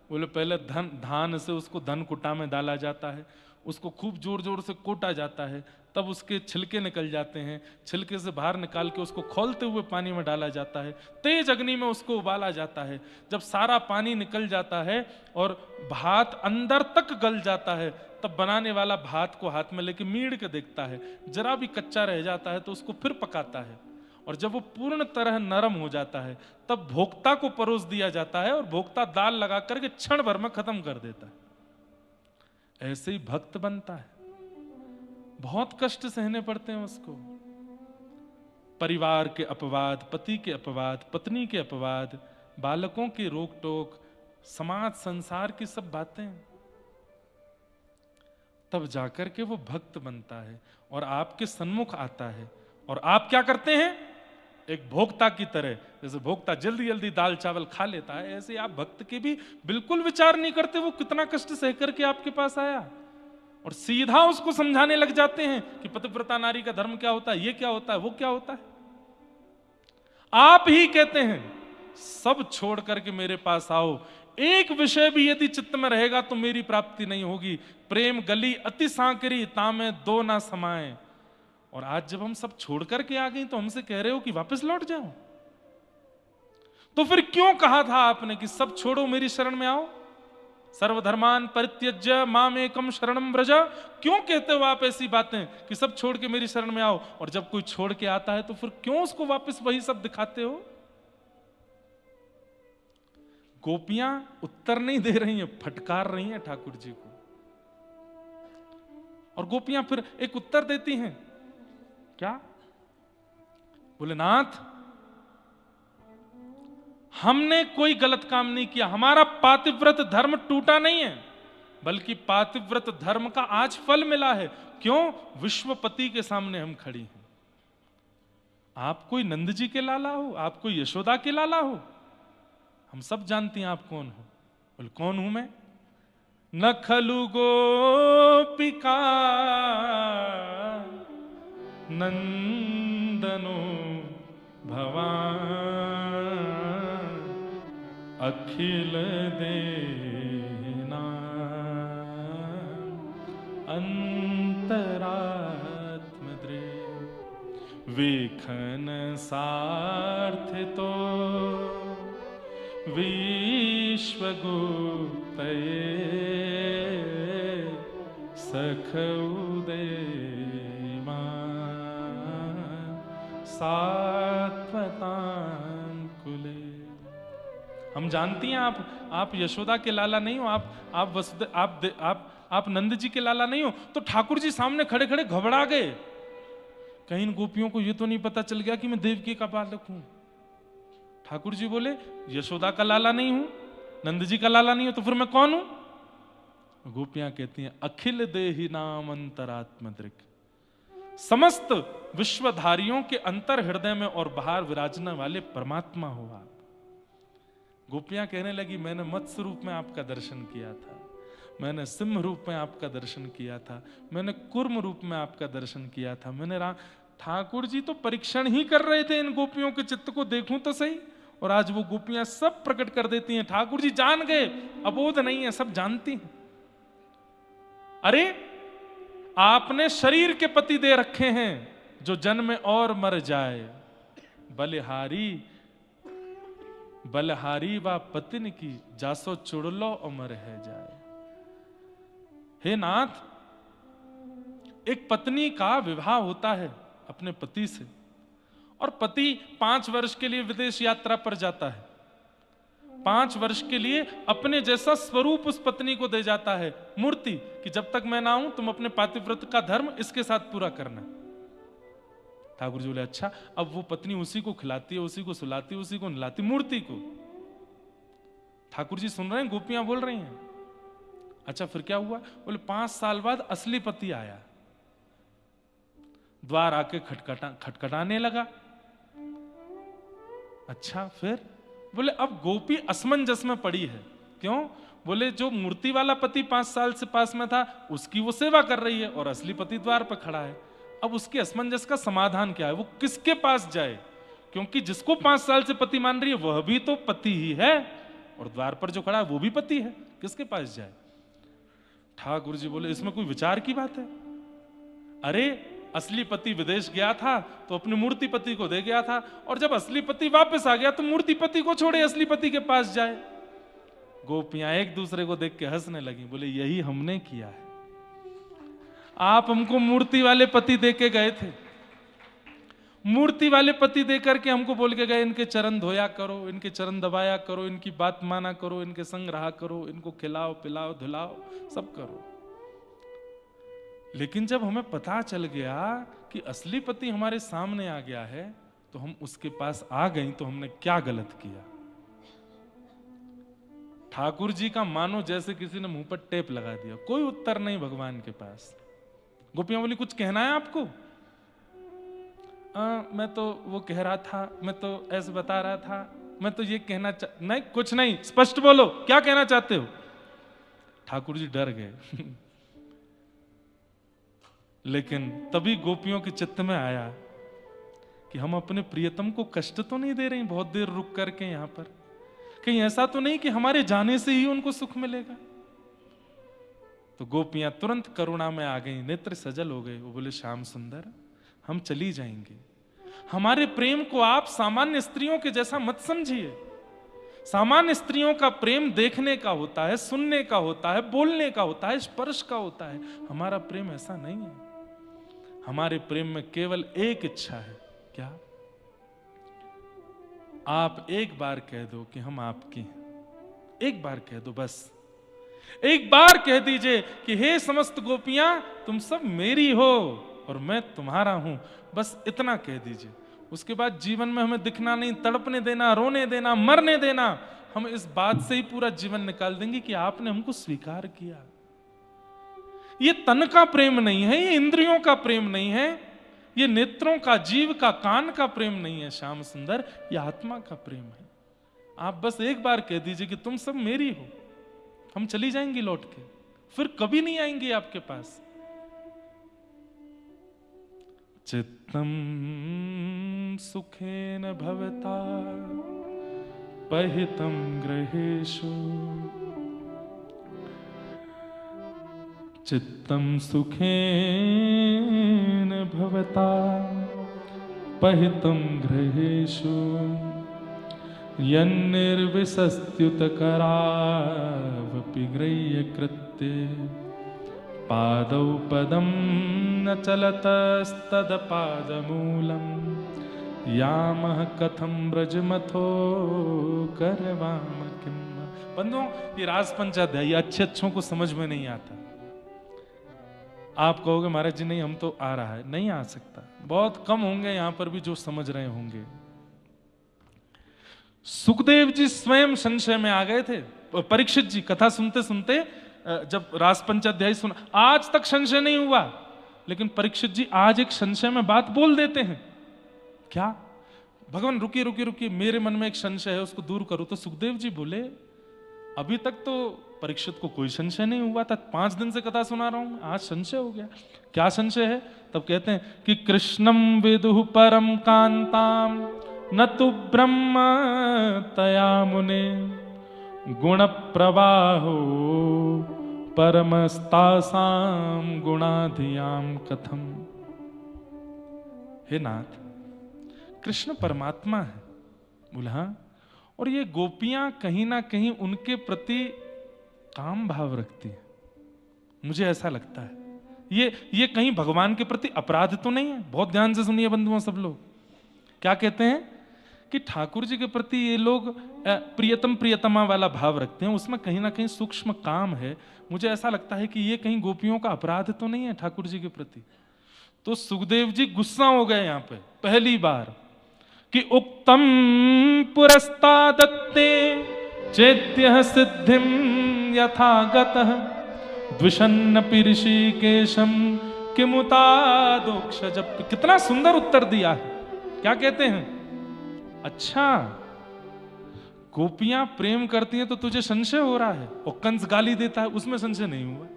बोले पहले धान से उसको धन कुटा में डाला जाता है, उसको खूब जोर जोर से कोटा जाता है, तब उसके छिलके निकल जाते हैं, छिलके से बाहर निकाल के उसको खौलते हुए पानी में डाला जाता है, तेज अग्नि में उसको उबाला जाता है। जब सारा पानी निकल जाता है और भात अंदर तक गल जाता है, तब बनाने वाला भात को हाथ में लेके मीड़ के देखता है, जरा भी कच्चा रह जाता है तो उसको फिर पकाता है और जब वो पूर्ण तरह नरम हो जाता है तब भोक्ता को परोस दिया जाता है और भोक्ता दाल लगा करके क्षण भर में खत्म कर देता है। ऐसे ही भक्त बनता है, बहुत कष्ट सहने पड़ते हैं उसको। परिवार के अपवाद, पति के अपवाद, पत्नी के अपवाद, बालकों की रोक टोक, समाज संसार की सब बातें, तब जाकर के वो भक्त बनता है और आपके सन्मुख आता है। और आप क्या करते हैं? एक भोक्ता की तरह, जैसे भोक्ता जल्दी जल्दी दाल चावल खा लेता है, ऐसे आप भक्त के भी बिल्कुल विचार नहीं करते वो कितना कष्ट सह करके आपके पास आया, और सीधा उसको समझाने लग जाते हैं कि पतिव्रता नारी का धर्म क्या होता है, ये क्या होता है, वो क्या होता है। आप ही कहते हैं सब छोड़ करके मेरे पास आओ, एक विषय भी यदि चित्त में रहेगा तो मेरी प्राप्ति नहीं होगी। प्रेम गली अति सांकरी, तामे दो ना समाए। और आज जब हम सब छोड़ करके आ गए तो हमसे कह रहे हो कि वापस लौट जाओ। तो फिर क्यों कहा था आपने कि सब छोड़ो मेरी शरण में आओ? सर्वधर्मान परित्यज्य माम एकम शरणम व्रज। क्यों कहते हो आप ऐसी बातें कि सब छोड़ के मेरी शरण में आओ? और जब कोई छोड़ के आता है तो फिर क्यों उसको वापस वही सब दिखाते हो? गोपियां उत्तर नहीं दे रही हैं, फटकार रही हैं ठाकुर जी को। और गोपियां फिर एक उत्तर देती हैं, क्या? बोले नाथ, हमने कोई गलत काम नहीं किया, हमारा पातिव्रत धर्म टूटा नहीं है, बल्कि पातिव्रत धर्म का आज फल मिला है। क्यों? विश्वपति के सामने हम खड़ी हैं। आप कोई नंद जी के लाला हो, आप कोई यशोदा के लाला हो, हम सब जानती हैं आप कौन हो। बोले कौन हूं मैं? न खलु गोपिका नंदनो भवान, अखिल देना अंतरात्मद्रे, विखन सार्थितो विश्वगुप्तये, सखउदे सात्वतां कुले। हम जानती हैं आप यशोदा के लाला नहीं हो, आप वसुदेव, आप नंद जी के लाला नहीं हो। तो ठाकुर जी सामने खड़े खड़े घबरा गए, कहीं इन गोपियों को ये तो नहीं पता चल गया कि मैं देवकी का बालक हूं। ठाकुर जी बोले यशोदा का लाला नहीं हूं, नंद जी का लाला नहीं हूं, तो फिर मैं कौन हूं? गोपियां कहती हैं अखिल देहि नाम अंतरात्मदृक्, समस्त विश्वधारियों के अंतर हृदय में और बाहर विराजने वाले परमात्मा हो आप। गोपियां कहने लगी मैंने मत्स्य रूप में आपका दर्शन किया था, मैंने सिंह रूप में आपका दर्शन किया था, मैंने कुर्म रूप में आपका दर्शन किया था, मैंने ठाकुर जी तो परीक्षण ही कर रहे थे इन गोपियों के चित्त को, देखूं तो सही। और आज वो गोपियां सब प्रकट कर देती हैं। ठाकुर जी जान गए, अबोध नहीं है, सब जानती हैं। अरे आपने शरीर के पति दे रखे हैं जो जन्म और मर जाए, बलहारी व पतिन की जासो चुड़लो अमर है जाए। हे नाथ, एक पत्नी का विवाह होता है अपने पति से, और पति 5 वर्ष के लिए विदेश यात्रा पर जाता है, 5 वर्ष के लिए अपने जैसा स्वरूप उस पत्नी को दे जाता है, मूर्ति, कि जब तक मैं ना हूं तुम अपने पातिव्रत का धर्म इसके साथ पूरा करना। ठाकुर जी बोले अच्छा। अब वो पत्नी उसी को खिलाती है, उसी को सुलाती है, उसी को नहलाती, मूर्ति को। ठाकुर जी सुन रहे हैं, गोपियां बोल रही हैं। अच्छा फिर क्या हुआ? बोले 5 साल बाद असली पति आया, द्वार आके खटखटाने लगा। अच्छा फिर? बोले अब गोपी असमंजस में पड़ी है। क्यों? बोले जो मूर्ति वाला पति 5 साल से पास में था उसकी वो सेवा कर रही है, और असली पति द्वार पर खड़ा है। अब उसके असमंजस का समाधान क्या है? वो किसके पास जाए? क्योंकि जिसको 5 साल से पति मान रही है वह भी तो पति ही है, और द्वार पर जो खड़ा है वो भी पति है, किसके पास जाए? ठाकुर जी बोले इसमें कोई विचार की बात है? अरे असली पति विदेश गया था तो अपने मूर्ति पति को दे गया था, और जब असली पति वापस आ गया तो मूर्ति पति को छोड़े असली पति के पास जाए। गोपियां एक दूसरे को देख के हंसने लगी। बोले यही हमने किया है, आप हमको मूर्ति वाले पति दे के गए थे, मूर्ति वाले पति दे करके हमको बोल के गए इनके चरण धोया करो, इनके चरण दबाया करो, इनकी बात माना करो, इनके संग रहा करो, इनको खिलाओ पिलाओ धुलाओ सब करो। लेकिन जब हमें पता चल गया कि असली पति हमारे सामने आ गया है तो हम उसके पास आ गई तो हमने क्या गलत किया। ठाकुर जी का मानो जैसे किसी ने मुंह पर टेप लगा दिया, कोई उत्तर नहीं भगवान के पास। गोपियां बोली कुछ कहना है आपको? मैं तो वो कह रहा था, मैं तो ऐसे बता रहा था, मैं तो ये कहना नहीं, कुछ नहीं, स्पष्ट बोलो क्या कहना चाहते हो। ठाकुर जी डर गए लेकिन तभी गोपियों के चित्त में आया कि हम अपने प्रियतम को कष्ट तो नहीं दे रहे हैं बहुत देर रुक करके यहां पर, कहीं ऐसा तो नहीं कि हमारे जाने से ही उनको सुख मिलेगा। तो गोपियां तुरंत करुणा में आ गई, नेत्र सजल हो गए। वो बोले श्याम सुंदर हम चली जाएंगे, हमारे प्रेम को आप सामान्य स्त्रियों के जैसा मत समझिए। सामान्य स्त्रियों का प्रेम देखने का होता है, सुनने का होता है, बोलने का होता है, स्पर्श का होता है। हमारा प्रेम ऐसा नहीं है। हमारे प्रेम में केवल एक इच्छा है, क्या? आप एक बार कह दो कि हम आपके हैं, एक बार कह दो, बस एक बार कह दीजिए कि हे समस्त गोपियां तुम सब मेरी हो और मैं तुम्हारा हूं, बस इतना कह दीजिए। उसके बाद जीवन में हमें दिखना नहीं, तड़पने देना, रोने देना, मरने देना। हम इस बात से ही पूरा जीवन निकाल देंगे कि आपने हमको स्वीकार किया। ये तन का प्रेम नहीं है, ये इंद्रियों का प्रेम नहीं है, ये नेत्रों का, जीव का, कान का प्रेम नहीं है श्याम सुंदर, ये आत्मा का प्रेम है। आप बस एक बार कह दीजिए कि तुम सब मेरी हो, हम चली जाएंगी लौट के, फिर कभी नहीं आएंगे आपके पास। चित्तम सुखेन भवता पहितम गृहेषु, चित्तम सुखेन भवता पहितम गृहेषु, यन्निर्विशस्त्युतकरावपि गृह्य कृत्ये, पादौ पदं न चलतस्तदपादमूलम्, यामः कथं ब्रजमथो करवाम किम्। बंधुओं ये रास पंचाध्याय अच्छे अच्छों को समझ में नहीं आता। आप कहोगे महाराज जी नहीं हम तो आ रहा है, नहीं आ सकता। बहुत कम होंगे यहां पर भी जो समझ रहे होंगे। सुखदेव जी स्वयं संशय में आ गए थे। परीक्षित जी कथा सुनते सुनते जब रास पंचाध्याय सुना, आज तक संशय नहीं हुआ, लेकिन परीक्षित जी आज एक संशय में बात बोल देते हैं। क्या? भगवान रुकिए रुकिए रुकिए, मेरे मन में एक संशय है उसको दूर करो। तो सुखदेव जी बोले अभी तक तो परीक्षित को कोई संशय नहीं हुआ था, 5 दिन से कथा सुना रहा हूं, आज संशय हो गया। क्या संशय है? तब कहते हैं कि कृष्णम विदुः परम कांताम न तु ब्रह्म तया मुने, गुण प्रवाहो परमस्तासाम गुणाधियाम कथम। हे नाथ, कृष्ण परमात्मा है। बोला हाँ, और ये गोपियां कहीं ना कहीं उनके प्रति काम भाव रखती है, मुझे ऐसा लगता है। ये कहीं भगवान के प्रति अपराध तो नहीं है? बहुत ध्यान से सुनिए बंधुओं सब लोग। क्या कहते हैं कि ठाकुर जी के प्रति ये लोग प्रियतम प्रियतमा वाला भाव रखते हैं, उसमें कहीं ना कहीं सूक्ष्म काम है। मुझे ऐसा लगता है कि ये कहीं गोपियों का अपराध तो नहीं है ठाकुर जी के प्रति। तो सुखदेव जी गुस्सा हो गए यहां पे पहली बार कि उक्तम पुरस्तादत्ते चेत्यः सिद्धिं यथागतः, द्विषन्न ऋषिकेशम किमुतादोक्ष। जब कितना सुंदर उत्तर दिया है। क्या कहते हैं? अच्छा गोपियां प्रेम करती हैं तो तुझे संशय हो रहा है, और कंस गाली देता है उसमें संशय नहीं हुआ।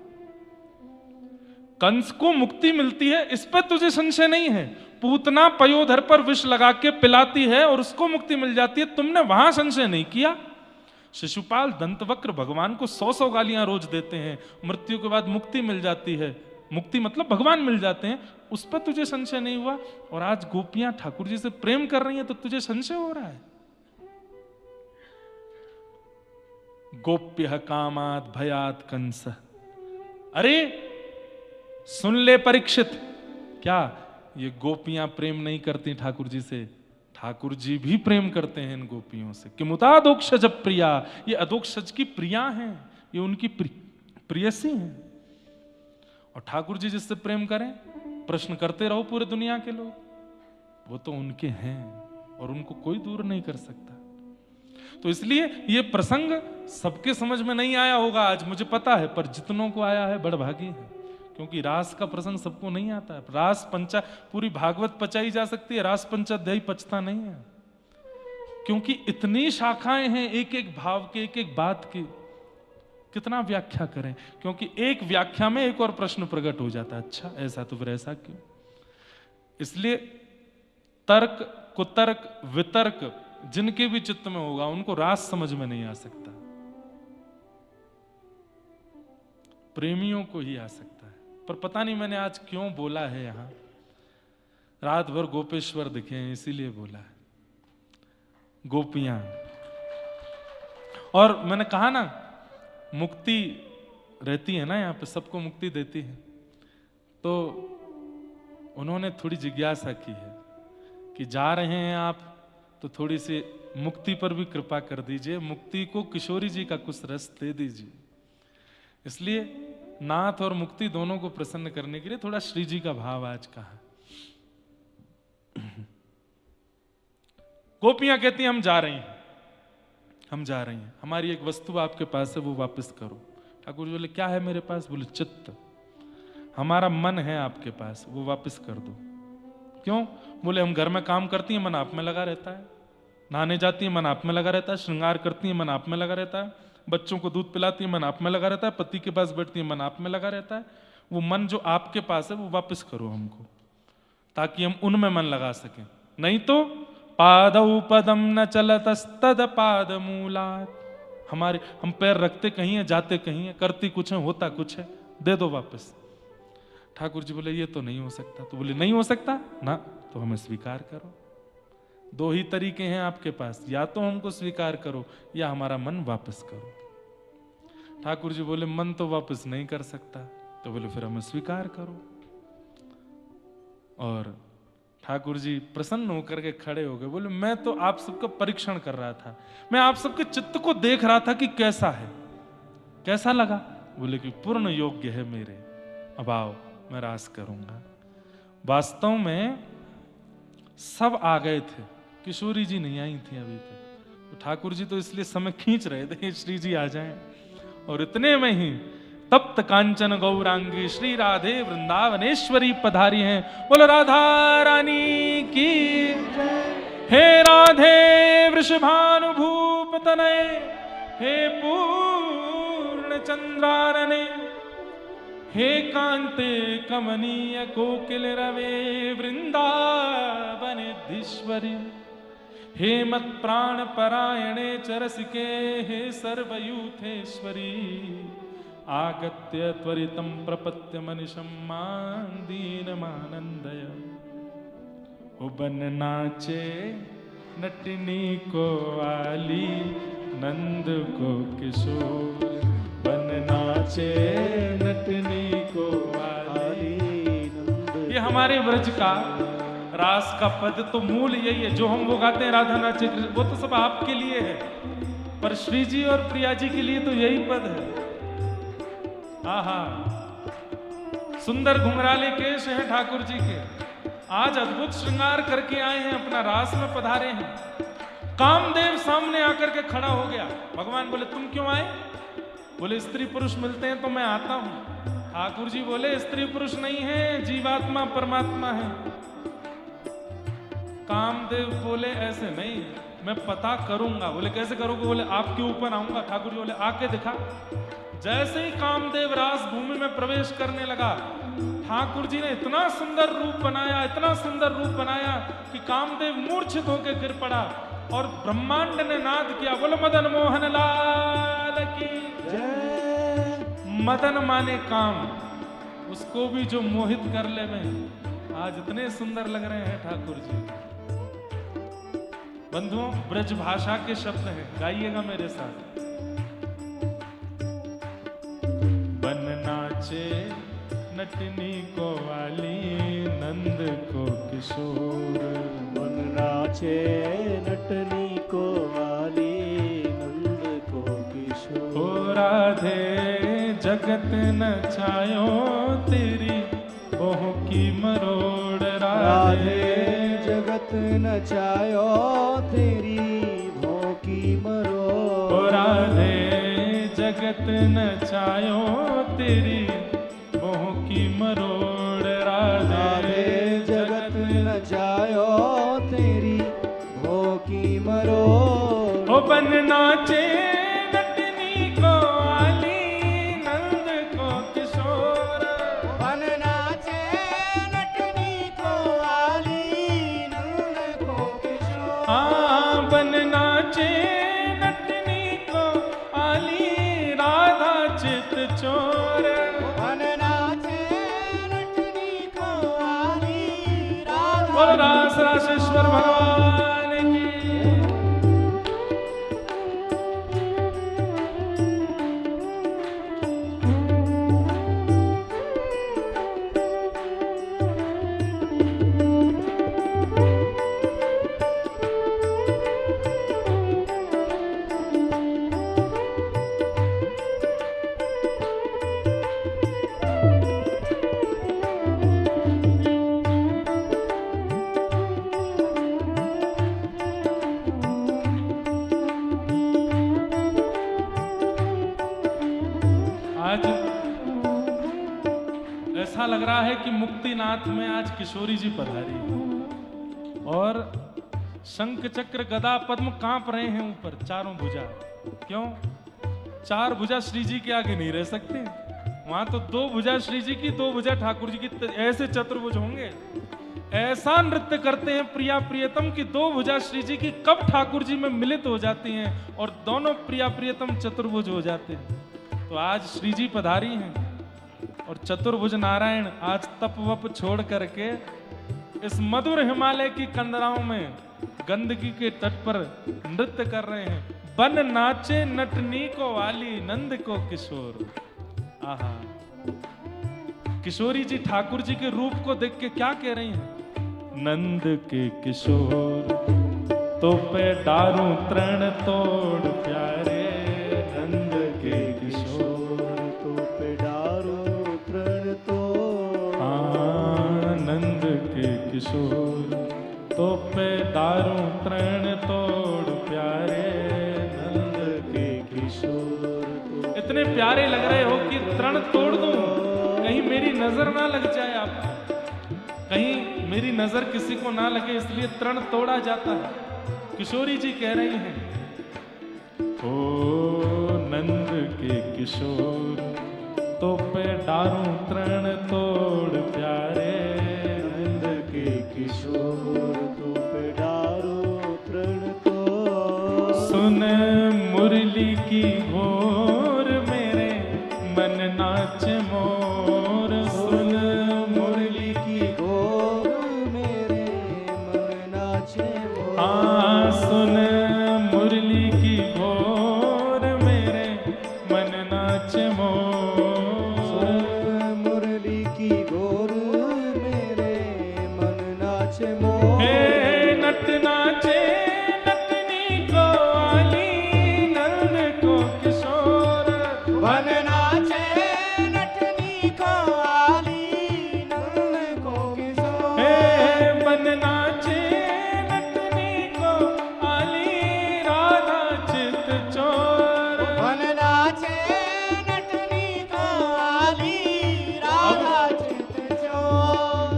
कंस को मुक्ति मिलती है इस पर तुझे संशय नहीं है। पूतना पयोधर पर विष लगा के पिलाती है और उसको मुक्ति मिल जाती है, तुमने वहां संशय नहीं किया। शिशुपाल दंतवक्र भगवान को 100 गालियां रोज देते हैं, मृत्यु के बाद मुक्ति मिल जाती है, मुक्ति मतलब भगवान मिल जाते हैं, उस पर तुझे संशय नहीं हुआ। और आज गोपियां ठाकुर जी से प्रेम कर रही हैं तो तुझे संशय हो रहा है। गोप्य कामात भयात कंस। अरे सुन ले परीक्षित, क्या ये गोपियां प्रेम नहीं करती ठाकुर जी से, ठाकुर जी भी प्रेम करते हैं इन गोपियों से। कि मुतादोक्षज प्रिया, ये अदोक्षज की प्रिया हैं, ये उनकी प्रियसी हैं। और ठाकुर जी जिससे प्रेम करें, प्रश्न करते रहो पूरे दुनिया के लोग, वो तो उनके हैं और उनको कोई दूर नहीं कर सकता। तो इसलिए ये प्रसंग सबके समझ में नहीं आया होगा आज, मुझे पता है, पर जितनों को आया है बड़भागी है। क्योंकि रास का प्रसंग सबको नहीं आता है। रास पंचा पूरी भागवत पचाई जा सकती है, रास पंचाध्यायी पचता नहीं है, क्योंकि इतनी शाखाएं हैं एक एक भाव के, एक एक बात की, कितना व्याख्या करें। क्योंकि एक व्याख्या में एक और प्रश्न प्रकट हो जाता है, अच्छा ऐसा तो फिर ऐसा क्यों। इसलिए तर्क कुतर्क वितर्क जिनके भी चित्त में होगा उनको रास समझ में नहीं आ सकता, प्रेमियों को ही आ सकता है। पर पता नहीं मैंने आज क्यों बोला है, यहां रात भर गोपेश्वर दिखे हैं इसीलिए बोला है, गोपियां। और मैंने कहा ना मुक्ति रहती है ना, यहां पे सबको मुक्ति देती है। तो उन्होंने थोड़ी जिज्ञासा की है कि जा रहे हैं आप तो थोड़ी सी मुक्ति पर भी कृपा कर दीजिए, मुक्ति को किशोरी जी का कुछ रस दे दीजिए। इसलिए नाथ और मुक्ति दोनों को प्रसन्न करने के लिए थोड़ा श्री जी का भाव आज कहा। गोपियां कहती हैं हम जा रही हैं, हम जा रही हैं, हमारी एक वस्तु आपके पास है वो वापस करो। ठाकुर जी बोले क्या है मेरे पास? बोले चित्त, हमारा मन है आपके पास, वो वापस कर दो। क्यों? बोले हम घर में काम करती हैं, मन आप में लगा रहता है, नहाने जाती है मन आप में लगा रहता है, श्रृंगार करती है मन आप में लगा रहता है, बच्चों को दूध पिलाती है मन आप में लगा रहता है, पति के पास बैठती है मन आप में लगा रहता है। वो मन जो आपके पास है वो वापस करो हमको, ताकि हम उनमें मन लगा सकें। नहीं तो पादौ पदम न चलतस्तद पाद मूलात्, हमारे हम पैर रखते कहीं है, जाते कहीं है, करती कुछ है, होता कुछ है, दे दो वापस। ठाकुर जी बोले ये तो नहीं हो सकता। तो बोले नहीं हो सकता ना, तो हमें स्वीकार करो। दो ही तरीके हैं आपके पास, या तो हमको स्वीकार करो या हमारा मन वापस करो। ठाकुर जी बोले मन तो वापस नहीं कर सकता। तो बोले फिर हमें स्वीकार करो। और ठाकुर जी प्रसन्न होकर के खड़े हो गए, बोले मैं तो आप सबका परीक्षण कर रहा था, मैं आप सबके चित्त को देख रहा था कि कैसा है, कैसा लगा। बोले कि पूर्ण योग्य है मेरे, अब आओ मैं रास करूंगा। वास्तव में सब आ गए थे, किशोरी जी नहीं आई थी अभी तक। तो ठाकुर जी तो इसलिए समय खींच रहे थे श्री जी आ जाएं। और इतने में ही तप्त कांचन गौरांगी श्री राधे वृंदावनेश्वरी पधारी हैं। बोलो राधा रानी की, हे राधे वृषभानुभूप तनय, हे पूर्ण चंद्रानने, हे कांते कमनीय कोकिल रवे वृंदावनेधीश्वरी, हे मत प्राण परायणे चरसिके, हे सर्वयूथेश्वरी, आगत्य त्वरितं प्रपत्य मनिषं मां दीनमानंदय। ओ बन नाचे नटनी को वाली, नंद को किशोर, बन नाचे नटनी को वाली। ये हमारे व्रज का रास का पद तो मूल यही है, जो हम वो गाते हैं राधा नाचे, वो तो सब आपके लिए है, पर श्री जी और प्रिया जी के लिए तो यही पद है। आहा, सुंदर घुंघराले केश हैं ठाकुर जी के, आज अद्भुत श्रृंगार करके आए हैं, अपना रास में पधारे हैं। कामदेव सामने आकर के खड़ा हो गया। भगवान बोले तुम क्यों आए? बोले स्त्री पुरुष मिलते हैं तो मैं आता हूं। ठाकुर जी बोले स्त्री पुरुष नहीं है, जीवात्मा परमात्मा है। कामदेव बोले ऐसे नहीं, मैं पता करूंगा। बोले कैसे करोगे? बोले आपके ऊपर आऊंगा। ठाकुर जी बोले आके दिखा। जैसे ही कामदेव रास भूमि में प्रवेश करने लगा, ठाकुर जी ने इतना सुंदर रूप बनाया, इतना सुंदर रूप बनाया कि कामदेव मूर्छित होकर गिर पड़ा और ब्रह्मांड ने नाद किया, बोलो मदन मोहन लाल की जय। मदन माने काम, उसको भी जो मोहित कर ले में। आज इतने सुंदर लग रहे हैं ठाकुर जी। बंधुओं, ब्रज भाषा के शब्द हैं, गाइएगा मेरे साथ। बन नाचे नटनी को वाली नंद को किशोर। मन नाचे नटनी को वाली नंद को किशोर। ओ राधे जगत नचायो तेरी बहु की मरोड़। राधे जगत नचायो तेरी भों की मरोड़। ओ राधे जगत नचायो तेरी बहु की मरोड़। राधे जगत नचायो तेरी भों की मरोड़। ओ बन नाचे नटनी को वाली नंद को किशोर। बन नाचे नटनी को वाली नंद को किशोर। हाँ बन नाचे नटनी को आली राधा चित चोर। बन नाचे नटनी को वाली राधा। बोल रास रासेश्वर भगवान की। आज ऐसा लग रहा है कि मुक्तिनाथ में आज किशोरी जी पधारी है और शंख चक्र गदा पद्म कांप रहे हैं ऊपर चारों भुजा। क्यों? चार भुजा श्री जी के आगे नहीं रह सकते। वहां तो दो भुजा श्री जी की, दो भुजा ठाकुर जी की, ऐसे चतुर्भुज होंगे। ऐसा नृत्य करते हैं प्रिया प्रियतम की दो भुजा श्री जी की कब ठाकुर जी में मिलित हो जाती हैं और दोनों प्रिया प्रियतम चतुर्भुज हो जाते हैं। तो आज श्री जी पधारी हैं और चतुर्भुज नारायण आज तप वप छोड़ करके इस मधुर हिमालय की कंदराओं में गंदगी के तट पर नृत्य कर रहे हैं। बन नाचे नटनी को वाली नंद को किशोर। आहा, किशोरी जी ठाकुर जी के रूप को देख के क्या कह रही हैं? नंद के किशोर तो पे डारूं तृण तोड़ प्यारे। नंद के किशोर तो पे डारूं तृण तोड़। आनंद के किशोर तो पे डारूं तृण तोड़ प्यारे। नंद के किशोर तो इतने प्यारे लग रहे हो कि तृण तोड़ दूं, कहीं मेरी नजर ना लग जाए आपको, कहीं मेरी नजर किसी को ना लगे, इसलिए तृण तोड़ा जाता है। किशोरी जी कह रही हैं, ओ नंद के किशोर तो पे डारूं तृण तोड़ प्यारे। नंद के किशोर तो पे डारूं तृण तोड़। सुन मुरली की घोर मेरे मन नाच मोर। सुन मुरली की घोर मेरे मन नाचे मोर। हाँ सुन मुरली की घोर मेरे मन नाच मोर। सुन मुरली की घोर मेरे मन नाचे मोर। हे नट नाचे नटनी को वाली नंद को किशोर। बन नाचे नटनी को वाली नंद को किशोर। हे बन नाचे नटनी को आली राधा चित चोर। बन नाचे नटनी को वाली राधा चित चोर।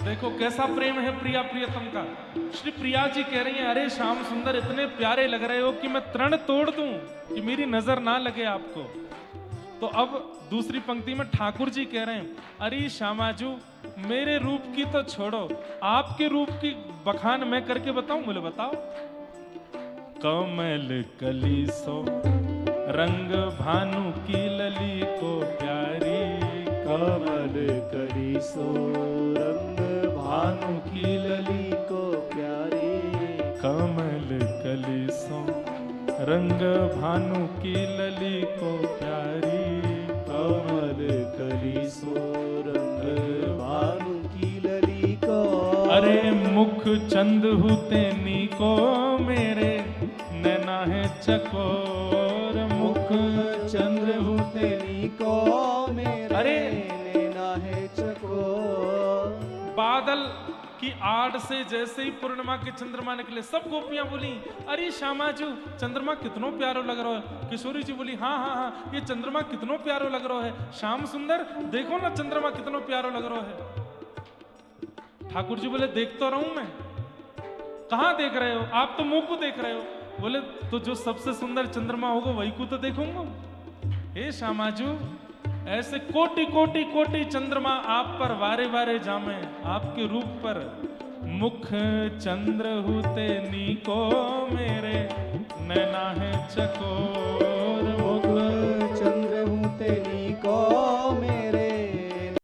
देखो कैसा प्रेम है प्रिया प्रियतम का। श्री प्रिया जी कह रही हैं, अरे श्याम सुंदर इतने प्यारे लग रहे हो कि मैं तृण तोड़ दूं कि मेरी नजर ना लगे आपको। तो अब दूसरी पंक्ति में ठाकुर जी कह रहे हैं, अरे श्यामाजू मेरे रूप की तो छोड़ो, आपके रूप की बखान मैं करके बताऊं? बोले बताओ। कमल कली सो रंग भानु की लली को प्यारी। कमल कली सो रंग भानु की लली को प्यारी। कमल कली सो रंग भानु की लली को प्यारी। कमल कली सो रंग भानु की लली को। अरे मुख चंद हुते नीको मेरे नैना है चकोर। मुख चंद्र हुते नीको मेरे अरे नैना है चकोर। बादल की आड़ से जैसे ही पूर्णिमा के चंद्रमा निकले सब गोपियां बोली अरे श्यामा जी चंद्रमा कितनो प्यारो लग रहा है। किशोरी जी बोली हाँ हाँ हाँ ये चंद्रमा कितनो प्यारो लग रहा है। श्याम सुंदर देखो ना चंद्रमा कितनो प्यारो लग रहा है। ठाकुर जी बोले देख तो रहा हूं मैं। कहां देख रहे हो आप? तो मुंह को देख रहे हो। बोले तो जो सबसे सुंदर चंद्रमा होगा वही को तो देखूंगा। हे श्यामाजू ऐसे कोटि कोटि कोटि चंद्रमा आप पर वारे वारे जामे आपके रूप पर। मुख चंद्र हुते नीको मेरे नैना है चकोर।